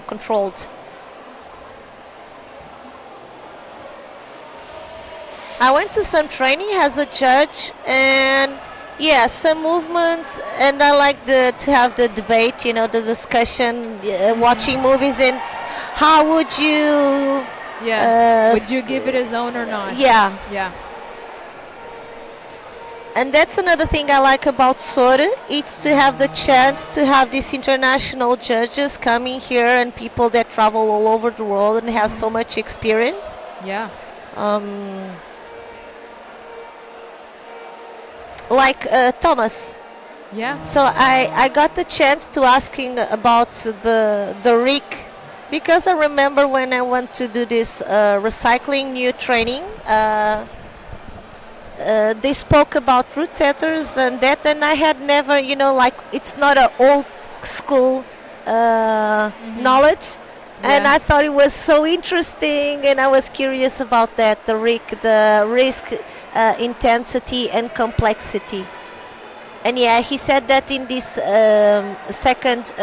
controlled. I went to some training as a judge, and some movements, and I like to have the debate, the discussion, watching movies, and how would you? Would you give it a zone or not? Yeah. Yeah. And that's another thing I like about Soure. It's to have the chance to have these international judges coming here and people that travel all over the world and have so much experience. Yeah. Like Thomas. Yeah. So I got the chance to asking about the rig, because I remember when I went to do this recycling new training, they spoke root rotators and that, and I had never, it's not an old school knowledge. And I thought it was so interesting, and I was curious about that, the risk, intensity, and complexity. And he said that in this second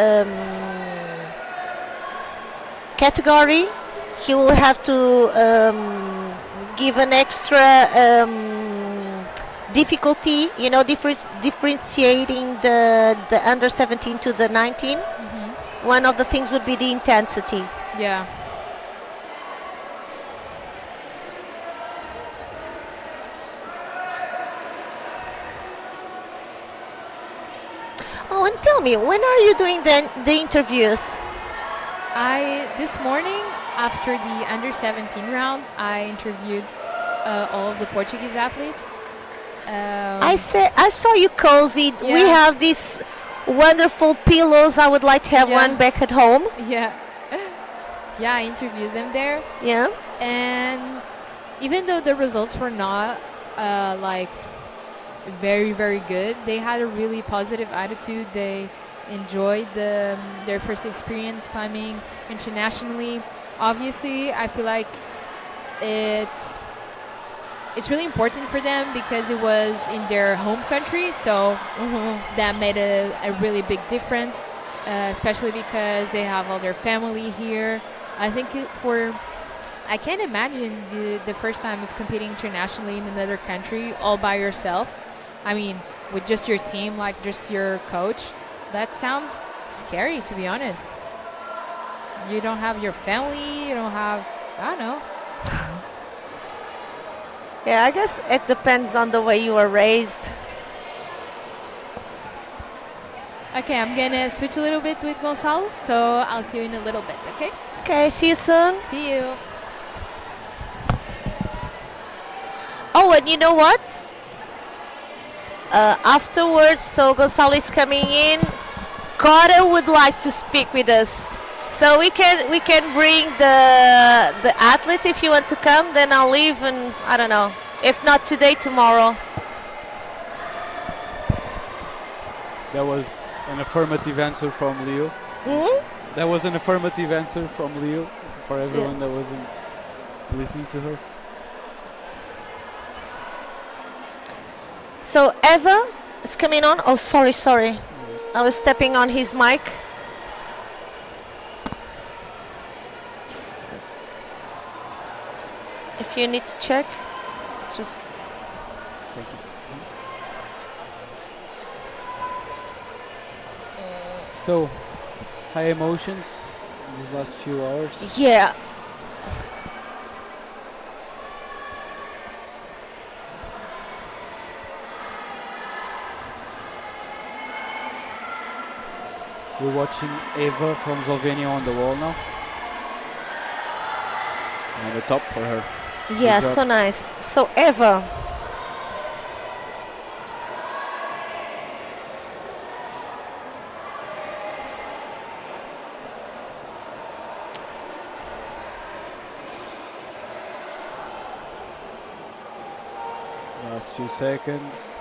category, he will have to give an extra difficulty, differentiating the under 17 to the 19. One of the things would be the intensity. Yeah. Oh, and tell me, when are you doing the interviews? This morning, after the under 17 round, I interviewed all of the Portuguese athletes. I saw you cozy. Yeah. We have these wonderful pillows. I would like to have one back at home. Yeah. Yeah, I interviewed them there. Yeah. And even though the results were not very, very good, they had a really positive attitude. They enjoyed their first experience climbing internationally. Obviously, I feel like it's really important for them because it was in their home country, so that made a really big difference, especially because they have all their family here. I think I can't imagine the first time of competing internationally in another country all by yourself. I mean, with just your team, like just your coach. That sounds scary, to be honest. You don't have your family, you don't have, I don't know. Yeah, I guess it depends on the way you were raised. Okay, I'm gonna switch a little bit with Gonçalo, so I'll see you in a little bit, okay? Okay, see you soon. See you. Oh, and you know what? Afterwards, so Gonçalo is coming in. Cora would like to speak with us, so we can bring the athletes if you want to come. Then I'll leave, and I don't know. If not today, tomorrow. That was an affirmative answer from Leo. Mm-hmm. That was an affirmative answer from Leo for everyone that wasn't listening to her. So Eva is coming on. Oh, sorry. I was stepping on his mic. If you need to check, just. Thank you. So, high emotions in these last few hours. Yeah. We're watching Eva from Slovenia on the wall now. And the top for her. Yeah, Good job. so nice. So Eva. Last few seconds.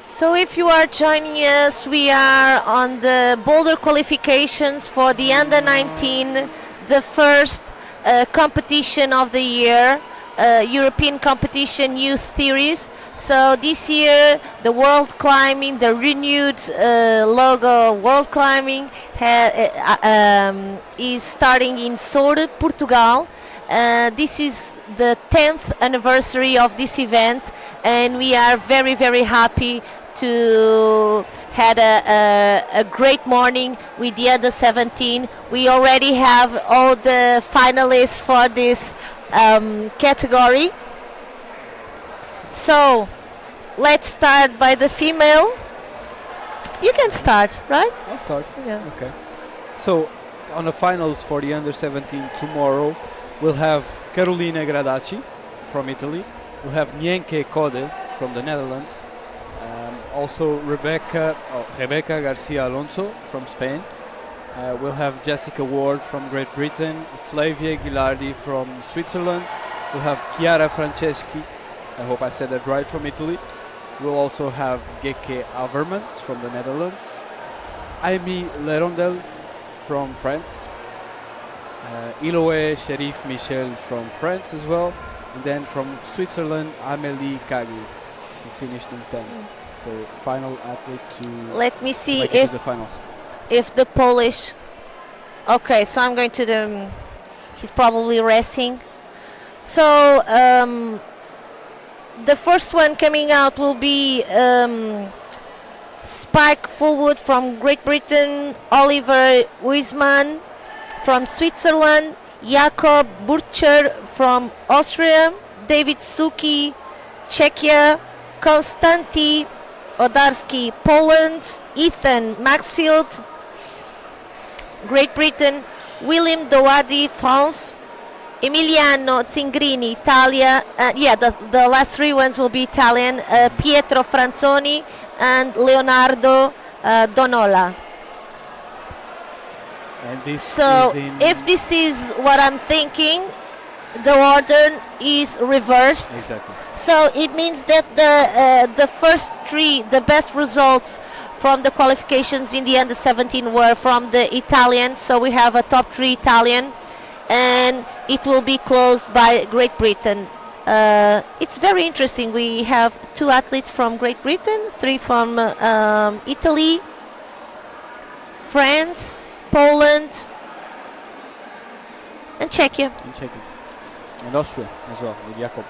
So if you are joining us, we are on the Boulder qualifications for the under 19, the first competition of the year, European competition youth series. So this year, the world climbing, the renewed logo world climbing is starting in Soure, Portugal. This is the 10th anniversary of this event, and we are very, very happy to had a great morning with the under 17. We already have all the finalists for this category. So let's start by the female. You can start, right? I'll start. Yeah. Okay. So, on the finals for the under 17 tomorrow, we'll have Carolina Gradacci from Italy. We'll have Nienke Code from the Netherlands. Also Rebecca Garcia Alonso from Spain. We'll have Jessica Ward from Great Britain. Flavia Gilardi from Switzerland. We'll have Chiara Franceschi, I hope I said that right, from Italy. We'll also have Geke Avermans from the Netherlands. Amy Lerondel from France. Iloé Sherif Michel from France as well. And then from Switzerland, Amélie Kagi, who finished in 10th. So final athlete to Let me see make it to the finals. if the Polish. Okay, so I'm going to the. He's probably resting. So the first one coming out will be Spike Fullwood from Great Britain, Oliver Wiesmann from Switzerland, Jakob Burcher from Austria, David Suki, Czechia, Konstanty Odarski, Poland, Ethan Maxfield, Great Britain, William Dowadi, France, Emiliano Zingrini, Italia. The last three ones will be Italian. Pietro Franzoni and Leonardo Donola. And this So is in if this is what I'm thinking, the order is reversed. exactly. So it means that the first three, the best results from the qualifications in the under 17 were from the Italians. So we have a top three Italian, and it will be closed by Great Britain. It's very interesting. We have two athletes from Great Britain, three from Italy, France, Poland, and Czechia. In Czechia. And Austria as well, with Jakob.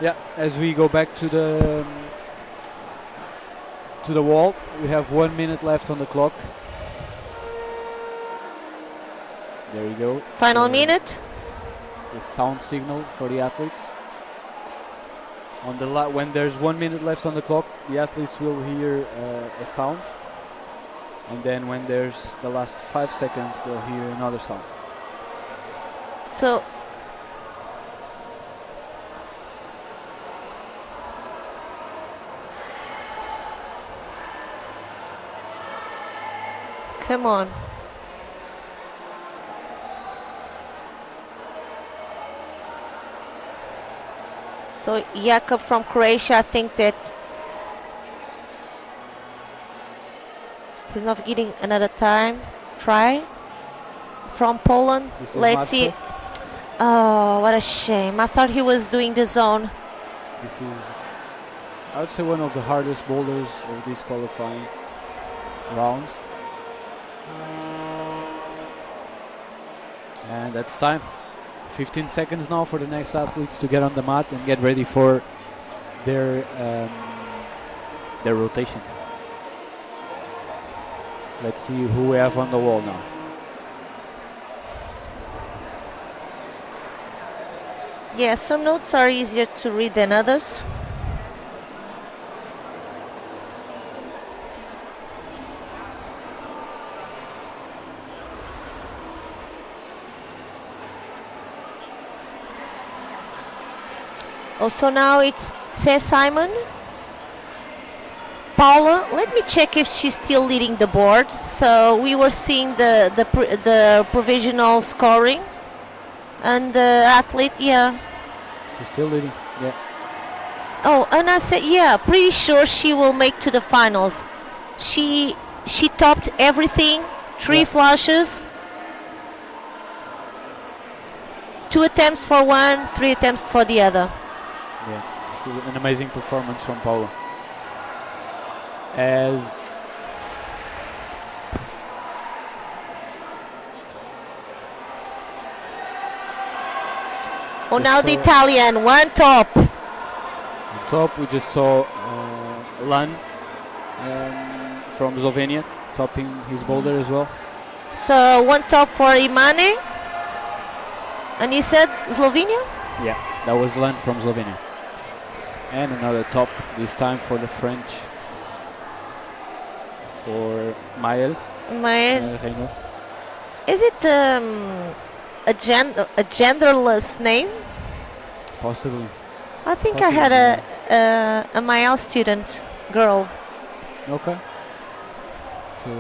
Yeah, as we go back to the wall, we have 1 minute left on the clock. There you go. Final minute. The sound signal for the athletes. On the when there's 1 minute left on the clock, the athletes will hear a sound, and then when there's the last 5 seconds, they'll hear another sound. So come on. So Jakob from Croatia, I think that He's not getting another time. Try from Poland. This is Let's see. Oh, what a shame. I thought he was doing the zone. This is, I would say, one of the hardest boulders of these qualifying rounds. And that's time. 15 seconds now for the next athletes to get on the mat and get ready for their rotation. Let's see who we have on the wall now. Yeah, some notes are easier to read than others. Also now it's Simon. Paula, let me check if she's still leading the board. So we were seeing the provisional scoring, and the athlete, yeah. She's still leading, yeah. Oh, and I said, yeah, pretty sure she will make to the finals. She topped everything, 3 flashes, 2 attempts for one, 3 attempts for the other. Yeah, it's an amazing performance from Paula. As now the Italian, one top. On top, we just saw Lan from Slovenia topping his boulder as well. So one top for Imane. And you said Slovenia? Yeah, that was Lan from Slovenia. And another top, this time for the French. For Maël. Reynaud. Is it a genderless name? Possibly. I think I had a Maël student, girl. Okay. So.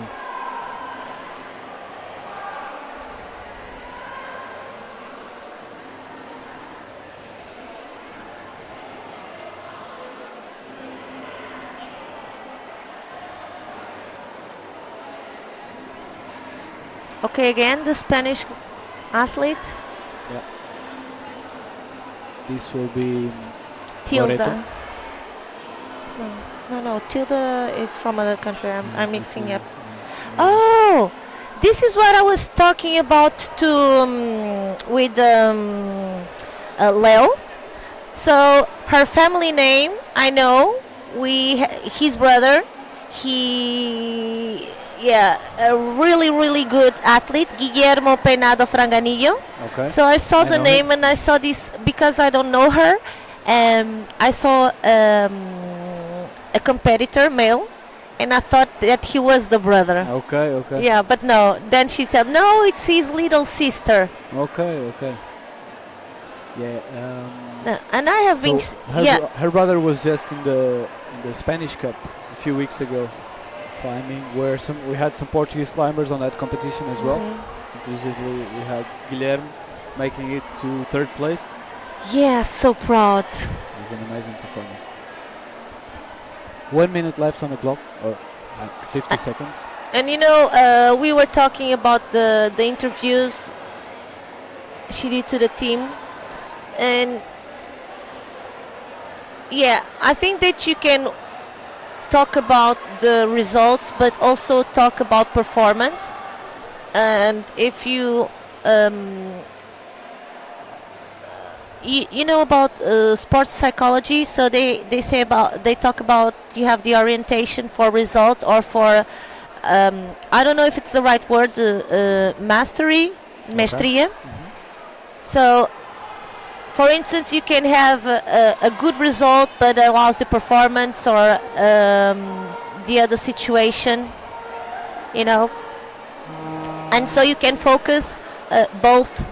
Okay, again, the Spanish athlete. Yeah. This will be Tilda. Loreto. No, Tilda is from another country. I'm mixing up. Oh, this is what I was talking about with Leo. So her family name, I know. His brother. A really good athlete, Guillermo Peinado Franganillo. Okay. So I saw the name and I saw this because I don't know her. I saw a competitor, male, and I thought that he was the brother. Okay. Yeah, but no. Then she said, no, it's his little sister. Okay. Yeah. And I have been. Her brother was just in the Spanish Cup a few weeks ago, climbing, where we had some Portuguese climbers on that competition as well. Inclusively, we had Guilherme making it to 3rd place. Yeah, so proud. It was an amazing performance. 1 minute left on the clock, or 50 seconds. And we were talking about the interviews she did to the team, and yeah, I think that you can talk about the results, but also talk about performance. And if you you know about sports psychology, so they talk about you have the orientation for result or for I don't know if it's the right word, maestria. So for instance, you can have a good result but a lousy performance, or the other situation, and so you can focus both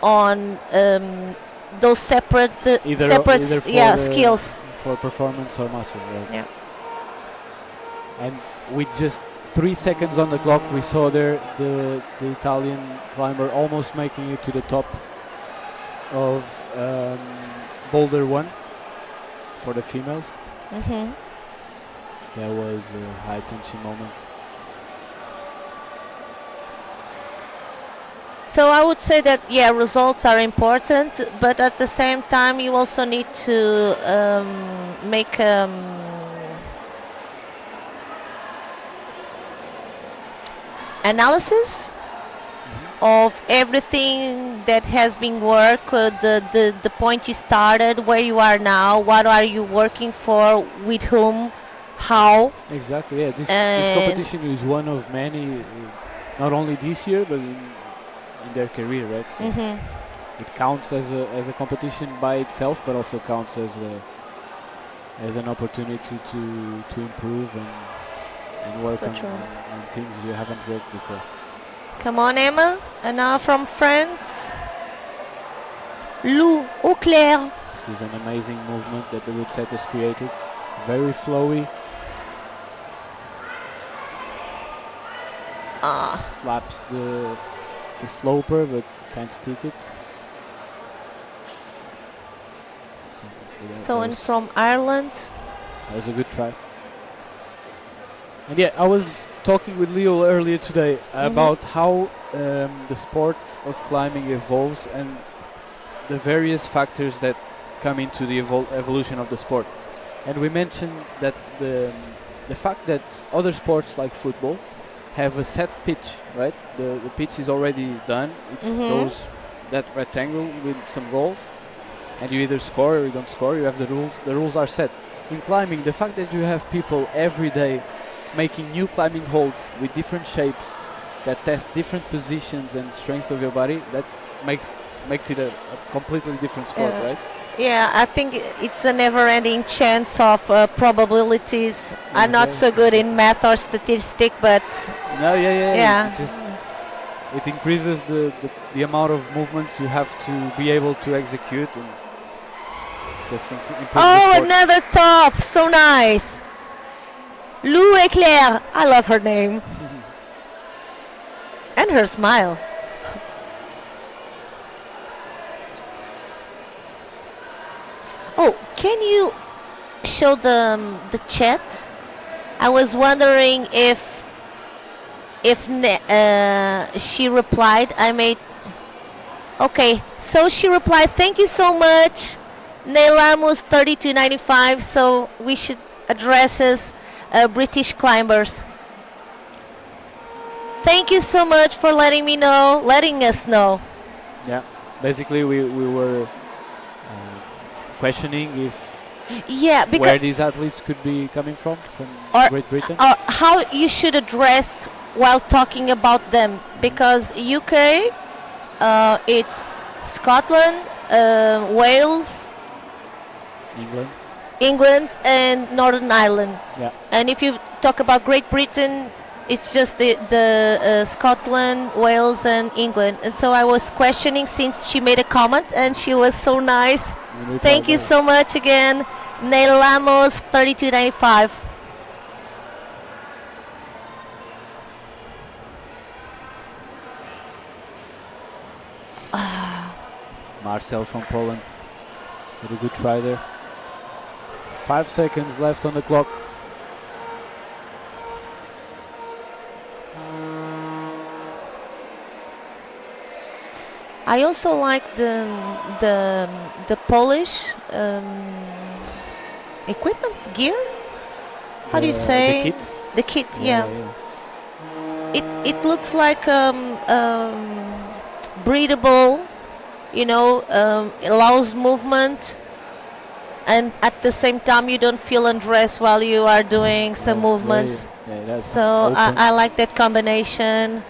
on those separate skills for performance or mastery, right? Yeah. And with just 3 seconds on the clock, we saw there the Italian climber almost making it to the top of Boulder 1 for the females. That was a high tension moment. So I would say that yeah, results are important, but at the same time you also need to make analysis of everything that has been worked, the point you started, where you are now, what are you working for, with whom, how. Exactly. Yeah. This competition is one of many, not only this year but in their career, right? So it counts as a competition by itself, but also counts as an opportunity to improve and work So on true. things you haven't worked before. Come on, Emma. And now from France, Lou Auclair. This is an amazing movement that the route setters created. Very flowy. Slaps the sloper but can't stick it. So and from Ireland. That was a good try. And yeah, I was talking with Leo earlier today about how the sport of climbing evolves and the various factors that come into the evolution of the sport. And we mentioned that the fact that other sports like football have a set pitch, right? The pitch is already done. It's those that rectangle with some goals, and you either score or you don't score. You have the rules. The rules are set. In climbing, the fact that you have people every day making new climbing holds with different shapes that test different positions and strengths of your body, that makes it a completely different sport, right? Yeah, I think it's a never-ending chance of probabilities. I'm not so good in math or statistics, but no, yeah. It increases the amount of movements you have to be able to execute and just improve the sport. Another top, so nice. Lou Eclair, I love her name. And her smile. Oh, can you show the chat? I was wondering if she replied. Okay, so she replied, thank you so much, Neilamos 3295. So we should address as British climbers. Thank you so much for letting us know. Yeah, basically we were questioning if where these athletes could be coming from Great Britain, or how you should address while talking about them, because UK, it's Scotland, Wales, England and Northern Ireland. Yeah. And if you talk about Great Britain, it's just the Scotland, Wales and England. And so I was questioning, since she made a comment and she was so nice. Thank you so much again, Neil Lamos 3295. Marcel from Poland with a good try there. 5 seconds left on the clock. I also like the Polish equipment, gear. How do you say? The kit. The kit, yeah. It looks like breathable, allows movement, and at the same time you don't feel undressed while you are doing some movements. So I like that combination.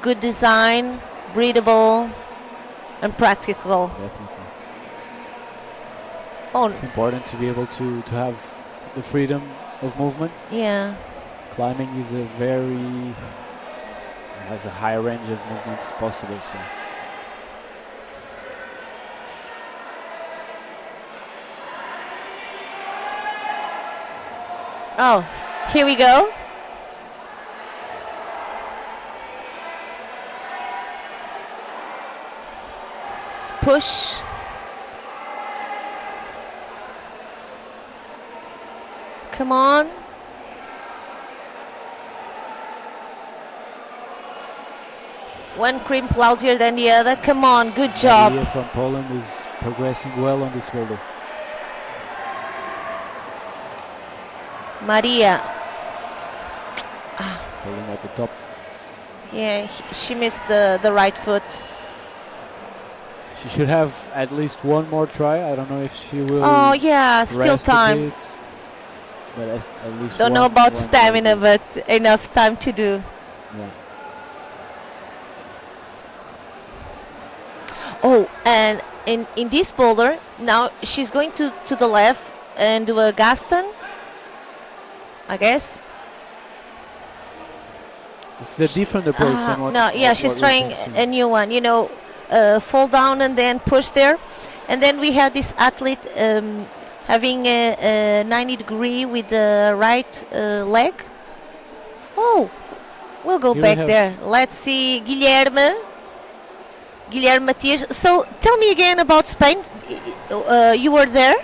Good design, breathable, and practical. Definitely. Oh, it's important to be able to have the freedom of movement. Yeah. Climbing is has a high range of movements possible. So. Oh, here we go. Push. Come on. One cream lousier than the other. Come on, good job. Maria from Poland is progressing well on this boulder. Maria. Falling at the top. Yeah, she missed the right foot. She should have at least one more try. I don't know if she will. Oh yeah, still rest a time. bit, but at least Don't know one- about one stamina, will but enough time to do. be- Yeah. Oh, and in this boulder, now she's going to the left and do a Gaston, I guess. This is a different approach than what. No, yeah, what she's we've trying been seeing. a new one. You know, fall down and then push there. And then we have this athlete having a 90-degree with the right leg. Oh, we'll go Here we back have- there. Let's see Guilherme Matias. So tell me again about Spain. You were there?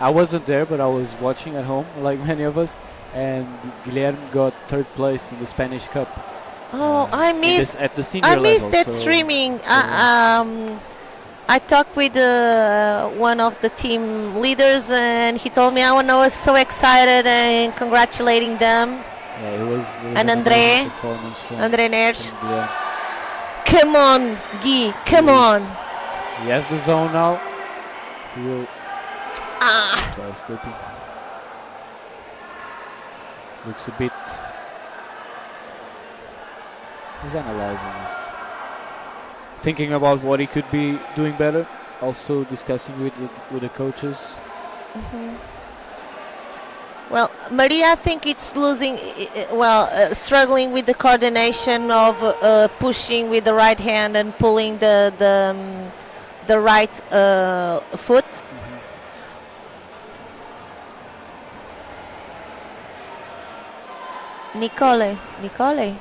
I wasn't there, but I was watching at home, like many of us. And Guilherme got third place in the Spanish Cup. Oh, I missed. At the senior I level. missed that so- streaming. so- I talked with one of the team leaders, and he told me I was so excited and congratulating them. Yeah, it was And an André- amazing performance from André Neres. from Guilherme. Come on, Guy. Come on. He has the zone now. He will Ah, try stepping. Looks a bit. He's analyzing this. Thinking about what he could be doing better. Also discussing with the coaches. well, Maria, I think it's losing. Struggling with the coordination of pushing with the right hand and pulling the right foot. Nicole. Nicole.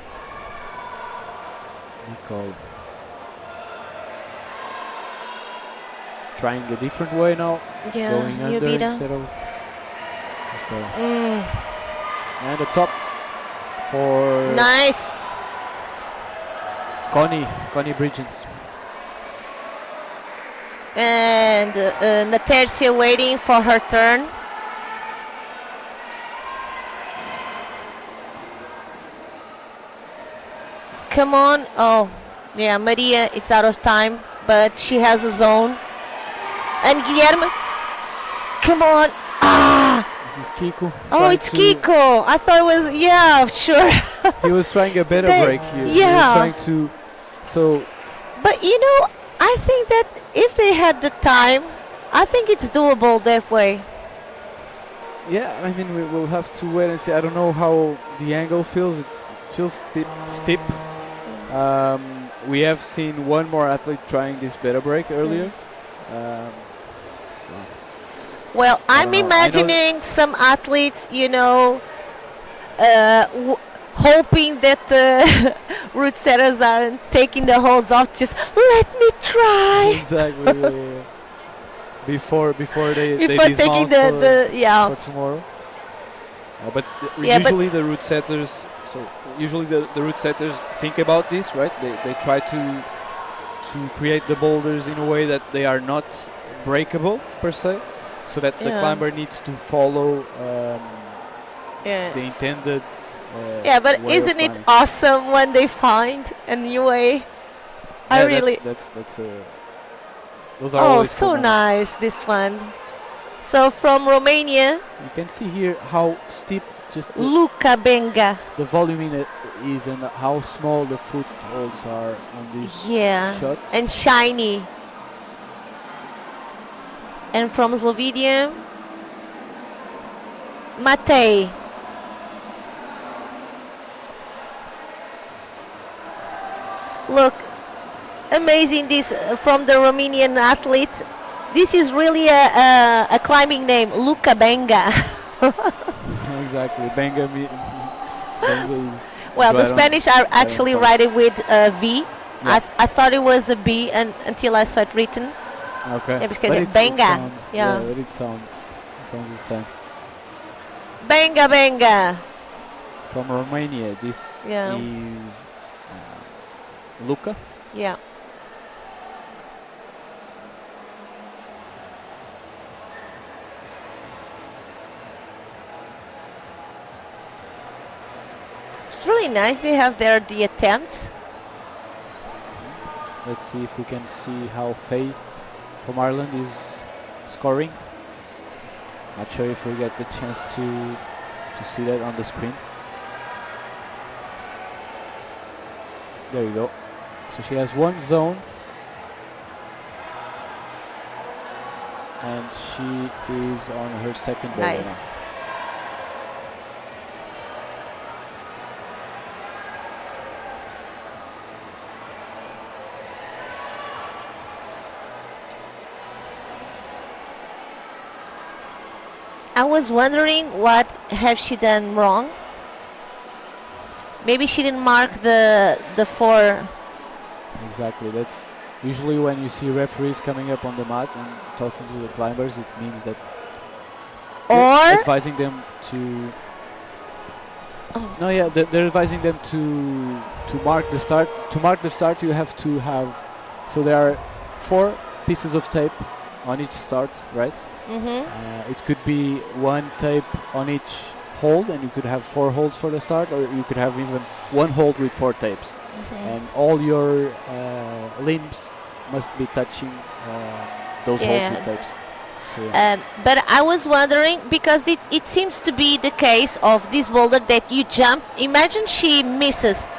Trying a different way now. Yeah, Going you under beat her. instead of. Okay. Mm, And the top for nice. Connie Bridgens. And Natercia waiting for her turn. Come on. Oh, yeah, Maria, it's out of time, but she has a zone. And Guilherme, come on. Ah, This is Kiko. oh, trying it's to- Kiko. I thought it was, yeah, sure. He was trying a better They- break here. He yeah. was trying to. So But you know, I think that if they had the time, I think it's doable that way. yeah, I mean we will have to wait and see. I don't know how the angle feels. It feels steep. We have seen one more athlete trying this better break earlier. Well, I'm don't know. I know- imagining some athletes, you know, hoping that the route setters aren't taking the holds off. Just let me try Exactly. yeah. Before they before taking dismount the for tomorrow. But Yeah, but- usually the route setters. So usually the route setters think about this, right? They try to create the boulders in a way that they are not breakable per se, so that the Yeah. climber needs to follow yeah. the intended. Yeah, but way of isn't it climbing. awesome when they find a new way? I Yeah, really. That's those are Oh, always so cool moments. nice, this one. So from Romania, You can see here how steep just Luca Benga. the volume in it is and how small the footholds are on this Yeah. shot. And shiny. And from Slovenia, Matej. Look, amazing this from the Romanian athlete. This is really a climbing name, Luca Benga. Exactly. Benga is Well, the right on- Spanish are right on actually point. write it with a V. Yeah. I thought it was a B until I saw it written. Okay. Yeah, because But it it Benga. sounds, Yeah. but it sounds the same. Benga Benga. From Romania, this Yeah. is Luca. Yeah. It's really nice. They have there the attempts. Let's see if we can see how Faye from Ireland is scoring. Not sure if we get the chance to see that on the screen. There you go. So she has one zone. And she is on her second ball right now. Nice. I was wondering what have she done wrong. Maybe she didn't mark the 4. Exactly. That's usually when you see referees coming up on the mat and talking to the climbers, it means that Or advising them to. No, yeah, they're advising them to mark the start. To mark the start, you have to have. So there are 4 pieces of tape on each start, right? It could be 1 tape on each hold, and you could have 4 holds for the start, or you could have even 1 hold with 4 tapes. And all your limbs must be touching those holds with tapes. So, yeah. But I was wondering, because it seems to be the case of this boulder that you jump. Imagine she misses.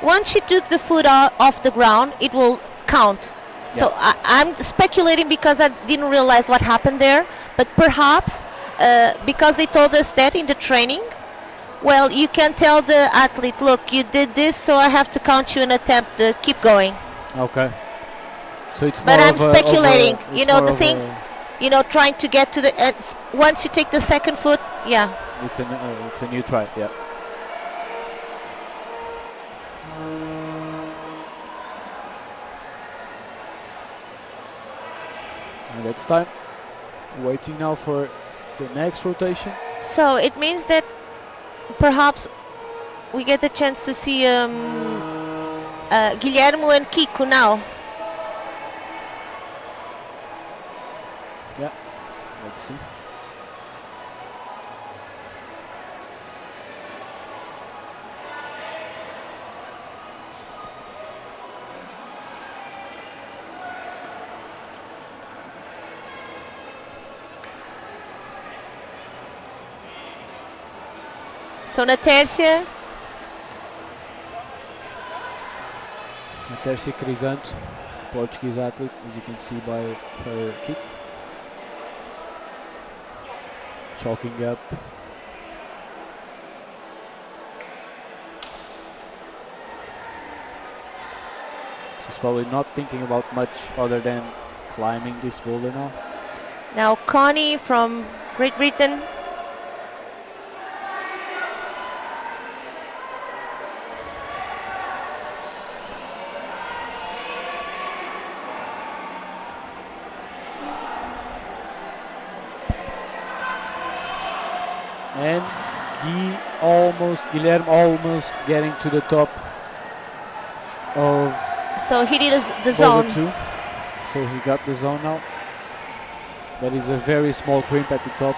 Once she took the foot off the ground, it will count. So I'm speculating because I didn't realize what happened there. But perhaps because they told us that in the training, well, you can tell the athlete, look, you did this, so I have to count you an attempt. Keep going. Okay. So it's But more I'm of a- speculating. of a- You it's know, more the of thing, trying to get to the. Once you take the second foot, yeah. It's a new try. Yeah. And that's time. Waiting now for the next rotation. So it means that perhaps we get the chance to see Guillermo and Kiko now. Yeah. Let's see. So Natércia, Natércia Crisanto, Portuguese athlete, as you can see by her kit. Chalking up. She's probably not thinking about much other than climbing this boulder now. now Connie from Great Britain. And Guilherme almost getting to the top of So he did the Boulder zone. 2. So he got the zone now. That is a very small crimp at the top.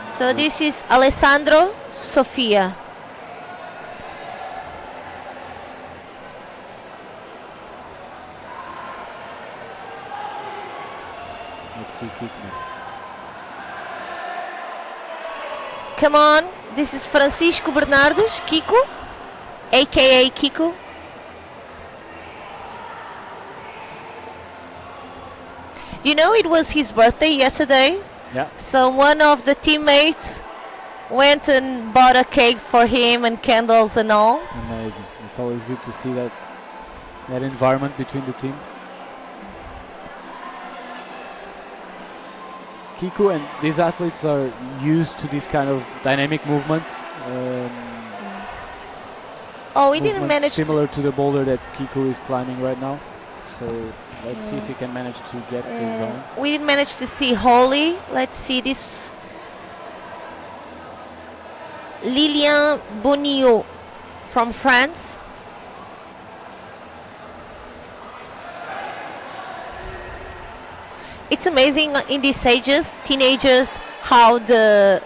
So this is Alessandro Sofia. Let's see Kickman. Come on, this is Francisco Bernardes, Kiko, aka Kiko. You know, it was his birthday yesterday. Yeah. So one of the teammates went and bought a cake for him and candles and all. Amazing. It's always good to see that environment between the team. Kiko and these athletes are used to this kind of dynamic movement. Oh, we didn't movement manage similar to the boulder that Kiko is climbing right now. So let's see if he can manage to get the zone. We didn't manage to see Holly. Let's see this. Lilian Bonillot from France. it's amazing in these ages, teenagers, how the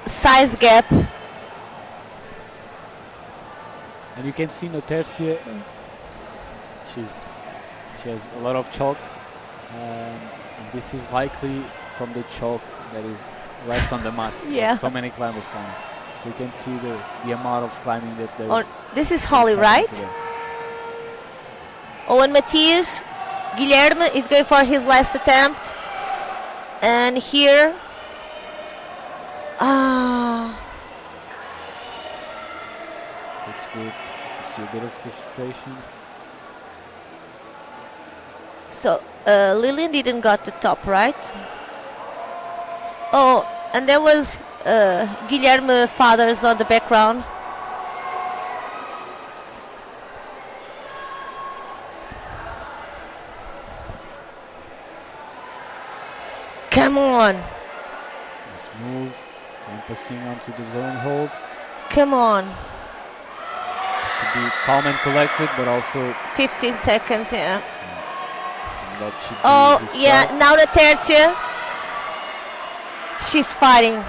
size gap. And you can see Notercia. She has a lot of chalk, and this is likely from the chalk that is left on the mat. Yeah. So many climbers climbing. So you can see the amount of climbing that there is. This is Holly, right? Today. Owen Matias, Guilherme is going for his last attempt. And here, You see a bit of frustration. so Lillian didn't got the top, right? Oh, and there was Guilherme Fathers on the background. Come on, Nice move. Campusing onto the zone hold. come on. Has to be calm and collected, but also 15 seconds, yeah. that should be Oh, his yeah, start. now the Tercia. She's fighting.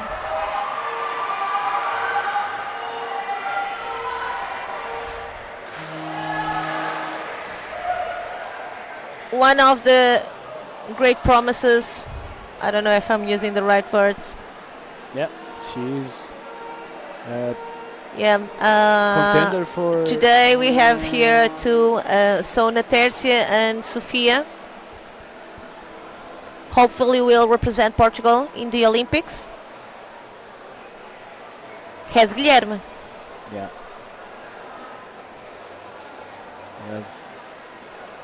One of the great promises. I don't know if I'm using the right word. Yeah, she's Yeah. contender for Today we have here two, Sona Tercia and Sofia. Hopefully will represent Portugal in the Olympics. Has Guilherme. Yeah. We have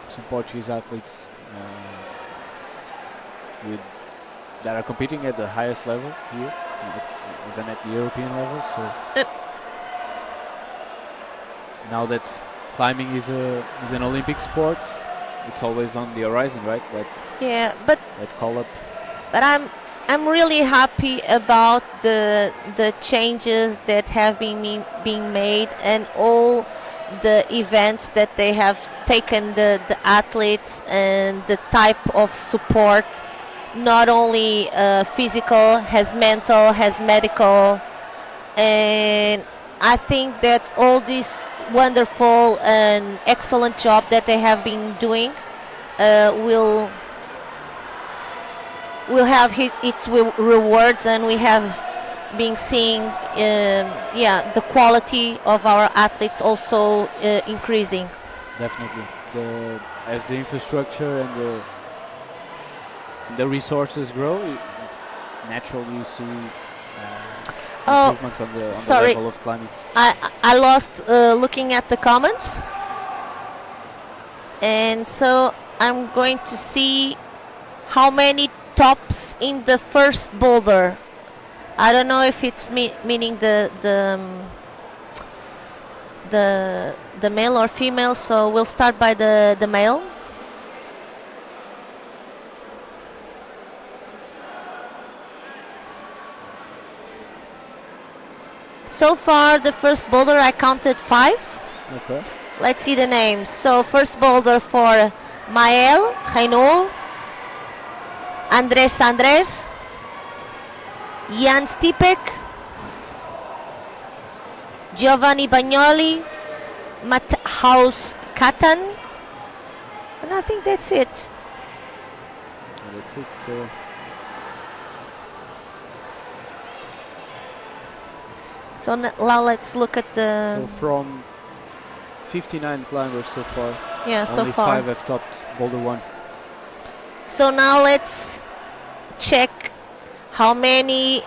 some Portuguese athletes that are competing at the highest level here, even at the European level. So now that climbing is an Olympic sport, it's always on the horizon, right? Yeah, but That call up. But I'm really happy about the changes that have been being made and all the events that they have taken the athletes and the type of support, not only physical, has mental, has medical, and I think that all this wonderful and excellent job that they have been doing will have its rewards, and we have been seeing the quality of our athletes also increasing. Definitely. As the infrastructure and the resources grow, naturally you see improvements on the level of climbing. I lost looking at the comments, and so I'm going to see how many tops in the first boulder. I don't know if it's meaning the male or female, so we'll start by the male. So far, the first boulder I counted 5. Okay. Let's see the names. So first boulder for Mael Renault, Andres Andres, Jan Stipek, Giovanni Bagnoli, Matthaus Katan, and I think that's it. That's it. So now let's look at the... So from 59 climbers so far, yeah, so only far. 5 have topped Boulder 1. So now let's check how many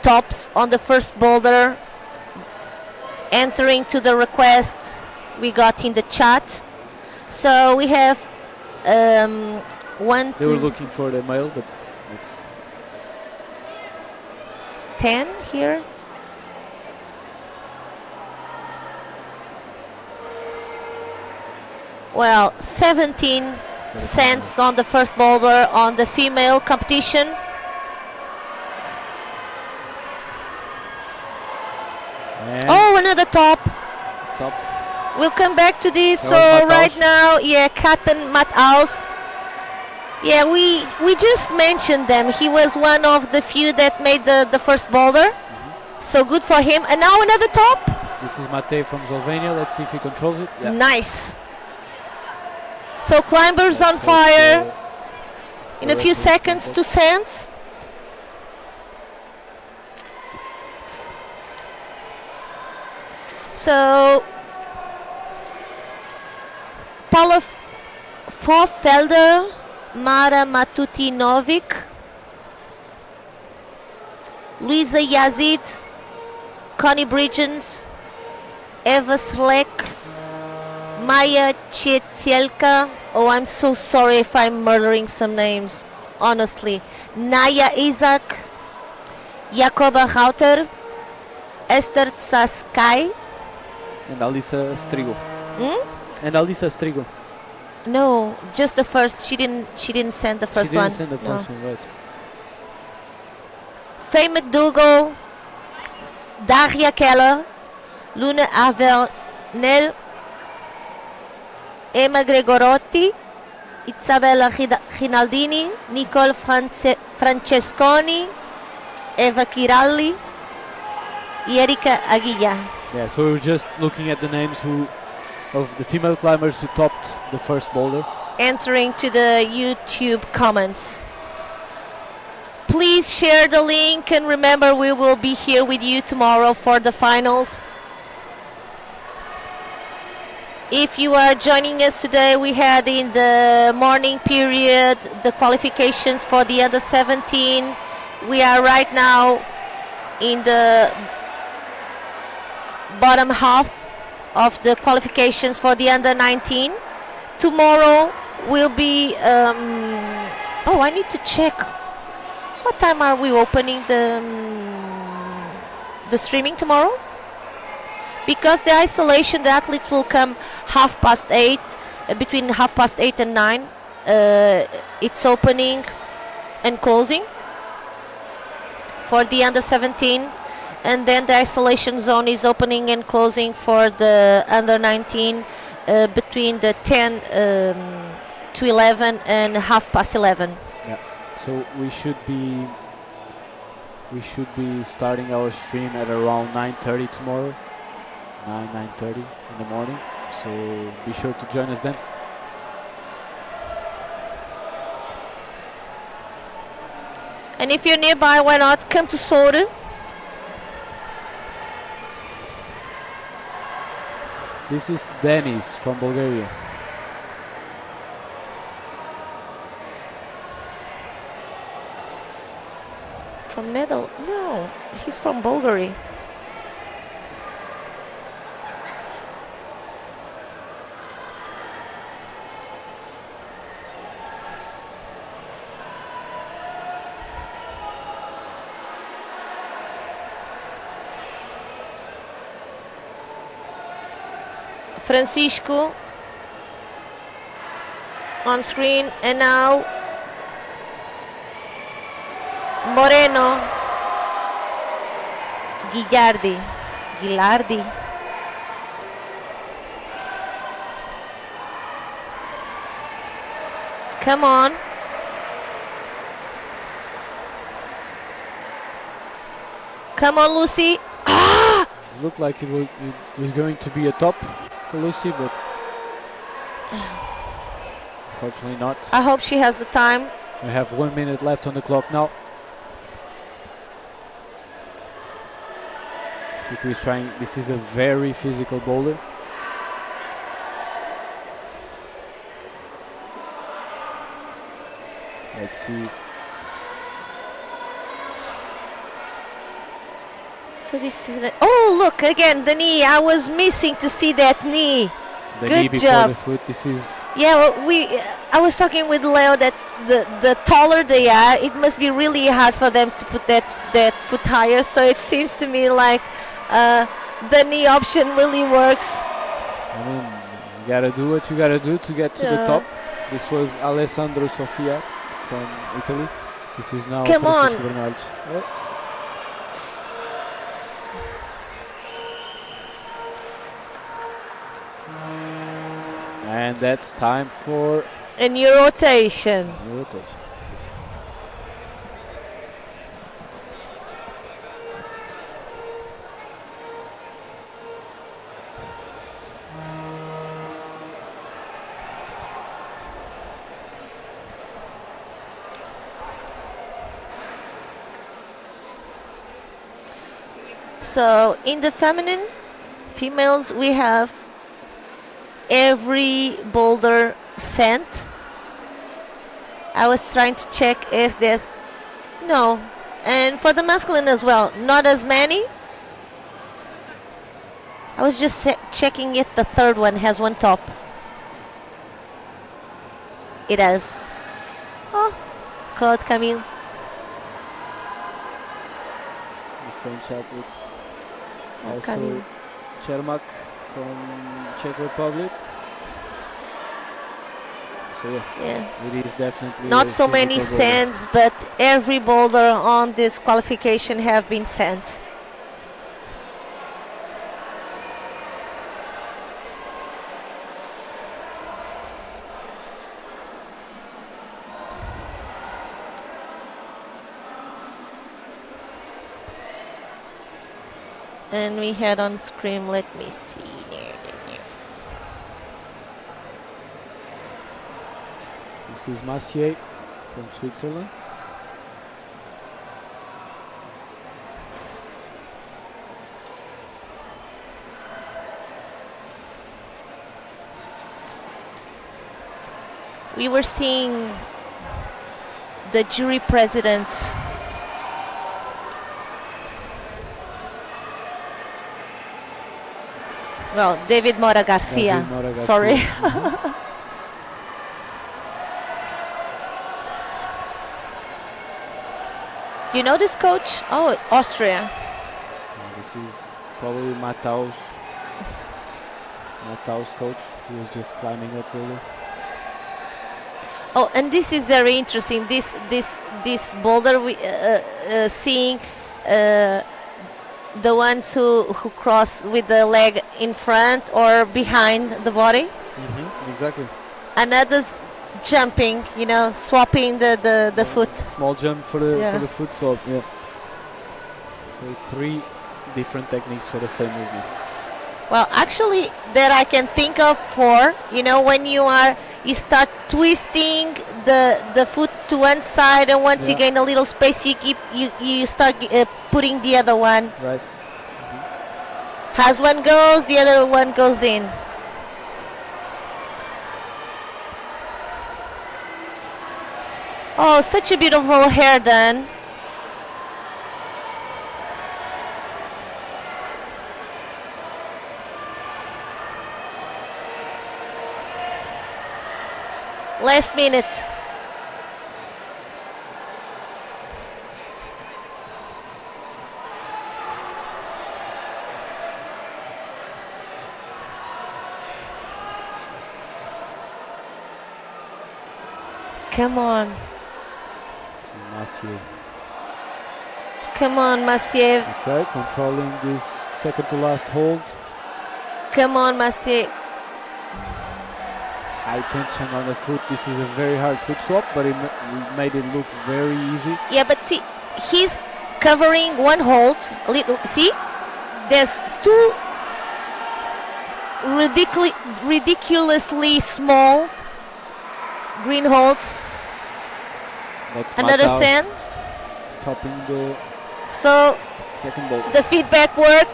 tops on the first boulder answering to the request we got in the chat. So we have one, They were two, looking for the male, but it's 10 here. Well, 17 cents on the first boulder on the female competition. and Oh, another top. top. We'll come back to this. That So was Matthaus. right now, yeah, Katten Matthaus Yeah, we just mentioned them. He was one of the few that made the first boulder. So good for him. And now another top. This is Matej from Slovenia. Let's see if he controls it. Yeah. Nice. So climbers Let's on hope fire. In a the few referees seconds, can 2 cents. So Paula Vorfelder, Mara Matutinovic, Luisa Yazid, Connie Bridgens, Eva Slek, Maya Chetsielka. Oh, I'm so sorry if I'm murdering some names, honestly. Naya Isaac, Jakoba Hauter, Esther Tsaskai. And Alisa Strigo. Hmm? And Alisa Strigo. No, just the first. She didn't send the first she didn't one. send the first one, right. Faye McDougall, Daria Keller, Luna Avernel, Emma Gregorotti, Isabella Rinaldini, Nicole Francesconi, Eva Kiralli, Erika Aguilla. Yeah, so we're just looking at the names of the female climbers who topped the first boulder. Answering to the YouTube comments. Please share the link, and remember, we will be here with you tomorrow for the finals. If you are joining us today, we had in the morning period the qualifications for the under 17. We are right now in the bottom half of the qualifications for the under 19. Tomorrow will be oh, I need to check what time are we opening the streaming tomorrow, because the isolation, the athletes will come 8:30, between 8:30 and 9. It's opening and closing for the under 17, and then the isolation zone is opening and closing for the under 19 between the 10 to 11 and 11:30. Yeah. So we should be starting our stream at around 9:30 tomorrow. 9:30 in the morning. So be sure to join us then. And if you're nearby, why not come to Soure? This is Denis from Bulgaria. From Netherlands? No, he's from Bulgaria. Francisco on screen, and now Moreno, Gilardi. Come on. Come on, Lucy. Ah! It looked like it was going to be a top for Lucy, but unfortunately not. I hope she has the time. We have 1 minute left on the clock now. Kiko is trying. This is a very physical boulder. Let's see. So this is oh, look again, the knee. I was missing to see that knee. The Good knee before job. the foot. This is Yeah, well, I was talking with Leo that the taller they are, it must be really hard for them to put that foot higher. So it seems to me like the knee option really works. I mean, you gotta do what you gotta do to get to the Yeah. top. This was Alessandro Sofia from Italy. This is now Come Francisco on. Bernardo. Oh. And that's time for A new rotation. New rotation. So in the females, we have every boulder sent. I was trying to check if there's no, and for the masculine as well, not as many. I was just checking if the third one has one top. It has. Oh, Claude Camille. The French athlete. Oh, Also, Camille. Čermak from Czech Republic. So Yeah. it is definitely Not a so many physical boulder. sands, but every boulder on this qualification have been sent. And we had on screen, let me see. This is Massier from Switzerland. We were seeing the jury president David Mora Garcia. David Mora Garcia. Sorry. Do you know this coach? Oh, Austria. And this is probably Mattau's coach. He was just climbing up boulder. Oh, and this is very interesting. This boulder, we seeing the ones who cross with the leg in front or behind the body, Exactly. and others jumping, swapping the foot. Small jump for the Yeah. foot swap. Yeah. So 3 different techniques for the same movement. Well, actually, that I can think of 4. When you start twisting the foot to one side, and once you Yeah. gain a little space, you start putting the other one. Right. As one goes, the other one goes in. Oh, such a beautiful hair done. Last minute. Come on. So Massier. Come on, Massiev. Okay, controlling this second to last hold. Come on, Massiev. High tension on the foot. This is a very hard foot swap, but it made it look very easy. Yeah, but see, he's covering one hold. See, there's 2 ridiculously small green holds. That's Another Mattau sand. topping the So second bolt. the feedback work.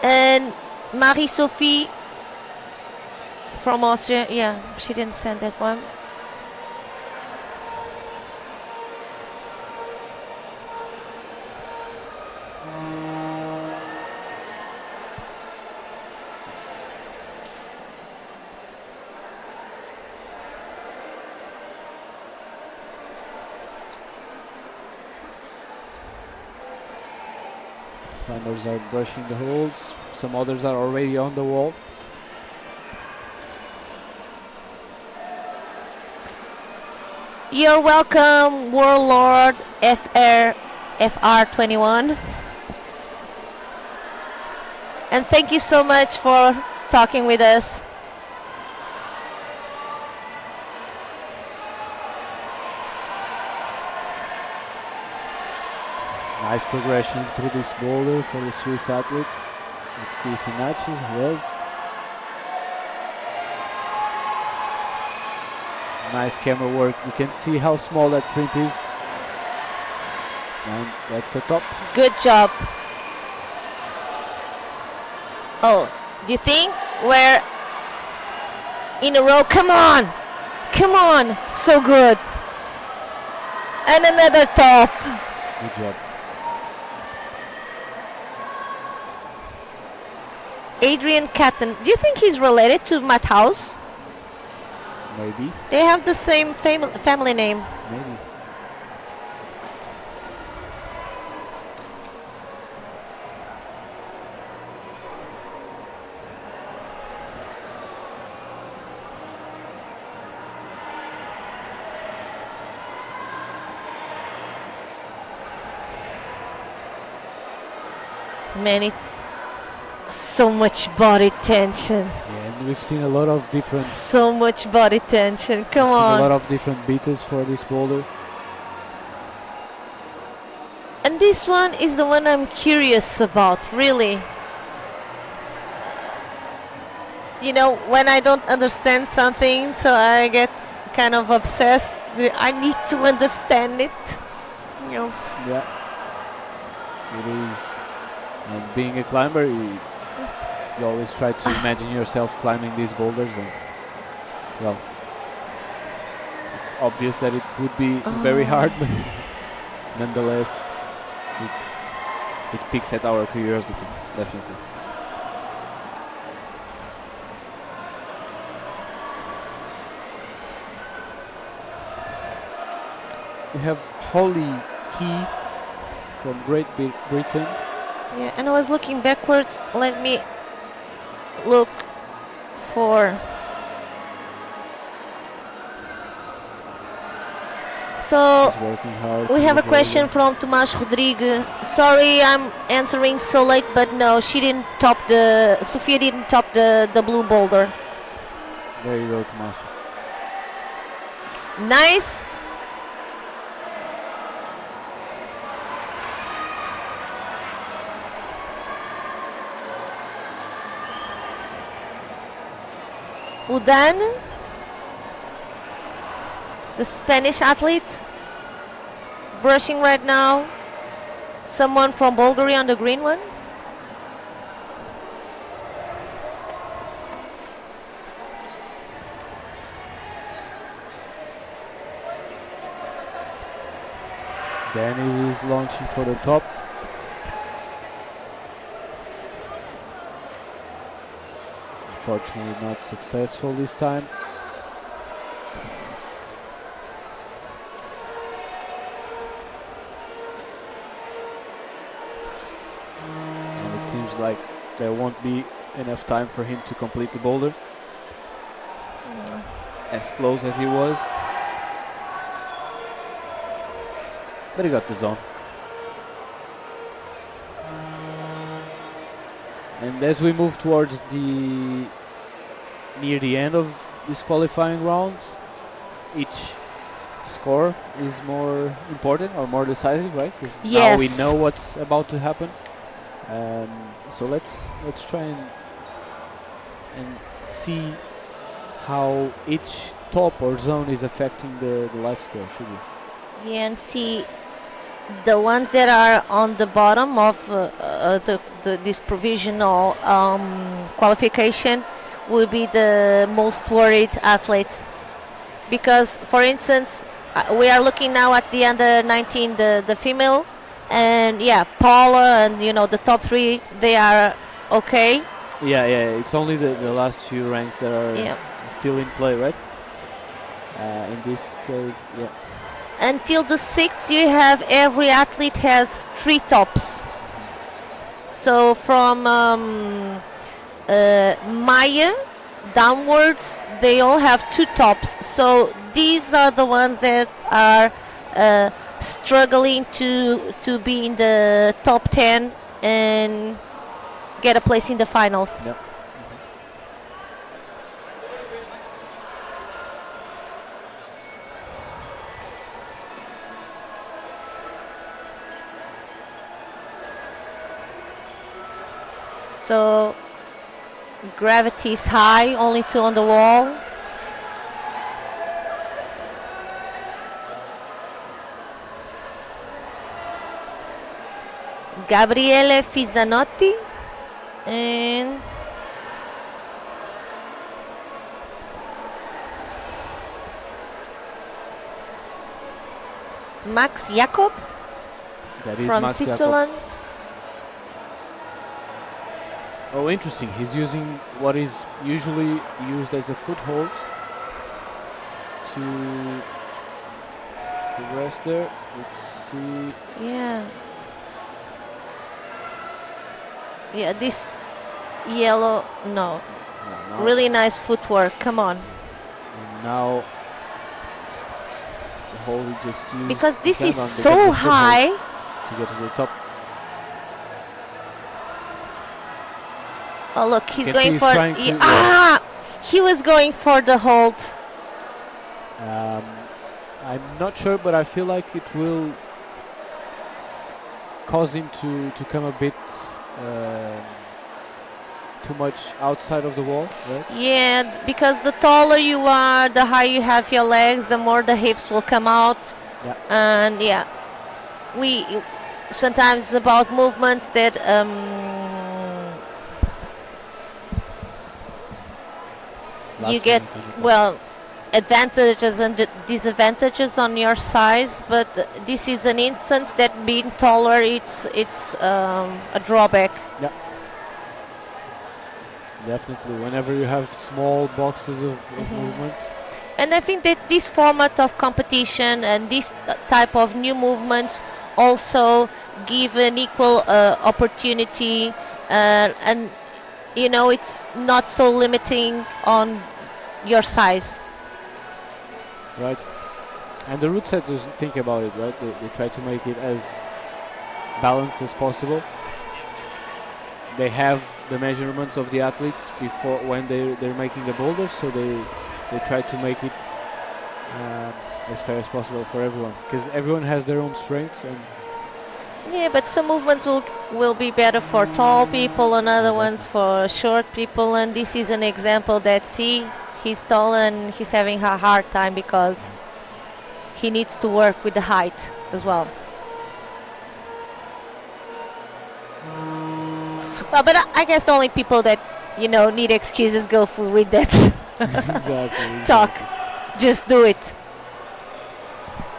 And Marie-Sophie from Austria, yeah, she didn't send that one. Climbers are brushing the holds. Some others are already on the wall. You're welcome, Warlord FR21. And thank you so much for talking with us. Nice progression through this boulder for the Swiss athlete. Let's see if he matches. He does. Nice camera work. You can see how small that crimp is. And that's a top. Good job. Oh, do you think we're in a row? Come on. Come on. So good. And another top. Good job. Adrian Catton. Do you think he's related to Matt House? Maybe. They have the same family name. Maybe. So much body tension. Yeah, and we've seen a lot of different. So much body tension. Come we've seen on. a lot of different beaters for this boulder. And this one is the one I'm curious about, really. You know, when I don't understand something, so I get kind of obsessed. I need to understand it. You know. Yeah. It is. And being a climber, you always try to imagine yourself climbing these boulders, and well, it's obvious that it would be very hard, but nonetheless, it picks at our curiosity, definitely. We have Holly Key from Great Britain. Yeah, and I was looking backwards. Let me look for. So He's working hard. we have a question from Tomás Rodrigues. Sorry, I'm answering so late, but no, she didn't top the. Sofia didn't top the blue boulder. There you go, Tomás. Nice. Udan, the Spanish athlete, brushing right now. Someone from Bulgaria on the green one. Dennis is launching for the top. Unfortunately not successful this time. And it seems like there won't be enough time for him to complete the boulder. As close as he was. But he got the zone. And as we move towards near the end of this qualifying round, each score is more important or more decisive, right? 'Cause now we know what's about to happen. So let's try and see how each top or zone is affecting the life score, should we? Yeah, and see the ones that are on the bottom of this provisional qualification will be the most worried athletes, because, for instance, we are looking now at the under 19, the female, and yeah, Paula and the top three, they are okay. Yeah. It's only the last few ranks that are still in play, right? In this case, yeah. Until the 6th, you have every athlete has 3 tops. So from Maya downwards, they all have 2 tops. So these are the ones that are struggling to be in the top 10 and get a place in the finals. Yep. So gravity is high, only 2 on the wall. Gabriele Fisanotti and Max Jakob That is from Max Jakob. Switzerland. Oh, interesting. He's using what is usually used as a foothold to rest there. Let's see. Yeah. Yeah, this yellow, no. Now, Really nice footwork, come on. and now the hold he just used. Because this the is stand on to so get the high. foothold to get to the top. Oh look, he's Can see going he's for trying to- he was going for the hold. I'm not sure, but I feel like it will cause him to come a bit too much outside of the wall, right? Yeah, because the taller you are, the higher you have your legs, the more the hips will come out. Yeah. And yeah, we sometimes about movements that you Last get, one, can you- well, advantages and disadvantages on your size, but this is an instance that being taller, it's a drawback. Definitely. Whenever you have small boxes of movement, And I think that this format of competition and this type of new movements also give an equal opportunity, and you know, it's not so limiting on your size. right? And the route setters think about it, right? They try to make it as balanced as possible. They have the measurements of the athletes before when they're making the boulders, so they try to make it as fair as possible for everyone, because everyone has their own strengths. And Yeah, but some movements will be better for tall people and other Exactly. ones for short people, and this is an example that he's tall and he's having a hard time because he needs to work with the height as well. Well, but I guess the only people that, you know, need excuses go with that exactly. talk. Just do it.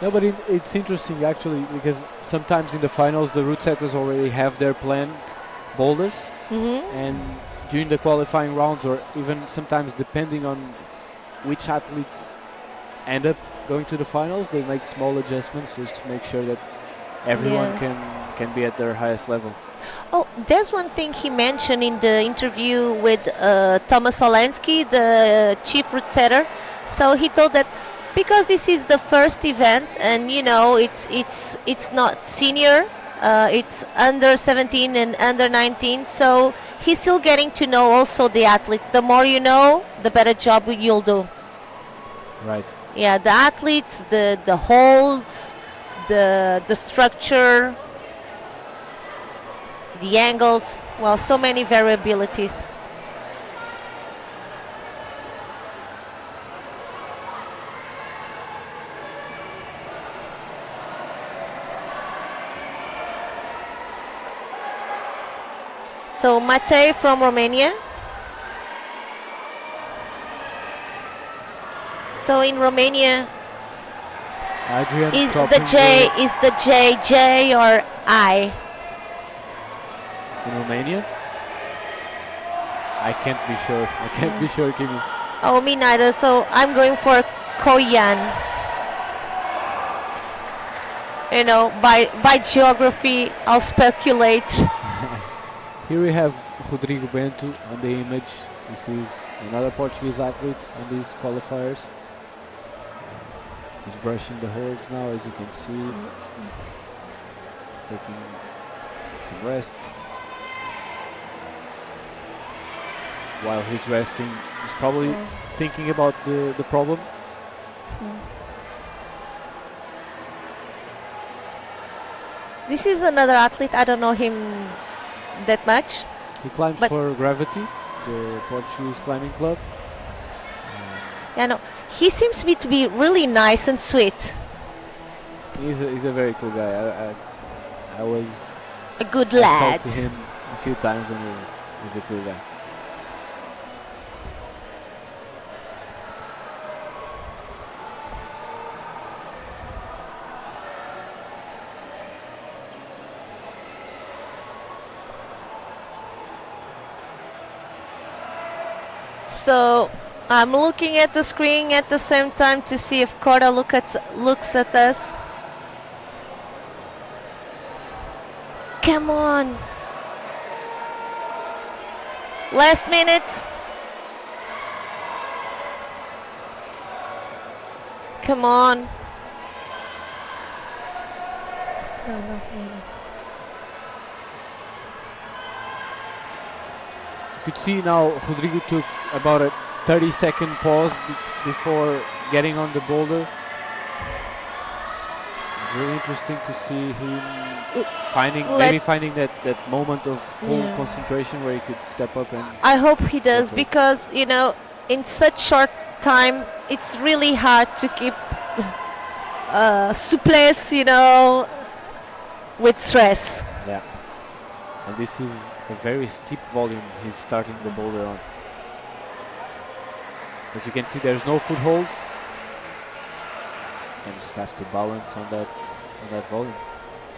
No, but it's interesting actually, because sometimes in the finals the route setters already have their planned boulders, and during the qualifying rounds, or even sometimes depending on which athletes end up going to the finals, they make small adjustments just to make sure that everyone Yes. can be at their highest level. Oh, there's one thing he mentioned in the interview with Thomas Olensky, the chief route setter. So he told that because this is the first event, and you know, it's not senior, it's under 17 and under 19. So he's still getting to know also the athletes. The more you know, the better job you'll do. Right. Yeah, the athletes, the holds, the structure, the angles, well, so many variabilities. So Matei from Romania. So in Romania, Adrian is stopping the J or I? in Romania. I can't be sure. I can't be sure, Kimi. Oh, me neither. So I'm going for Koyan. You know, by geography, I'll speculate. Here we have Rodrigo Bento on the image. This is another Portuguese athlete on these qualifiers. He's brushing the holds now, as you can see. Taking some rest. while he's resting, he's probably thinking about the problem. This is another athlete. I don't know him that much. He climbs But- for Gravity, the Portuguese climbing club. Yeah, no. He seems to be really nice and sweet. He's a very cool guy. I was A good I lad. talked to him a few times, and he's a cool guy. So I'm looking at the screen at the same time to see if Cora looks at us. Come on. Last minute. Come on. No. You could see now Rodrigo took about a 30-second pause before getting on the boulder. It's really interesting to see him finding that moment of full concentration where he could step up and. I hope he does, Perfect. because in such short time it's really hard to keep souplesse, with stress. Yeah. And this is a very steep volume he's starting the boulder on. As you can see, there's no footholds. And you just have to balance on that volume.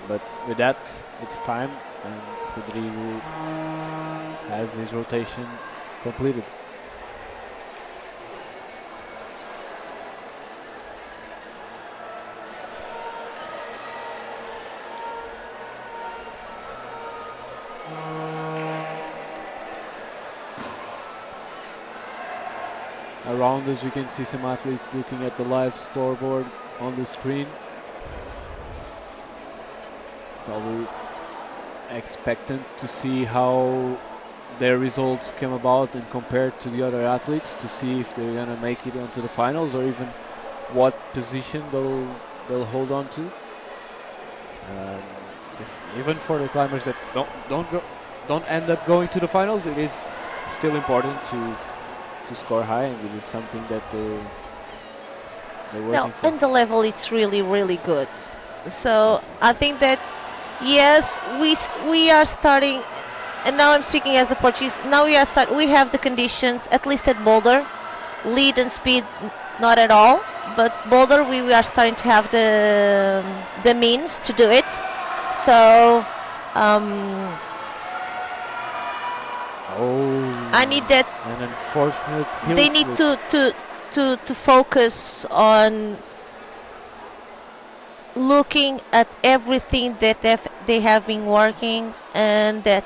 But with that, it's time, and Rodrigo has his rotation completed. Around us we can see some athletes looking at the live scoreboard on the screen. Probably expectant to see how their results came about and compared to the other athletes, to see if they're gonna make it onto the finals or even what position they'll hold on to. Even for the climbers that don't end up going to the finals, it is still important to score high, and it is something that they're working for. And the level, it's really, really good. So I think that yes, we are starting, and now I'm speaking as a Portuguese. Now we have the conditions, at least at Boulder, lead and speed, not at all. But Boulder, we are starting to have the means to do it. So I need that. An unfortunate hill They need slip. to focus on looking at everything that they have been working, and that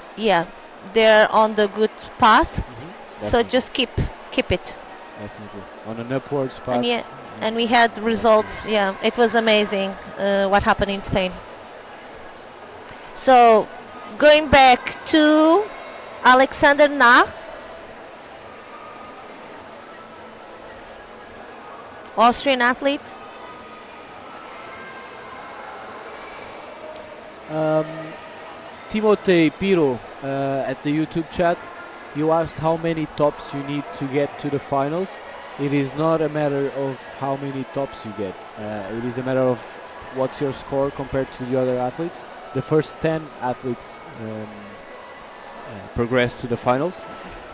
they're on the good path. So Definitely. just keep it. Definitely on an upwards path. And we had results. Yeah, it was amazing what happened in Spain. So going back to Alexander Nah, Austrian athlete. Timotei Piro at the YouTube chat, you asked how many tops you need to get to the finals. It is not a matter of how many tops you get. It is a matter of what's your score compared to the other athletes. The first 10 athletes progress to the finals.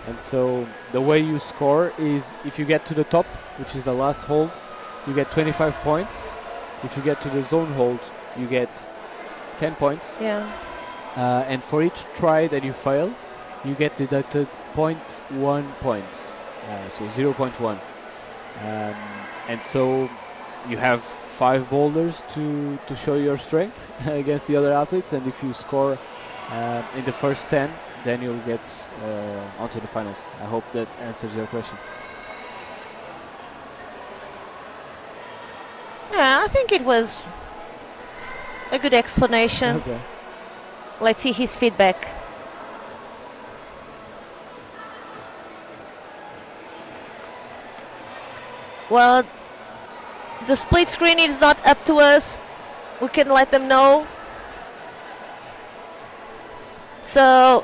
And so the way you score is if you get to the top, which is the last hold, you get 25 points. If you get to the zone hold, you get 10 points. Yeah. And for each try that you fail, you get deducted 0.1 points, so 0.1. And so you have 5 boulders to show your strength against the other athletes, and if you score in the first 10, then you'll get onto the finals. I hope that answers your question. Yeah, I think it was a good explanation. Okay. Let's see his feedback. Well, the split screen is not up to us. We can let them know. So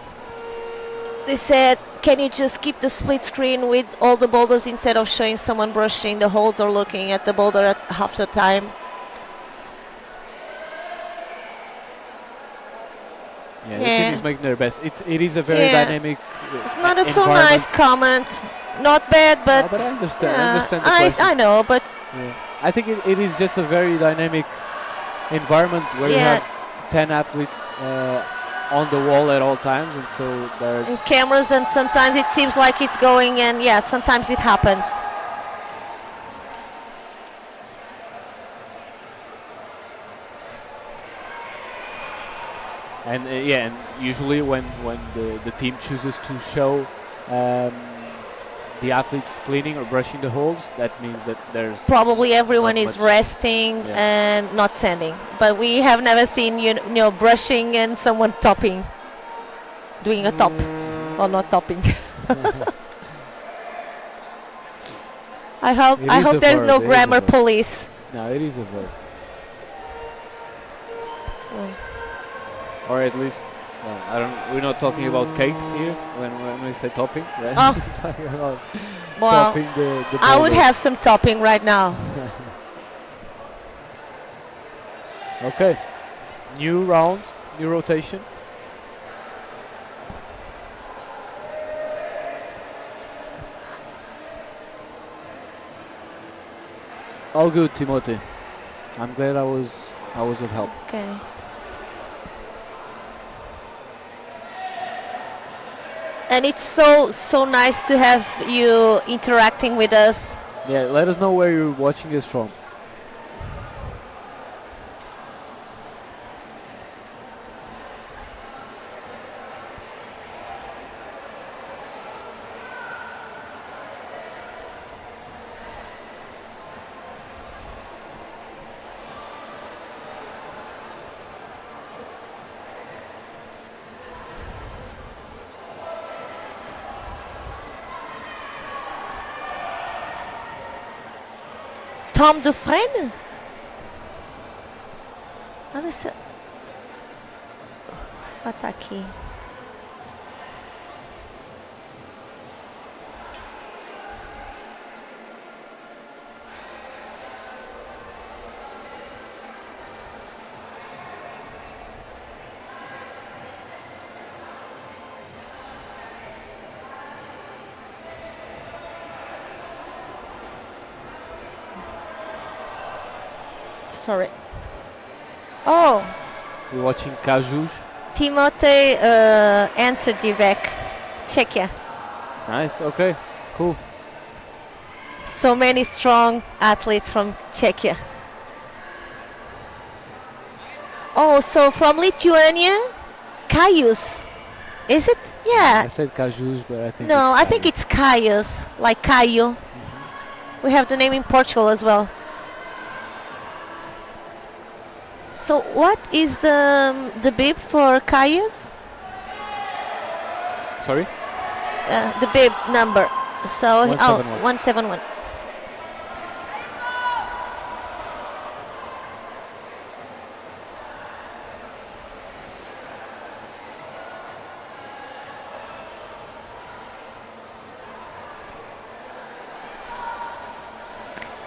they said, can you just keep the split screen with all the boulders instead of showing someone brushing the holes or looking at the boulder at half the time? Yeah, the team is making their best. It is a very dynamic. It's not a so nice comment. Not bad, but no, but I understand. I understand the question. I know, but I think it is just a very dynamic environment where you have 10 athletes on the wall at all times, and so there and cameras, and sometimes it seems like it's going, and sometimes it happens. And and usually when the team chooses to show the athletes cleaning or brushing the holes, that means that there's probably everyone is resting and not sanding. But we have never seen you know brushing and someone topping, doing a top, or not topping. I hope there's no grammar police. No, it is a verb. Or at least, I don't. We're not talking about cakes here when we say topping, right? Oh. Talking about Well, topping the I would boulder. have some topping right now. Okay, new round, new rotation. All good, Timothy. I'm glad I was of help. Okay. And it's so nice to have you interacting with us. Yeah, let us know where you're watching us from. Tom Dufresne? Olha essa. Ah, tá aqui. Sorry. Oh, We're watching Cajus. Timothy answered you back. Czechia. Nice. Okay. Cool. So many strong athletes from Czechia. Oh, so from Lithuania, Caius. Is it? Yeah. I said Cajus, but I think No, it's I think it's Caius, like Caio. We have the name in Portugal as well. So what is the bib for Caius? Sorry? The bib number. So 171. 171.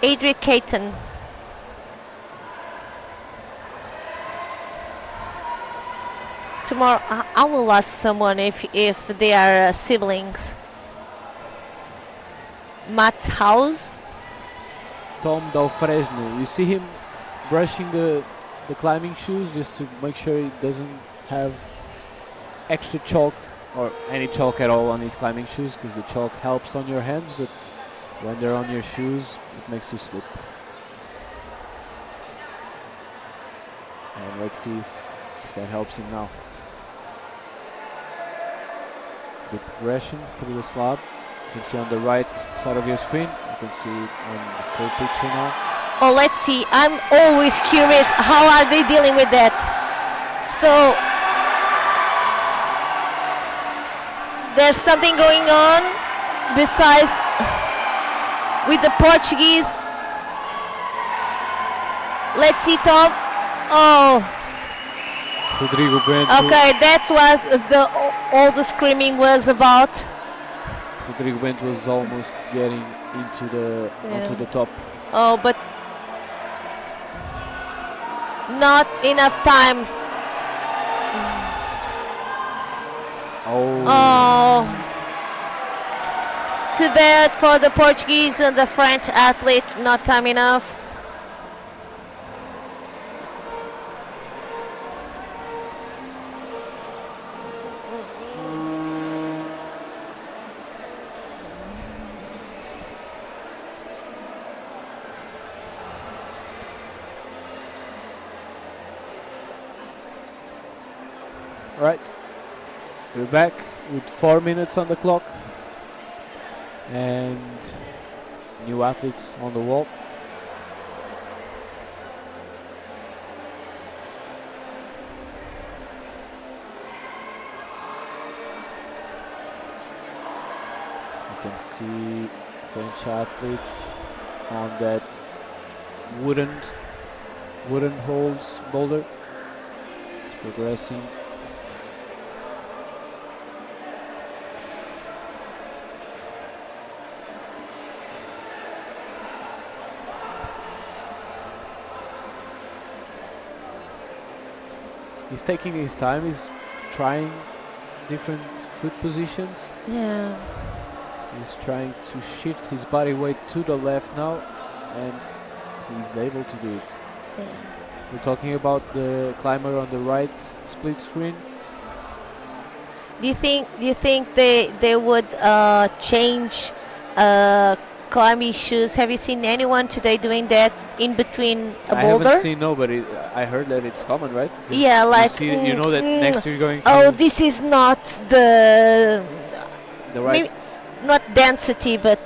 Adrian Caton. Tomorrow I will ask someone if they are siblings. Matt House. Tom Dufresne. You see him brushing the climbing shoes just to make sure he doesn't have extra chalk or any chalk at all on his climbing shoes, because the chalk helps on your hands, but when they're on your shoes it makes you slip. And let's see if that helps him now. The progression through the slab. You can see on the right side of your screen. You can see it on the full picture now. Oh, let's see. I'm always curious. How are they dealing with that? So there's something going on besides. with the Portuguese. Let's see, Tom. Oh, Rodrigo Bento. okay, that's what all the screaming was about. Rodrigo Bento was almost getting onto the top. Oh, but not enough time. Oh. Too bad for the Portuguese and the French athlete, not time enough. Right, we're back with 4 minutes on the clock and new athletes on the wall. You can see French athlete on that wooden holes boulder. It's progressing. He's taking his time, he's trying different foot positions. Yeah. He's trying to shift his body weight to the left now, and he's able to do it. Yeah. We're talking about the climber on the right split screen. Do you think they would change climbing shoes? Have you seen anyone today doing that in between a I boulder? haven't seen nobody. I heard that it's common, right? Yeah, like You know that next you're going to oh, this is not the right, not density, but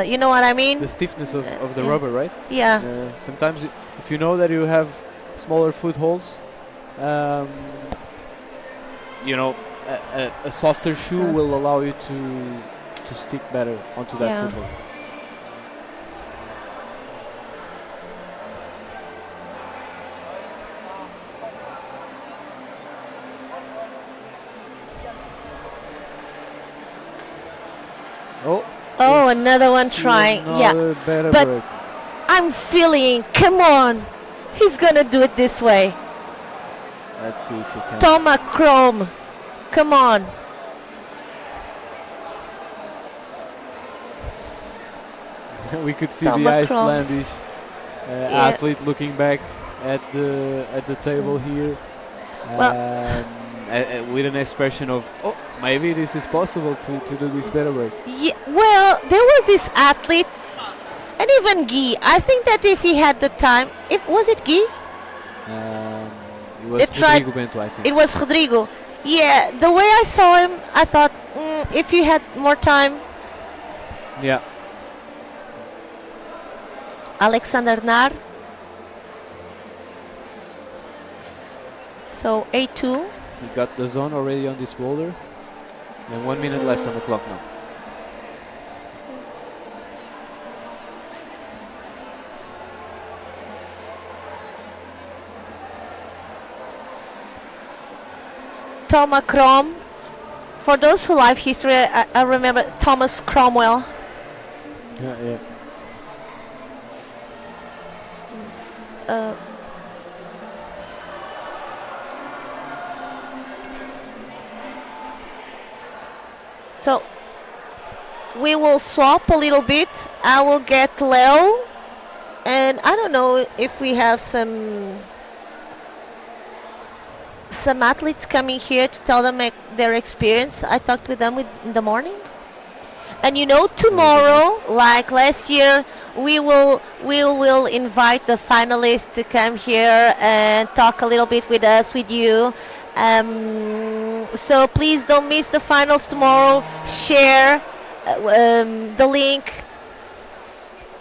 you know what I mean? the stiffness of the yeah. rubber, right? Yeah. Sometimes if you know that you have smaller footholds, you know, a softer shoe will allow you to stick better onto that foothold. Oh, another one trying. Yeah, but break. I'm feeling. Come on, he's gonna do it this way. Let's see if he can. Thomas Chrome, come on. We could see Thomas the Chrome. Icelandish athlete looking back at the table here, with an expression of, oh, maybe this is possible to do this better break. Yeah, well, there was this athlete, and even Guy. I think that if he had the time, was it Guy? It was Rodrigo Bento, I think. It was Rodrigo. Yeah, the way I saw him, I thought if he had more time. Yeah. Alexander Nar. So A2. He got the zone already on this boulder. And 1 minute left on the clock now. Thomas Crom. For those who like history, I remember Thomas Cromwell. Yeah. So we will swap a little bit. I will get Leo, and I don't know if we have some athletes coming here to tell them their experience. I talked with them in the morning. And you know, tomorrow, like last year, we will invite the finalists to come here and talk a little bit with us, with you. So please don't miss the finals tomorrow. Share the link,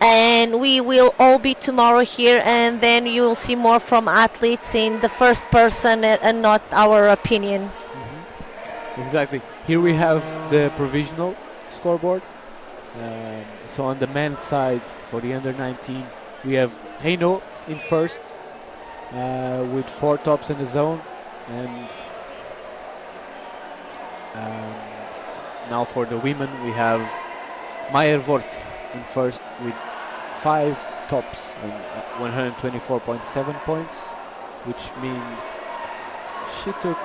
and we will all be tomorrow here, and then you will see more from athletes in the first person and not our opinion. Mm-hmm. Exactly. Here we have the provisional scoreboard. So on the men's side for the under 19, we have Renault in first with 4 tops in the zone, and now for the women we have Meyerworth in first with 5 tops and 124.7 points, which means she took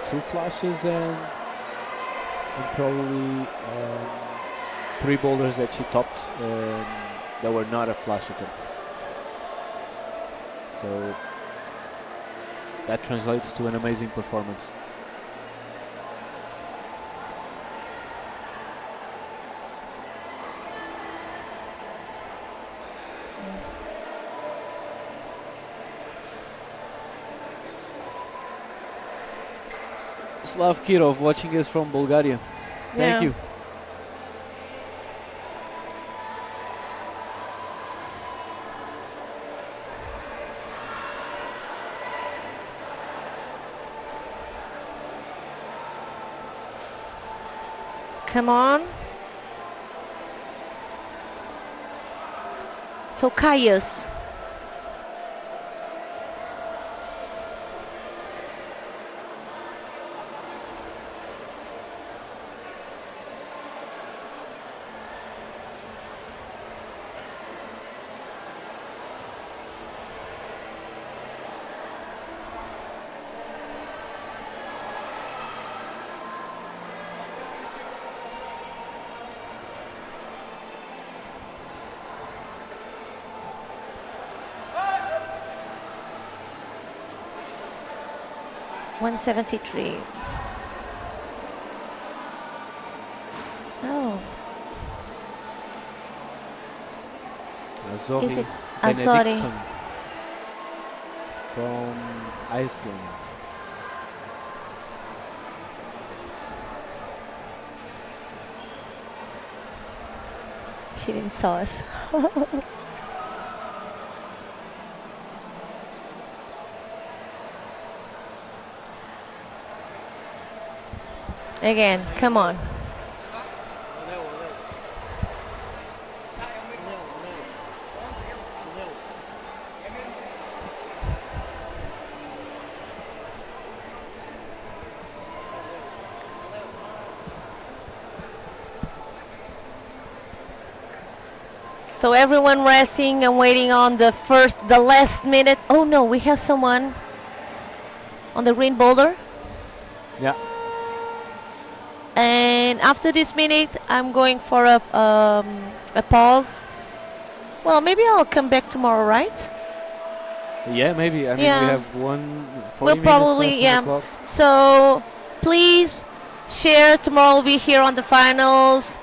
2 flashes and probably 3 boulders that she topped that were not a flash attempt. So that translates to an amazing performance. Slav Kirov watching us from Bulgaria. Thank you. Come on. So Caius. $173. Oh. Is it Azori Benediktsson from Iceland. She didn't saw us. Again, come on. So everyone resting and waiting on the last minute. Oh no, we have someone on the green boulder. Yeah. And after this minute, I'm going for a pause. Well, maybe I'll come back tomorrow, right? Yeah, maybe. I mean, Yeah. we have 40 We'll minutes probably, left on the yeah. clock. So please share. Tomorrow we'll be here on the finals.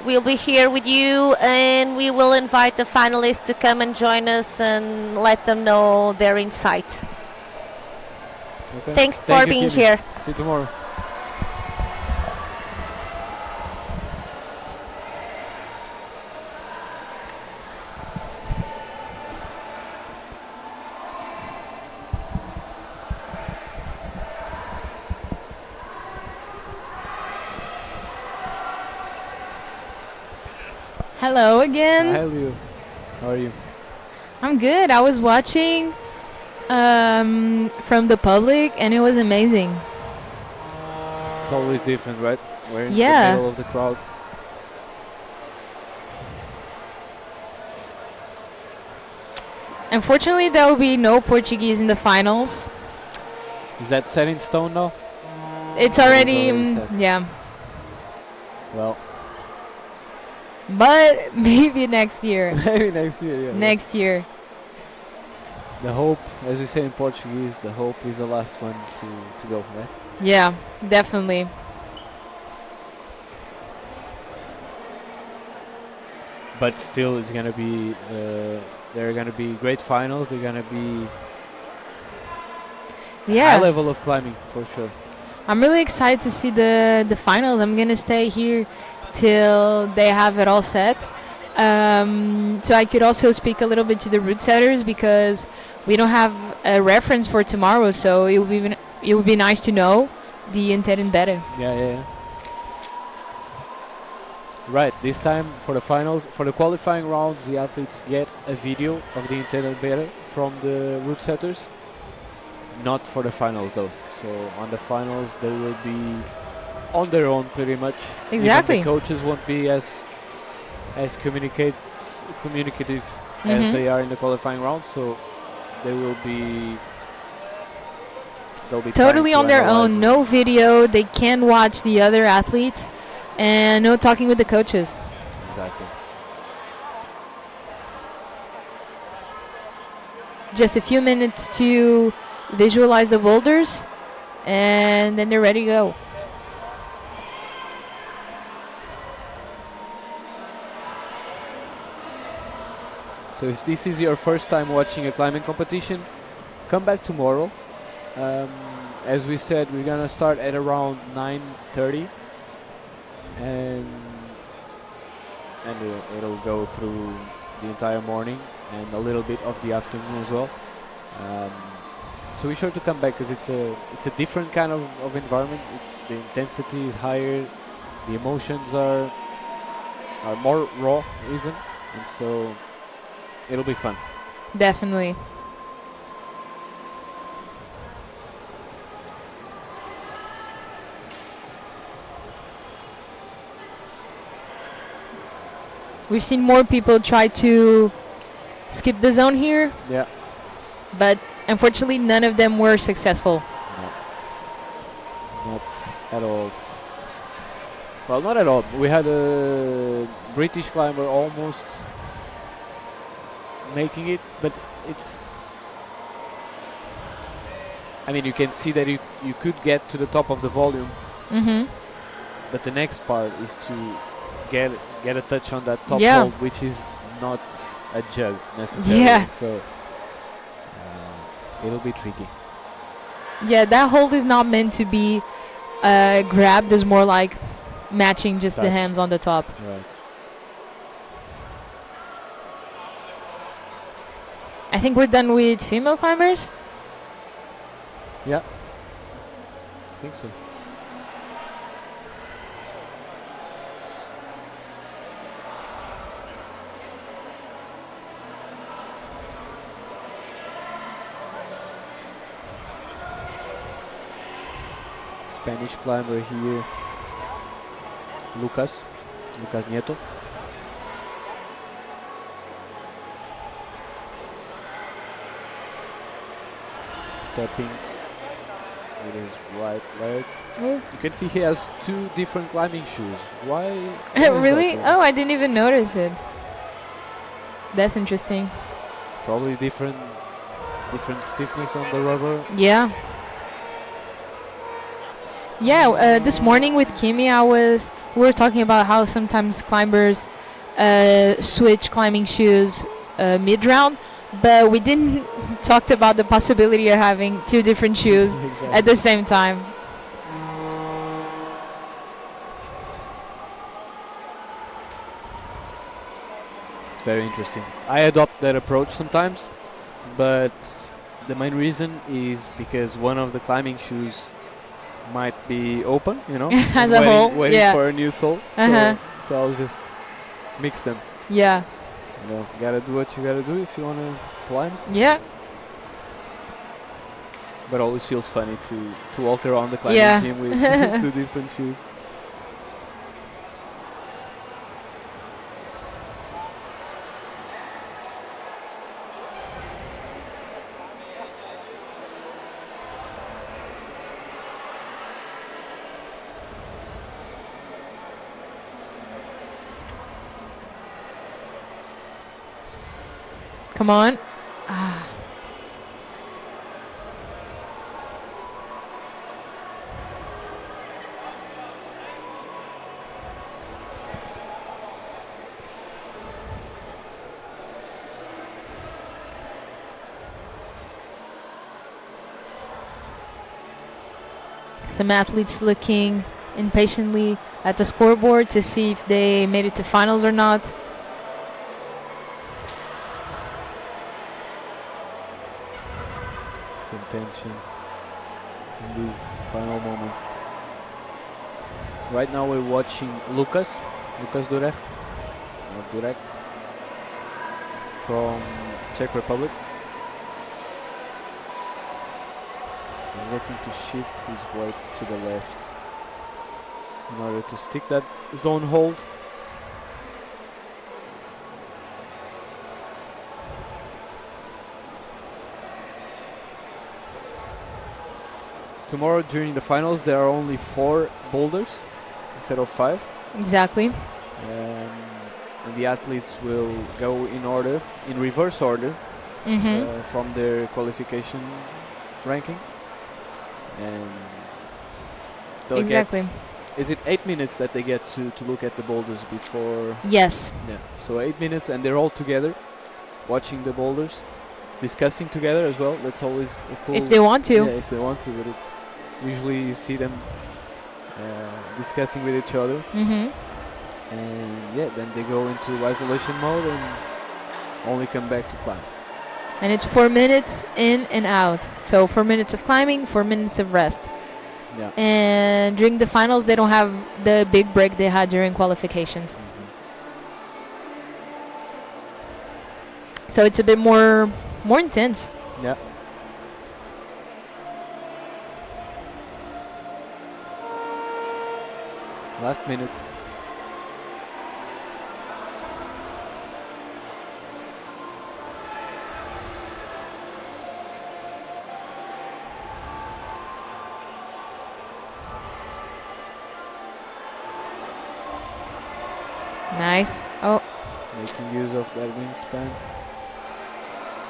We'll be here with you, and we will invite the finalists to come and join us and let them know their insight. Okay. Thanks for Thank you, being Kitty. here. See you tomorrow. Hello again. Hi, Leo. How are you? I'm good. I was watching from the public, and it was amazing. It's always different, right? We're in Yeah. the middle of the crowd. Unfortunately, there will be no Portuguese in the finals. Is that set in stone now? It's It is already, already set. yeah. Well, But maybe next year. maybe next year, yeah. Next year. The hope, as we say in Portuguese, the hope is the last one to go, right? Yeah, definitely. But still, it's gonna be there are gonna be great finals. They're gonna be Yeah. high level of climbing for sure. I'm really excited to see the finals. I'm gonna stay here till they have it all set, so I could also speak a little bit to the route setters, because we don't have a reference for tomorrow. So it would be nice to know the intent better. Yeah. Right, this time for the finals, for the qualifying rounds, the athletes get a video of the intended better from the route setters. Not for the finals though. So on the finals, they will be on their own pretty much. Exactly. Even the coaches won't be as communicative as they are in the qualifying round. So they will be. They'll be Totally trying on to their analyze own. it. No video. They can watch the other athletes, and no talking with the coaches. Exactly. Just a few minutes to visualize the boulders, and then they're ready to go. So if this is your first time watching a climbing competition, come back tomorrow. As we said, we're gonna start at around 9:30, and it'll go through the entire morning and a little bit of the afternoon as well. So be sure to come back because it's a different kind of environment. The intensity is higher, the emotions are more raw even, and so it'll be fun. Definitely. We've seen more people try to skip the zone here, Yeah. but unfortunately none of them were successful. Not at all. Well, not at all. We had a British climber almost making it, but it's. I mean, you can see that you could get to the top of the volume, but the next part is to get a touch on that top hold, which is not a jug necessarily. Yeah. So it'll be tricky. Yeah, that hold is not meant to be grabbed. It's more like matching just the Touch. hands on the top. Right. I think we're done with female climbers. Yeah. I think so. Spanish climber here, Lucas Nieto. Stepping with his right leg. Oh. You can see he has two different climbing shoes. Why is that Really? for? Oh, I didn't even notice it. That's interesting. Probably different stiffness on the rubber. Yeah. Yeah, this morning with Kimi, we were talking about how sometimes climbers switch climbing shoes mid-round, but we didn't talked about the possibility of having two different shoes Exactly. at the same time. It's very interesting. I adopt that approach sometimes, but the main reason is because one of the climbing shoes might be open, you know, As a whole, waiting yeah. for a new sole. So I'll just mix them. Yeah. You know, gotta do what you gotta do if you wanna climb. Yeah. But always feels funny to walk around the climbing gym with two different shoes. Come on. Ah. Some athletes looking impatiently at the scoreboard to see if they made it to finals or not. Some tension in these final moments. Right now we're watching Lucas Lucas Durek, or Durek, from Czech Republic. He's looking to shift his weight to the left in order to stick that zone hold. Tomorrow during the finals there are only 4 boulders instead of 5. Exactly. And the athletes will go in order, in reverse order, from their qualification ranking. And they'll Exactly. get, is it 8 minutes that they get to look at the boulders before? Yes. Yeah, so 8 minutes and they're all together watching the boulders, discussing together as well. That's always a cool, If they want to. yeah, if they want to, but usually you see them discussing with each other. And yeah, then they go into isolation mode and only come back to climb. And it's 4 minutes in and out. So 4 minutes of climbing, 4 minutes of rest. Yeah. And during the finals, they don't have the big break they had during qualifications. So it's a bit more intense. Yeah. Last minute. Nice. Oh, Making use of that wingspan.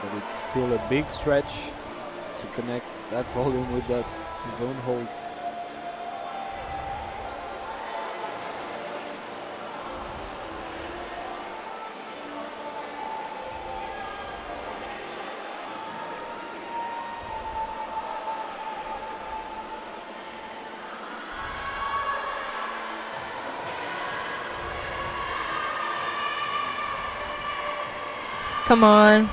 But it's still a big stretch to connect that volume with that zone hold. come on.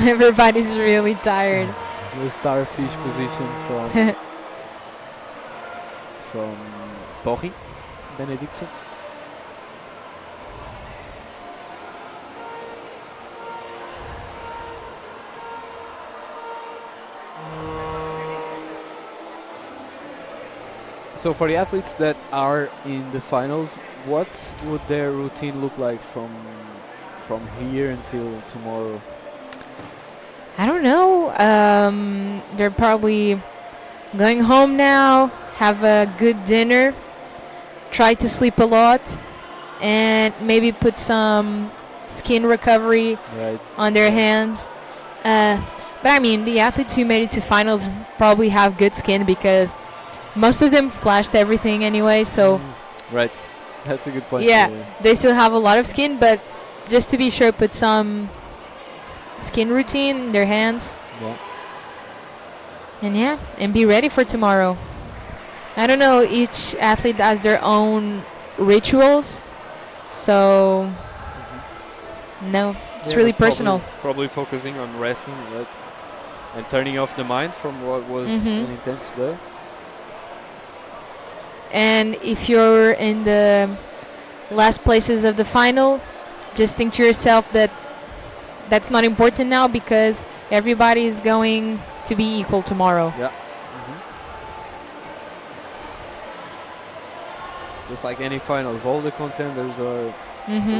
Everybody's really tired. The starfish position from Poggi, Benedictine. So for the athletes that are in the finals, what would their routine look like from here until tomorrow? I don't know. They're probably going home now, have a good dinner, try to sleep a lot, and maybe put some skin recovery Right. on their hands. But I mean, the athletes who made it to finals probably have good skin because most of them flashed everything anyway. So Right. That's a good point. yeah, they still have a lot of skin, but just to be sure, put some skin routine in their hands. Yeah. And be ready for tomorrow. I don't know, each athlete has their own rituals, so no, it's Yeah, really but personal. Probably focusing on resting, right? And turning off the mind from what was an intense day. And if you're in the last places of the final, just think to yourself that that's not important now because everybody is going to be equal tomorrow. Yeah. Just like any finals, all the contenders are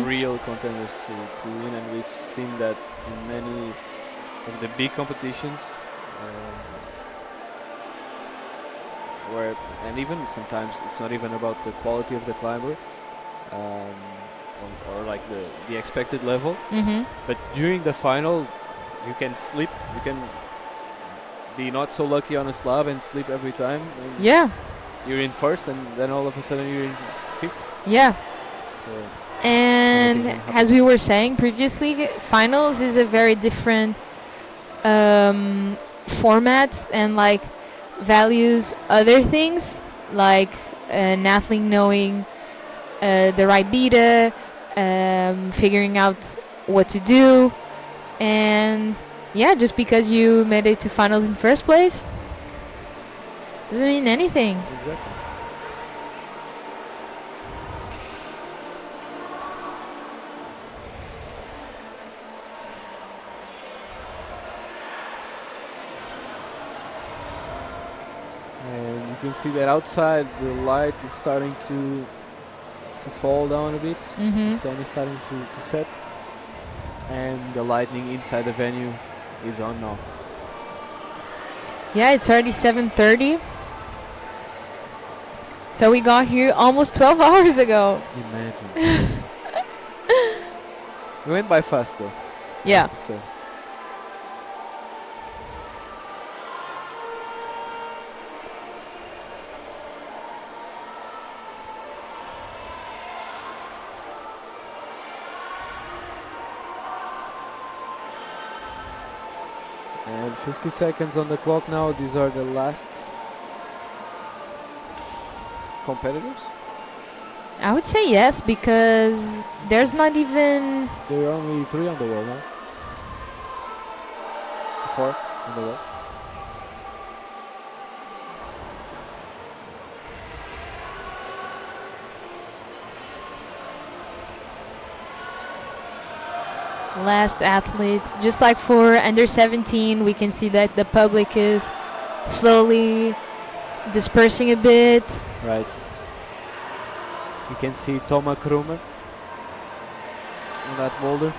real contenders to win, and we've seen that in many of the big competitions. Where, and even sometimes it's not even about the quality of the climber, or like the expected level. But during the final, you can slip. You can be not so lucky on a slab and slip every time. And Yeah, you're in first, and then all of a sudden you're in fifth. yeah. So And anything can happen. as we were saying previously, finals is a very different format and like values other things like an athlete knowing the right beta, figuring out what to do, and yeah, just because you made it to finals in first place doesn't mean anything. Exactly. And you can see that outside the light is starting to fall down a bit. The sun is starting to set, and the lightning inside the venue is on now. Yeah, it's already 7:30. So we got here almost 12 hours ago. Imagine. We went by fast though. I Yeah. have to say. And 50 seconds on the clock now. These are the last competitors. I would say yes, because there's not even... There are only 3 on the wall now. 4 on the wall. last athletes. Just like for under 17, we can see that the public is slowly dispersing a bit. Right. You can see Toma Krumer on that boulder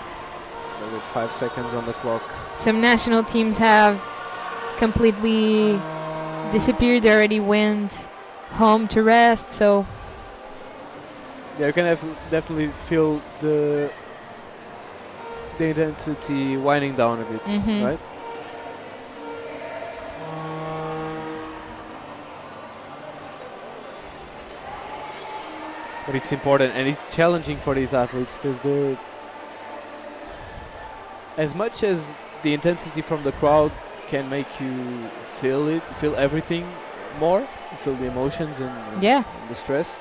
with 5 seconds on the clock. Some national teams have completely disappeared. They already went home to rest, so Yeah, you can definitely feel the intensity winding down a bit, right? But it's important and it's challenging for these athletes because they're, as much as the intensity from the crowd can make you feel everything more, feel the emotions and the stress,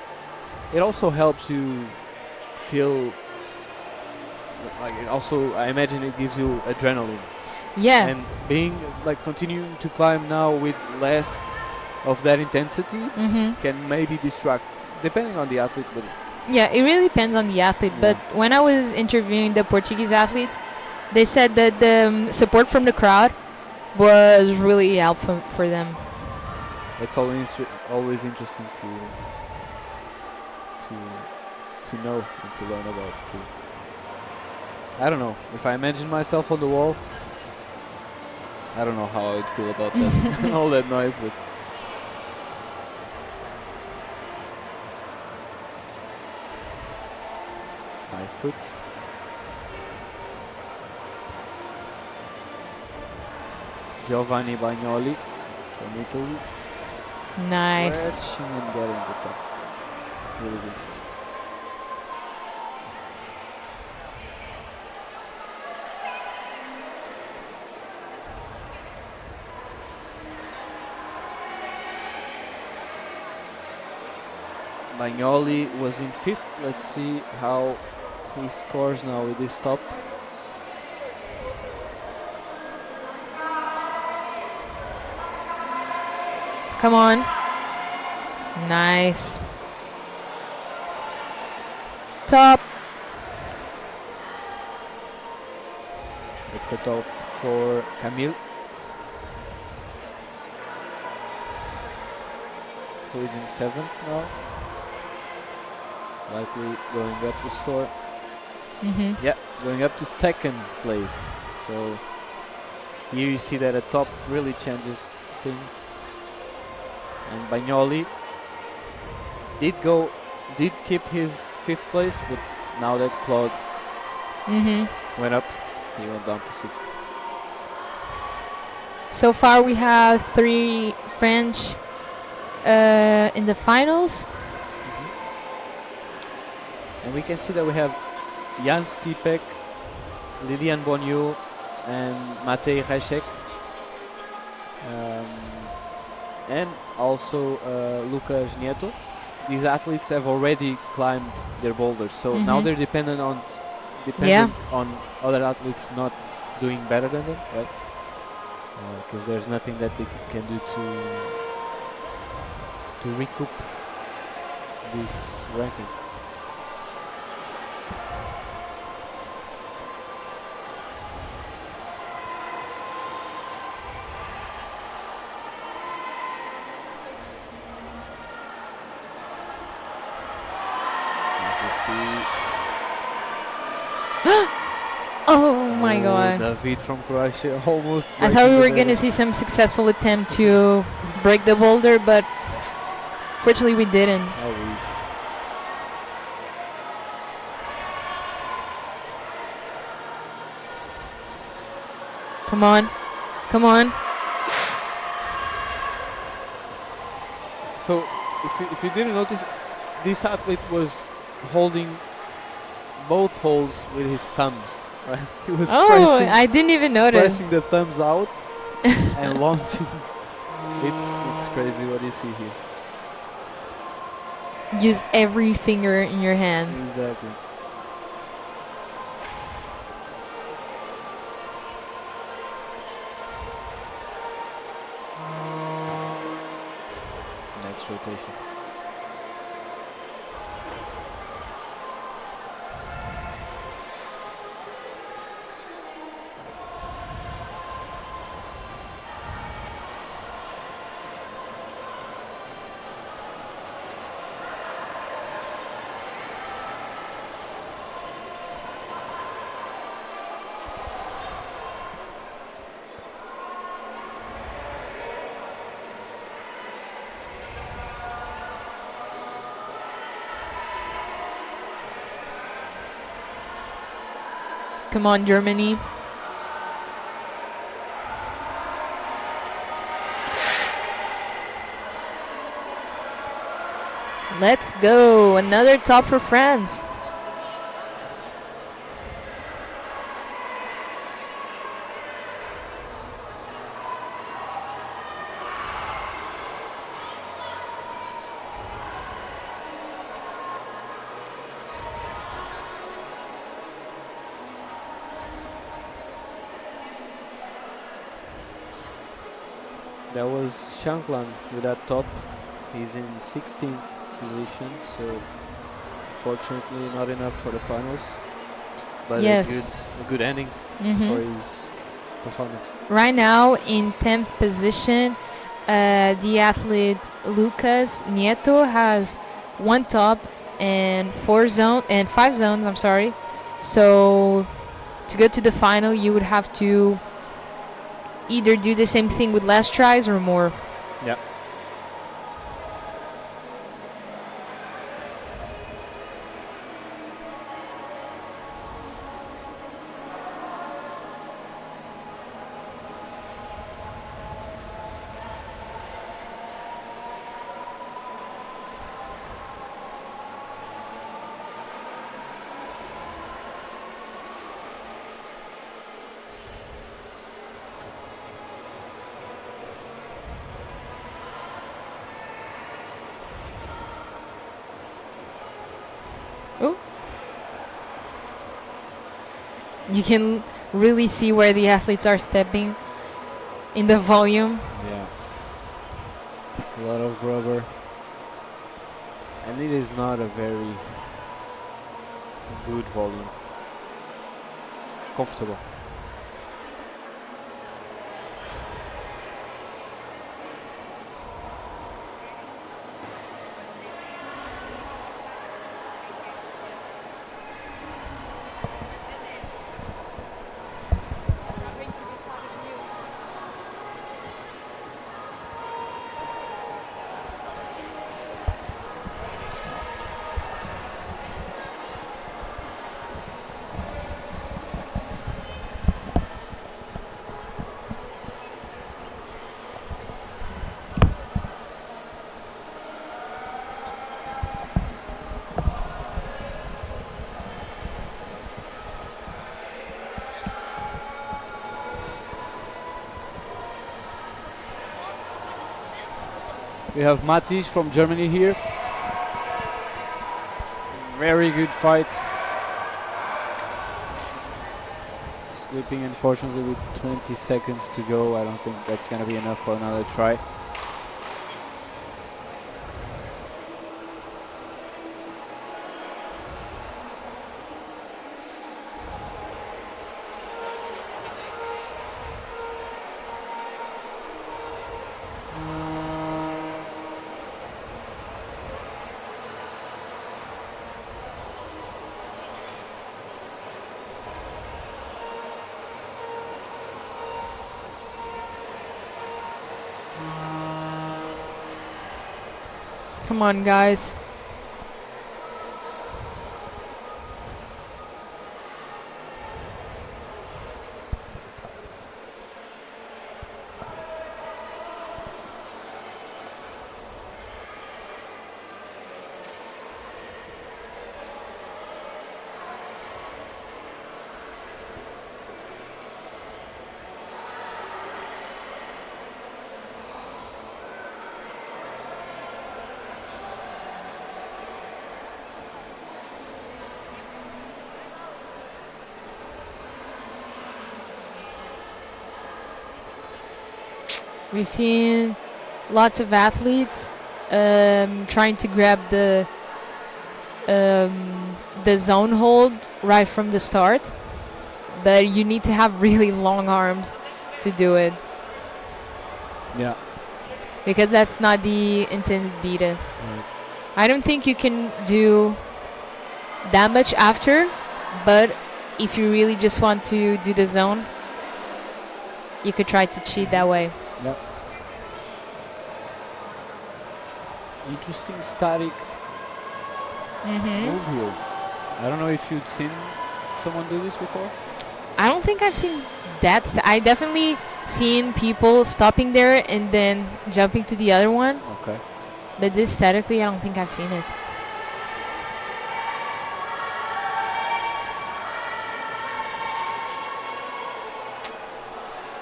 it also helps you feel like it also, I imagine it gives you adrenaline. yeah. And being like continuing to climb now with less of that intensity can maybe distract, depending on the athlete. But Yeah, it really depends on the athlete. But when I was interviewing the Portuguese athletes, they said that the support from the crowd was really helpful for them. it's always interesting to know and to learn about. Because I don't know, if I imagine myself on the wall, I don't know how I would feel about that. All that noise, but. High foot. Giovanni Bagnoli from Italy. Nice. Stretching and getting the top. Really good. Bagnoli was in 5th. Let's see how he scores now with this top. Come on. Nice. Top. It's a top for Camille, who is in 7th now. Likely going up the score. Yeah, going up to 2nd place. So here you see that a top really changes things. And Bagnoli did keep his 5th place, but now that Claude went up, he went down to 6th. So far we have 3 French in the finals. And we can see that we have Jan Stipek, Lilian Bonniou, and Matej Rajek. And also Lucas Nieto. These athletes have already climbed their boulders, so now they're dependent on other athletes not doing better than them, right? Because there's nothing that they can do to recoup this ranking. Let's see. Oh my god. David from Croatia almost. I thought we were going to see some successful attempt to break the boulder, but fortunately we didn't. Always. Come on. Come on. So, if you didn't notice, this athlete was holding both holes with his thumbs. Right? He was Oh, I didn't even notice. pressing the thumbs out and launching. It's crazy what you see here. Use every finger in your hand. Exactly. Next rotation. Come on, Germany. Let's go. Another top for France. That was Shankland with that top. He's in 16th position, so unfortunately not enough for the finals. But Yes. a good ending Mhm. for his performance. Right now in 10th position, the athlete Lucas Nieto has one top and five zones. I'm sorry. So to go to the final, you would have to either do the same thing with less tries or more. Yeah. You can really see where the athletes are stepping in the volume. Yeah. A lot of rubber. And it is not a very good volume. Comfortable. We have Matisch from Germany here. Very good fight. Slipping unfortunately with 20 seconds to go. I don't think that's going to be enough for another try. Come on, guys. We've seen lots of athletes trying to grab the zone hold right from the start, but you need to have really long arms to do it. Yeah. Because that's not the intended beta. Right. I don't think you can do that much after, but if you really just want to do the zone, you could try to cheat that way. Yep. Interesting static move here. I don't know if you'd seen someone do this before. I don't think I've seen that. I definitely seen people stopping there and then jumping to the other one. Okay. But this statically, I don't think I've seen it.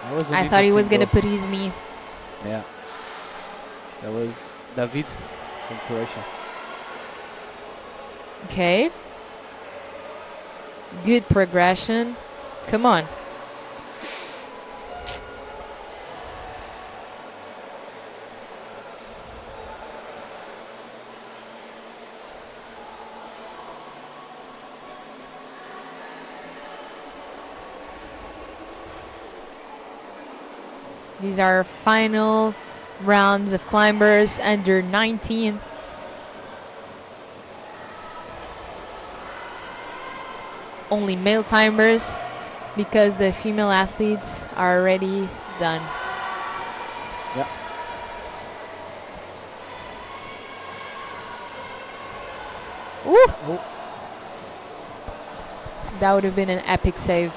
That was an I thought he was interesting going to goal. put his knee. Yeah. That was David from Croatia. Okay. Good progression. Come on. These are final rounds of climbers under 19. Only male climbers because the female athletes are already done. Yeah. Ooh! Oh. That would have been an epic save.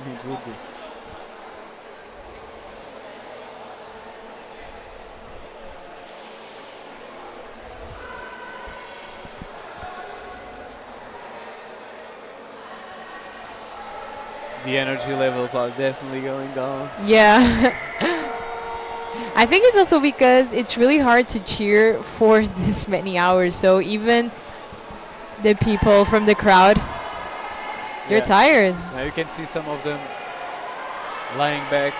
It would be. The energy levels are definitely going down. Yeah. I think it's also because it's really hard to cheer for this many hours. So even the people from the crowd, they're Yeah. tired. Now you can see some of them lying back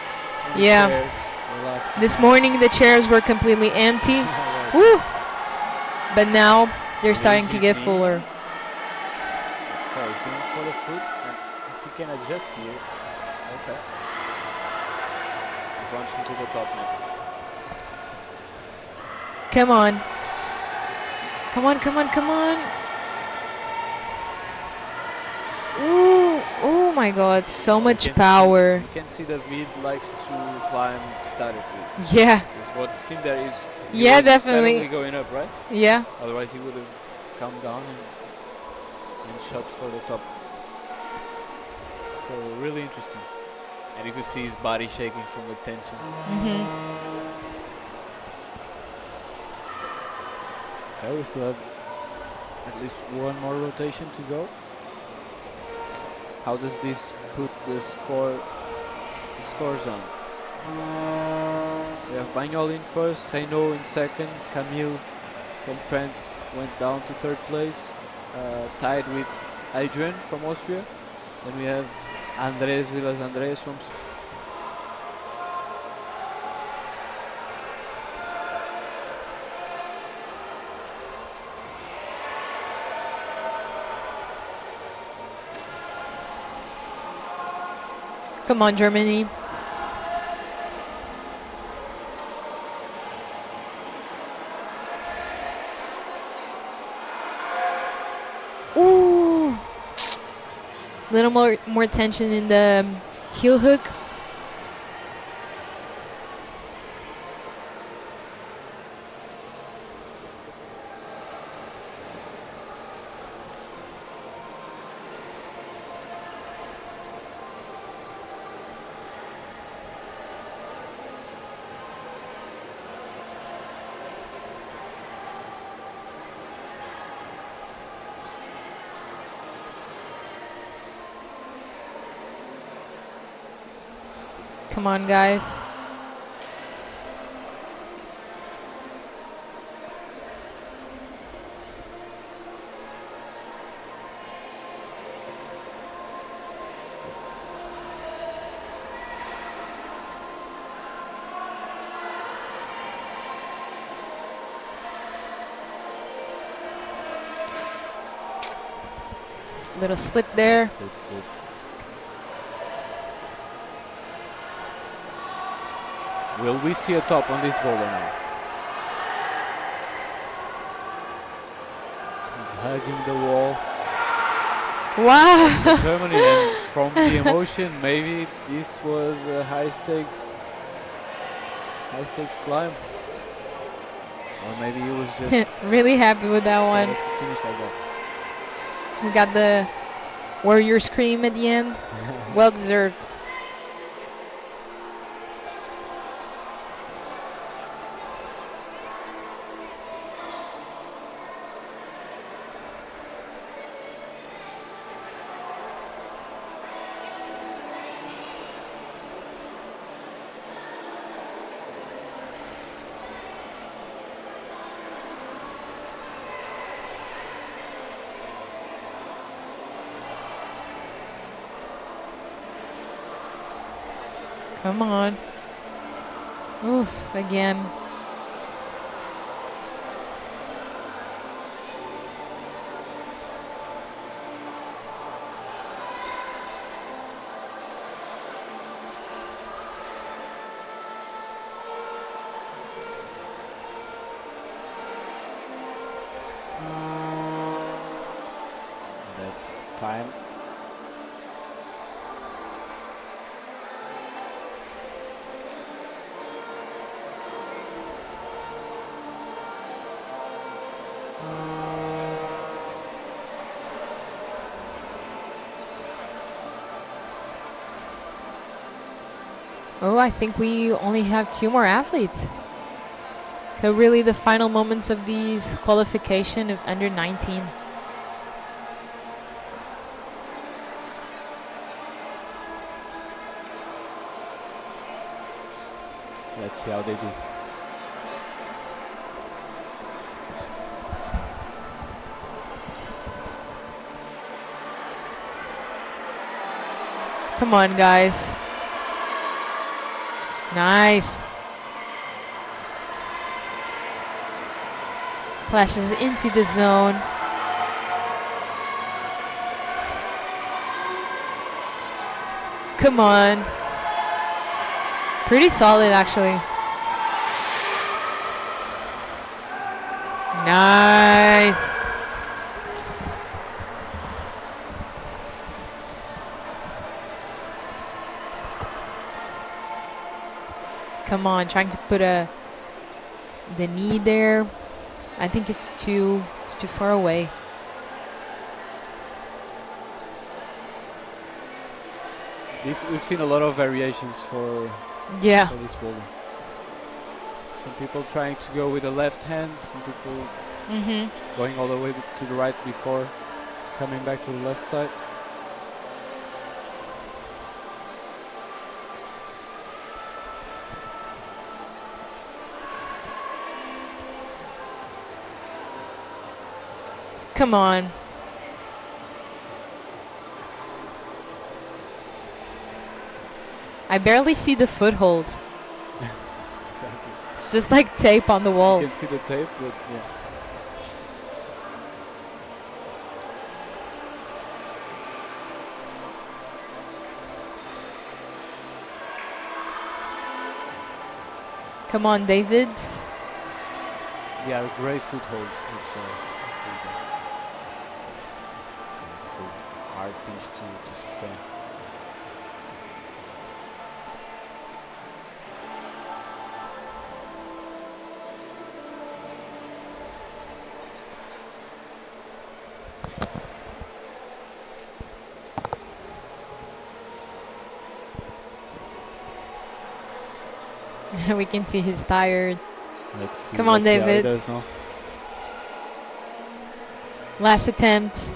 on the Yeah. chairs, relaxing. This morning the chairs were completely empty. Right. Woo! But now they're starting to Raises get knee. fuller. Okay, he's going for the foot. And if he can adjust here. Okay. He's launching to the top next. Come on. Come on, come on, come on. Ooh, oh my god, so much You can power. You can see David likes to climb statically. Yeah, Because what seemed there is he Yeah, was definitely. statically going up, right? yeah. Otherwise he would have come down and shot for the top. So really interesting. And you could see his body shaking from the tension. Okay, we still have at least one more rotation to go. How does this put the scores on? We have Bagnol in first, Reynaud in second, Camille from France went down to third place, tied with Adrian from Austria. Then we have Andres Villas Andres from Come on, Germany. Ooh. Little more tension in the heel hook. Come on, guys. Little slip there. Good slip. Will we see a top on this boulder now? He's hugging the wall. Wow. Germany, and from the emotion, maybe this was a high stakes climb, or maybe he was just Really happy with that one. excited to finish like that. We got the warrior scream at the end. Well deserved. Come on. Oof, again. That's time. Oh, I think we only have 2 more athletes. So really the final moments of these qualification of under 19. Let's see how they do. Come on, guys. Nice. Flashes into the zone. Come on. Pretty solid, actually. Nice. Come on, trying to put the knee there. I think it's too far away. We've seen a lot of variations for Yeah. this boulder. Some people trying to go with the left hand, some people going all the way to the right before coming back to the left side. Come on. I barely see the foothold. Exactly. It's just like tape on the wall. You can see the tape, but yeah. Come on, Davids. Yeah, great footholds. Which, I see that. Yeah, this is hard pinch to sustain. We can see he's tired. Let's see. Come on, let's see how he David. does now. Last attempt.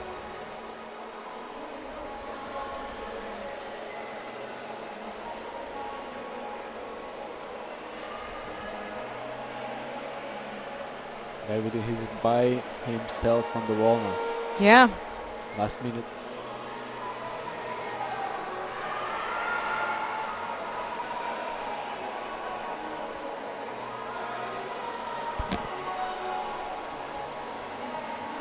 David is by himself on the wall now. Yeah. Last minute.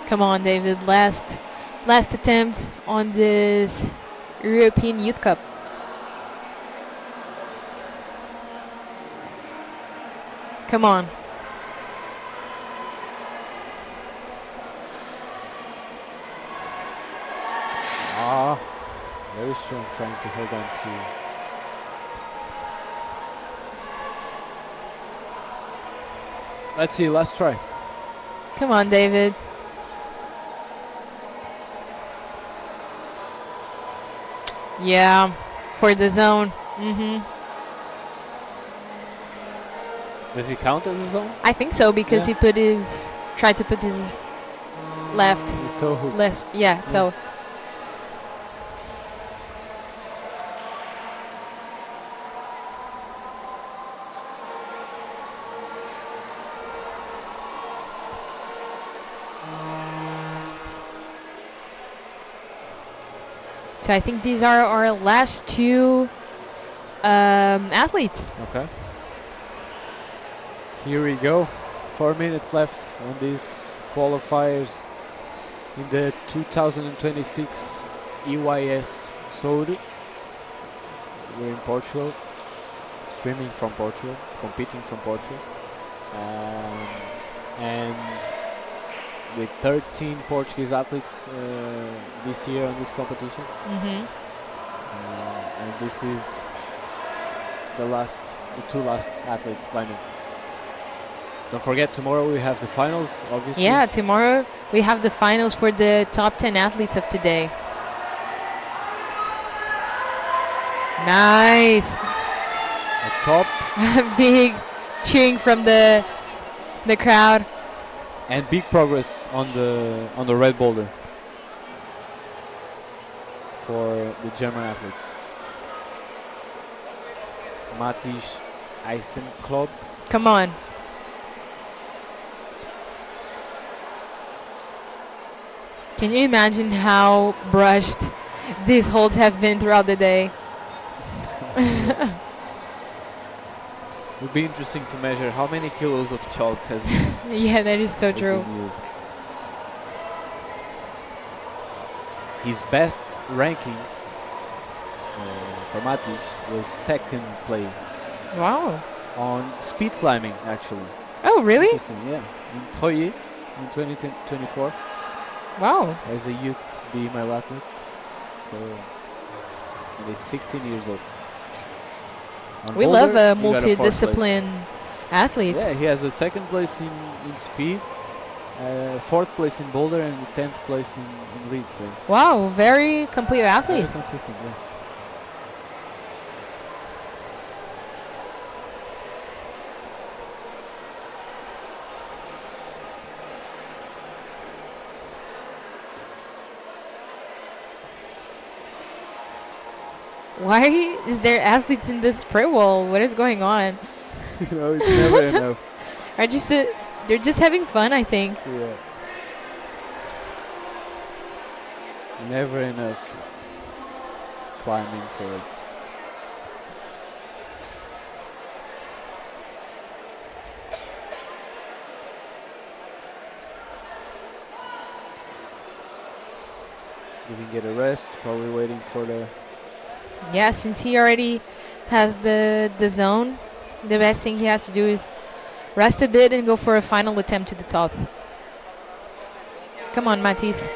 Come on, David. Last attempt on this European Youth Cup. Come on. Very strong, trying to hold on to. Let's see, last try. Come on, David. Yeah, for the zone. Does he count as a zone? I think so because he tried to put his left. His toe hook. Toe. So I think these are our last two athletes. Okay. Here we go. 4 minutes left on these qualifiers in the 2026 EYS Soure. We're in Portugal, streaming from Portugal, competing from Portugal. And with 13 Portuguese athletes this year on this competition. And this is the two last athletes climbing. Don't forget, tomorrow we have the finals, obviously. Yeah, tomorrow we have the finals for the top 10 athletes of today. Nice. At top. Big cheering from the crowd. And big progress on the red boulder for the German athlete. Matthias Eisenklob. Come on. Can you imagine how brushed these holds have been throughout the day? It would be interesting to measure how many kilos of chalk has been. Yeah, that is so true. Used. His best ranking for Matis was second place. Wow. On speed climbing, actually. Oh, really? Interesting, yeah. In Troyes in 2024. Wow. As a youth BMI athlete. So, and he's 16 years old. We love a multi-discipline athlete. Yeah, he has a second place in speed, fourth place in Boulder, and the 10th place in lead. So wow, very complete athlete. very consistent, yeah. Why is there athletes in this spray wall? What is going on? You know, it's never enough. They're just having fun, I think. Yeah. Never enough climbing for us. Giving it a rest, probably waiting for the... Yeah, since he already has the zone, the best thing he has to do is rest a bit and go for a final attempt to the top. Come on, Mathis.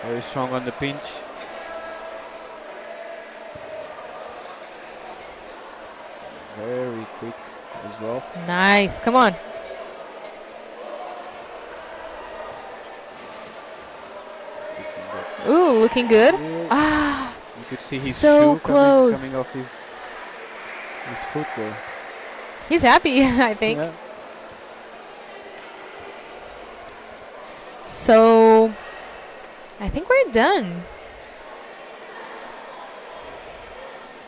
Very strong on the pinch. Very quick as well. Nice. Come on. Sticking that. Ooh, looking good. Yeah. Ah, You could see his so shoe close. coming off his foot there. He's happy, I think. Yeah. So, I think we're done.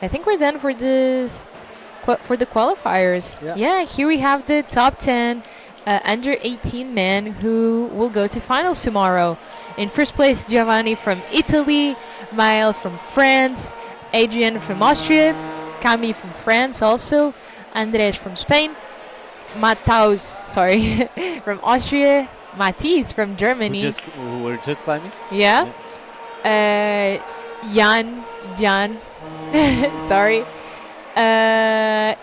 I think we're done for this for the qualifiers. Yeah. Here we have the top 10 under 18 men who will go to finals tomorrow. In first place, Giovanni from Italy, Maël from France, Adrian from Austria, Camille from France also, Andres from Spain, Matthaus, sorry, from Austria, Matisse from Germany. Who were just climbing? Yeah. Jan, sorry. Timothée,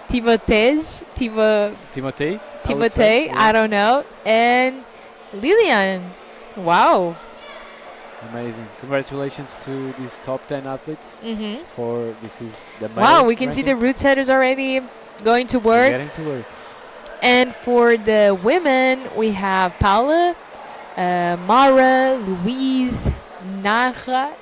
I don't know. And Lilian. Wow. Amazing. Congratulations to these top 10 athletes. For this is the Wow, we can see the route setters already going to work. Getting to work. And for the women, we have Paula, Mara, Louise, Naya,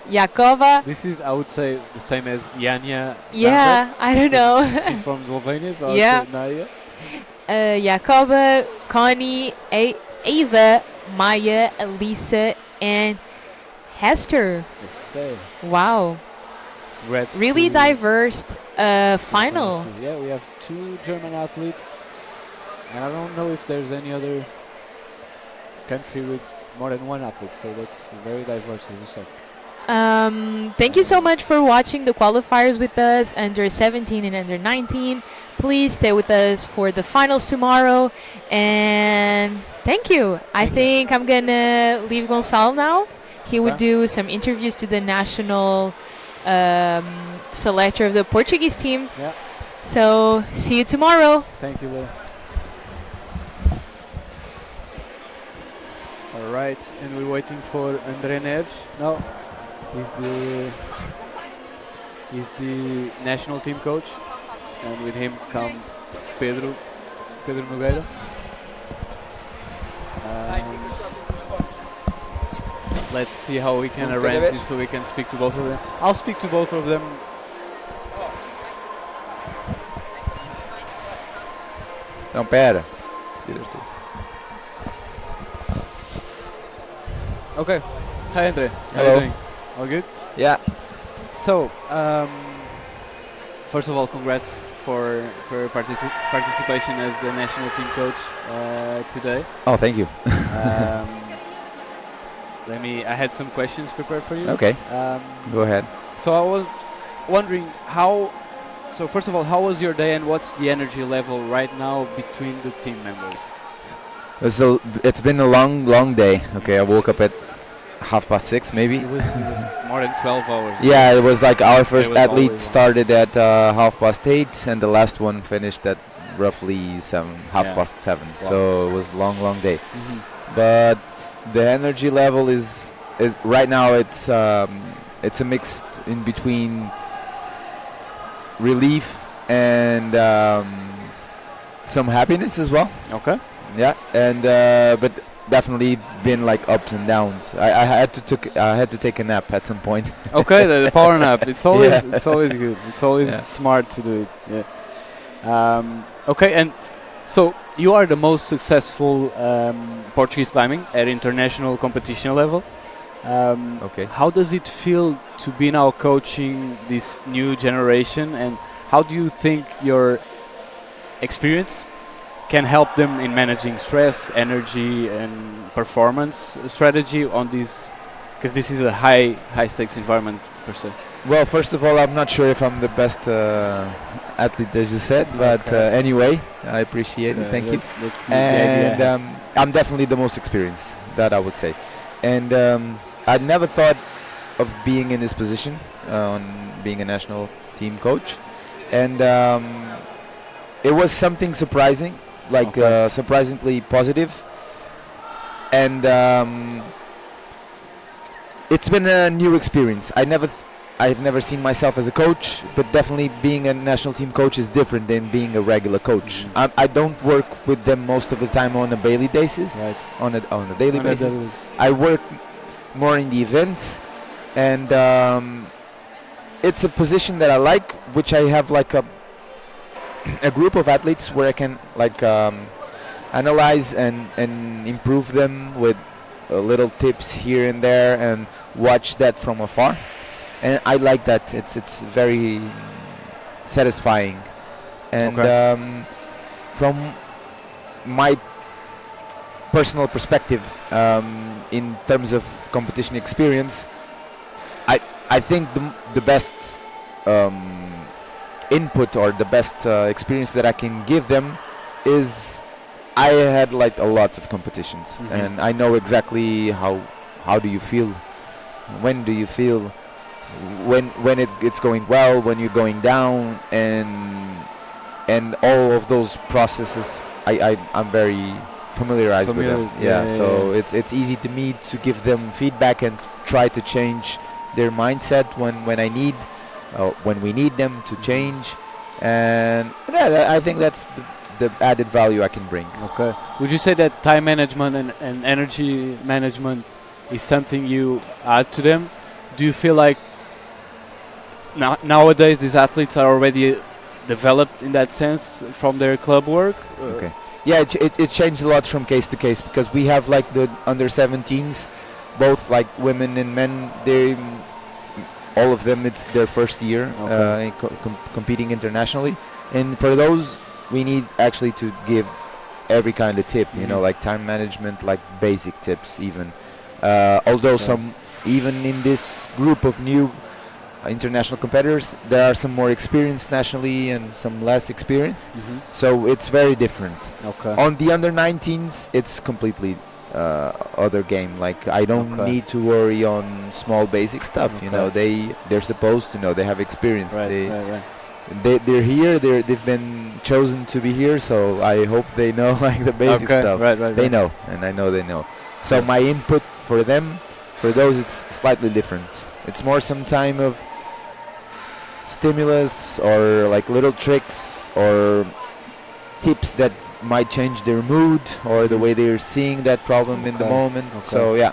Jakova. This is, I would say, the same as Janja. Yeah, I don't know. She's from Slovenia, so Yeah. I would say Naya. Jakova, Connie, Ava, Maya, Elisa, and Hester. Estelle. Wow. Congrats Really to diverse final. Yeah, we have 2 German athletes, and I don't know if there's any other country with more than 1 athlete, so that's very diverse, as you said. Thank you so much for watching the qualifiers with us, under 17 and under 19. Please stay with us for the finals tomorrow, and thank you. I think I'm gonna leave Gonçalo now. He would do some interviews to the national selector of the Portuguese team. Yeah. So see you tomorrow. Thank you, Will. All right, and we're waiting for André Neves. No, he's the national team coach, and with him come Pedro Nogueira. Let's see how we can arrange this so we can speak to both of them. I'll speak to both of them. Então, pera. Okay. Hi, Andre. How are Hello. you doing? All good? Yeah. So, first of all, congrats for participation as the national team coach today. Oh, thank you. I had some questions prepared for you. Okay. Go ahead. So I was wondering how. So first of all, how was your day, and what's the energy level right now between the team members? It's been a long day. Okay, I woke up at 6:30 maybe. It was more than 12 hours. Yeah, it was like our first was athlete always started at 8:30, and the last one finished at roughly 7:30. Wow. So it was long day. Mhm. But the energy level is right now it's a mix in between relief and some happiness as well. Okay. Yeah, and but definitely been like ups and downs. I had to take a nap at some point. Okay, the power nap. It's always Yeah. it's always good. It's always Yeah. smart to do it. Yeah. Okay, and so you are the most successful Portuguese climbing at international competition level. Okay. How does it feel to be now coaching this new generation, and how do you think your experience can help them in managing stress, energy, and performance strategy on this? Because this is a high stakes environment per se. Well, first of all, I'm not sure if I'm the best athlete, as you said, but Okay. Anyway, I appreciate it. Thank you. That's the And idea. I'm definitely the most experienced, that I would say. And I never thought of being in this position, on being a national team coach, and it was something surprising, like Okay. surprisingly positive, and it's been a new experience. I've never seen myself as a coach, but definitely being a national team coach is different than being a regular coach. I don't work with them most of the time on a daily basis. Right. On a daily basis. I work more in the events, and it's a position that I like, which I have like a group of athletes where I can like analyze and improve them with little tips here and there, and watch that from afar. and I like that. It's very satisfying, and from my personal perspective, in terms of competition experience, I think the best input or the best experience that I can give them is I had like a lot of competitions, and I know exactly how do you feel, when do you feel, when it's going well, when you're going down, and all of those processes I'm very familiarized with them. So it's easy to me to give them feedback and try to change their mindset when I need, when we need them to change, and I think that's the added value I can bring. Okay. Would you say that time management and energy management is something you add to them? Do you feel like nowadays these athletes are already developed in that sense from their club work? Okay. Yeah, it changed a lot from case to case, because we have like the under 17s, both like women and men. They all of them, it's their first year competing internationally, and for those we need actually to give every kind of tip, you know, like time management, like basic tips even. Although some, even in this group of new international competitors, there are some more experienced nationally and some less experienced. So it's very different. On the under 19s, it's completely other game. Like I don't need to worry on small basic stuff. You know, they're supposed to know. They have experience. They're here. They've been chosen to be here. So I hope they know like the basic stuff. They know, and I know they know. So my input for them, for those, it's slightly different. It's more some time of stimulus or like little tricks or tips that might change their mood or the way they're seeing that problem in the moment. So yeah,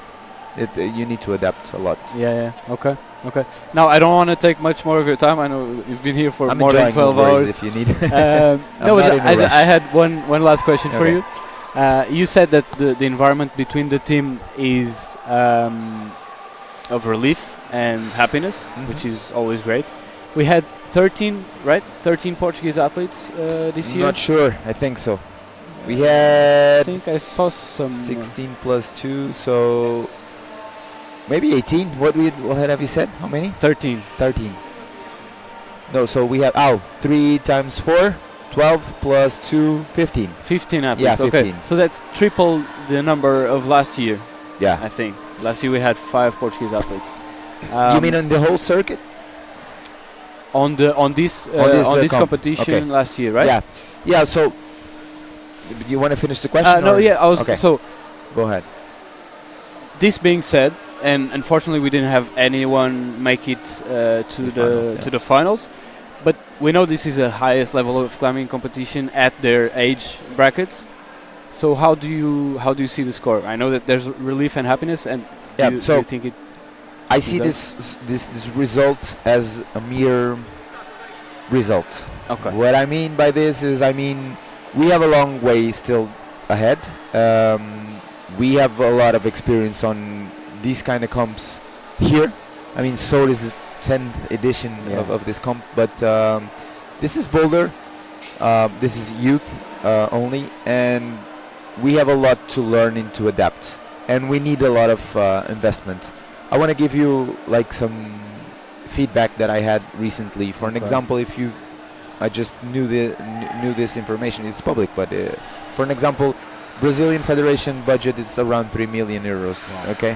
you need to adapt a lot. Okay. Now I don't want to take much more of your time. I know you've been here for more than 12 hours. If you need. No, but I had one last question for you. You said that the environment between the team is of relief and happiness, which is always great. We had 13 Portuguese athletes this year. Not sure. I think so. We had. I think I saw some. 16 plus 2, so maybe 18. What have you said? How many? 13. No, so we have 3 times 4, 12 plus 2, 15. 15 athletes. Yeah, 15. Okay. So that's triple the number of last year. Yeah, I think last year we had 5 Portuguese athletes. You mean on the whole circuit? On this competition last year, right? Yeah. So, you want to finish the question? No, yeah. So, go ahead. This being said, and unfortunately we didn't have anyone make it to the finals, but we know this is the highest level of climbing competition at their age brackets. So how do you see the score? I know that there's relief and happiness, and do you think it? I see this result as a mere result. Okay. What I mean by this is, we have a long way still ahead. We have a lot of experience on these kind of comps here. Soure is the 10th edition of this comp, but this is Boulder. This is youth only, and we have a lot to learn and to adapt, and we need a lot of investment. I want to give you like some feedback that I had recently. For an example, I just knew this information. It's public, but for an example, Brazilian Federation budget is around 3 million euros. Wow. Okay.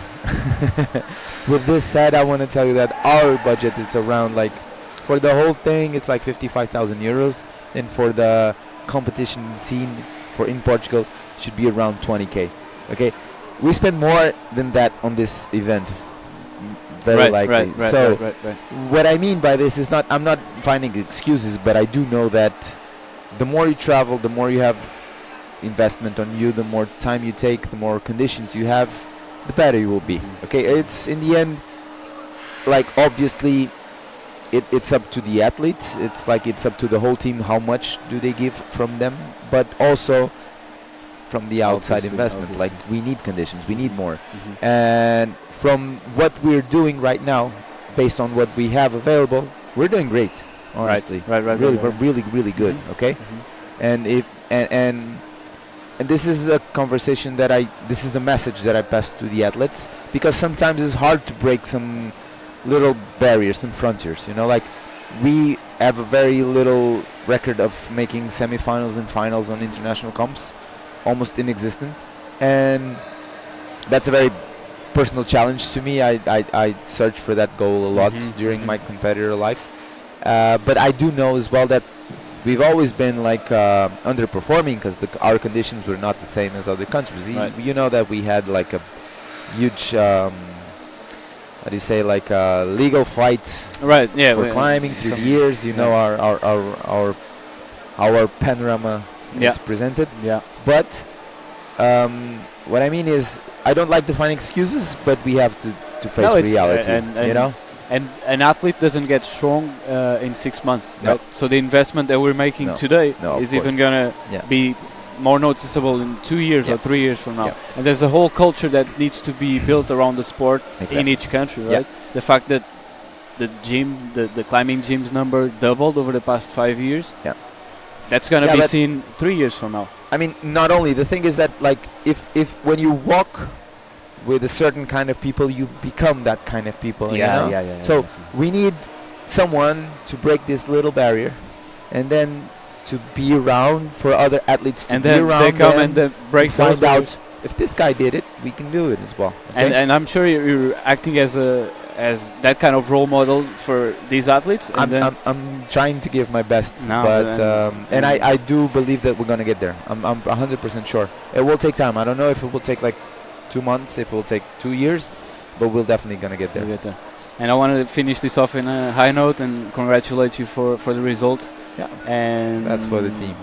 With this said, I want to tell you that our budget is around, like, for the whole thing, it's like 55,000 euros, and for the competition scene in Portugal, should be around 20k. Okay, we spend more than that on this event. Very likely. What I mean by this is I'm not finding excuses, but I do know that the more you travel, the more you have investment on you, the more time you take, the more conditions you have, the better you will be. Okay, it's in the end, like, obviously it's up to the athletes. It's up to the whole team, how much do they give from them, but also from the outside investment. Like, we need conditions, we need more. And from what we're doing right now, based on what we have available, we're doing great. Honestly, Right. Really, we're really good. Okay, and if and this is a conversation that this is a message that I pass to the athletes, because sometimes it's hard to break some little barriers, some frontiers. You know, like we have a very little record of making semifinals and finals on international comps, almost inexistent, and that's a very personal challenge to me. I search for that goal a lot during my competitor life, but I do know as well that we've always been like underperforming because our conditions were not the same as other countries. You know that we had like a huge how do you say, like a legal fight for climbing through the years. You know, our panorama is presented. But what I mean is, I don't like to find excuses, but we have to face reality. You know. And an athlete doesn't get strong in 6 months, right? So the investment that we're making today is even going to be more noticeable in 2 years or 3 years from now. And there's a whole culture that needs to be built around the sport in each country, right? The fact that the climbing gym's number doubled over the past 5 years, that's going to be seen 3 years from now. I mean, not only, the thing is that, like, if when you walk with a certain kind of people, you become that kind of people. You know? So we need someone to break this little barrier, and then to be around for other athletes to and be then around they come and then break find out if this guy did it, we can do it as well. Okay? And I'm sure you're acting as that kind of role model for these athletes. And I'm trying to give my best, and I do believe that we're gonna get there. I'm 100% sure. It will take time. I don't know if it will take like 2 months, if it will take 2 years, but we're definitely gonna get there. We'll get there. And I want to finish this off in a high note and congratulate you for the results. And that's for the team.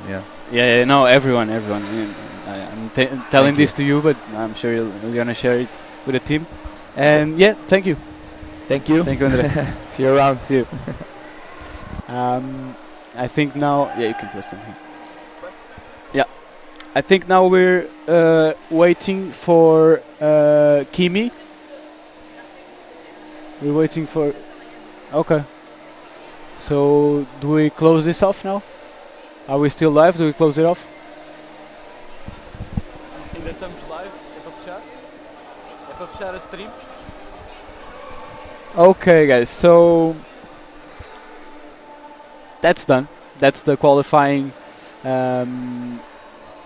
No, everyone. I'm telling this to you, but I'm sure you're gonna share it with the team. And thank you. Thank you, Andre. See you around. See you. I think now, you can place them here. I think now we're waiting for Kimi. We're waiting for. Okay. So do we close this off now? Are we still live? Do we close it off? In the thumbs live, share a stream. Okay, guys. So that's done. That's the qualifying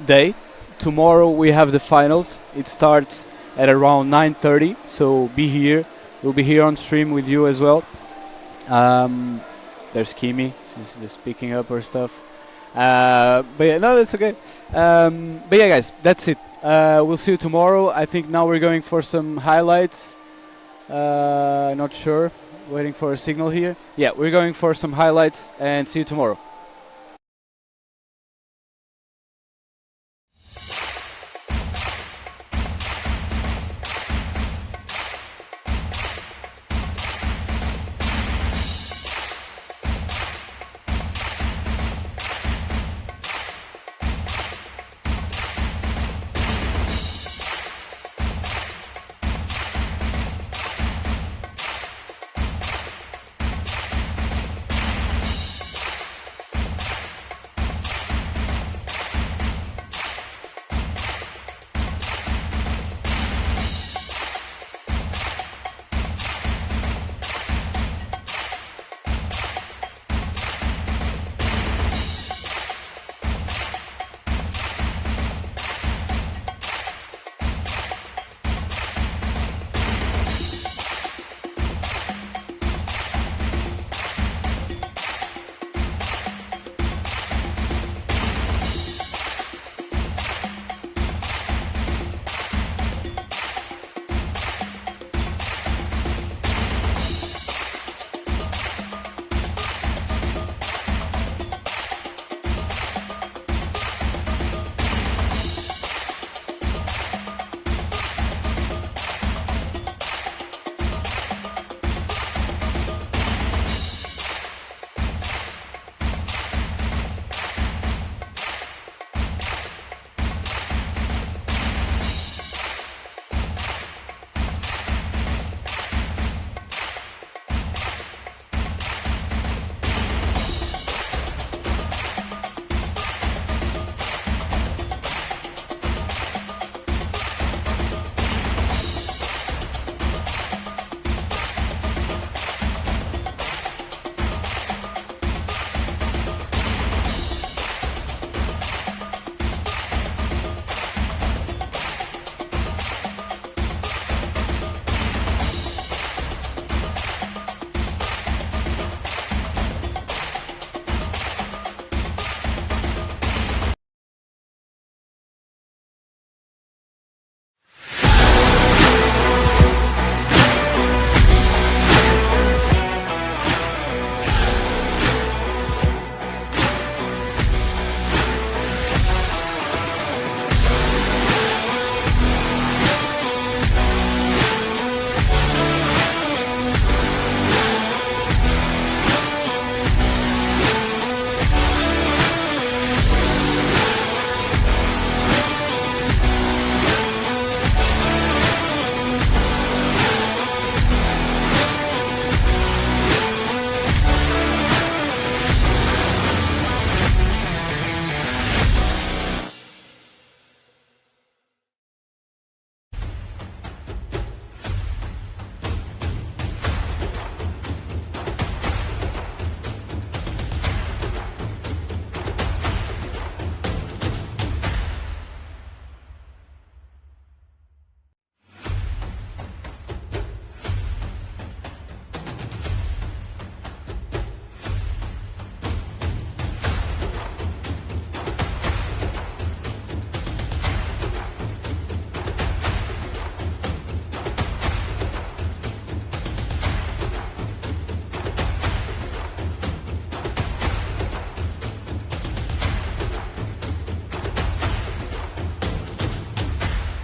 day. Tomorrow we have the finals. It starts at around 9:30. So be here. We'll be here on stream with you as well. There's Kimi. She's just picking up her stuff. But no, that's okay. But guys, that's it. We'll see you tomorrow. I think now we're going for some highlights. Not sure. Waiting for a signal here. We're going for some highlights and see you tomorrow.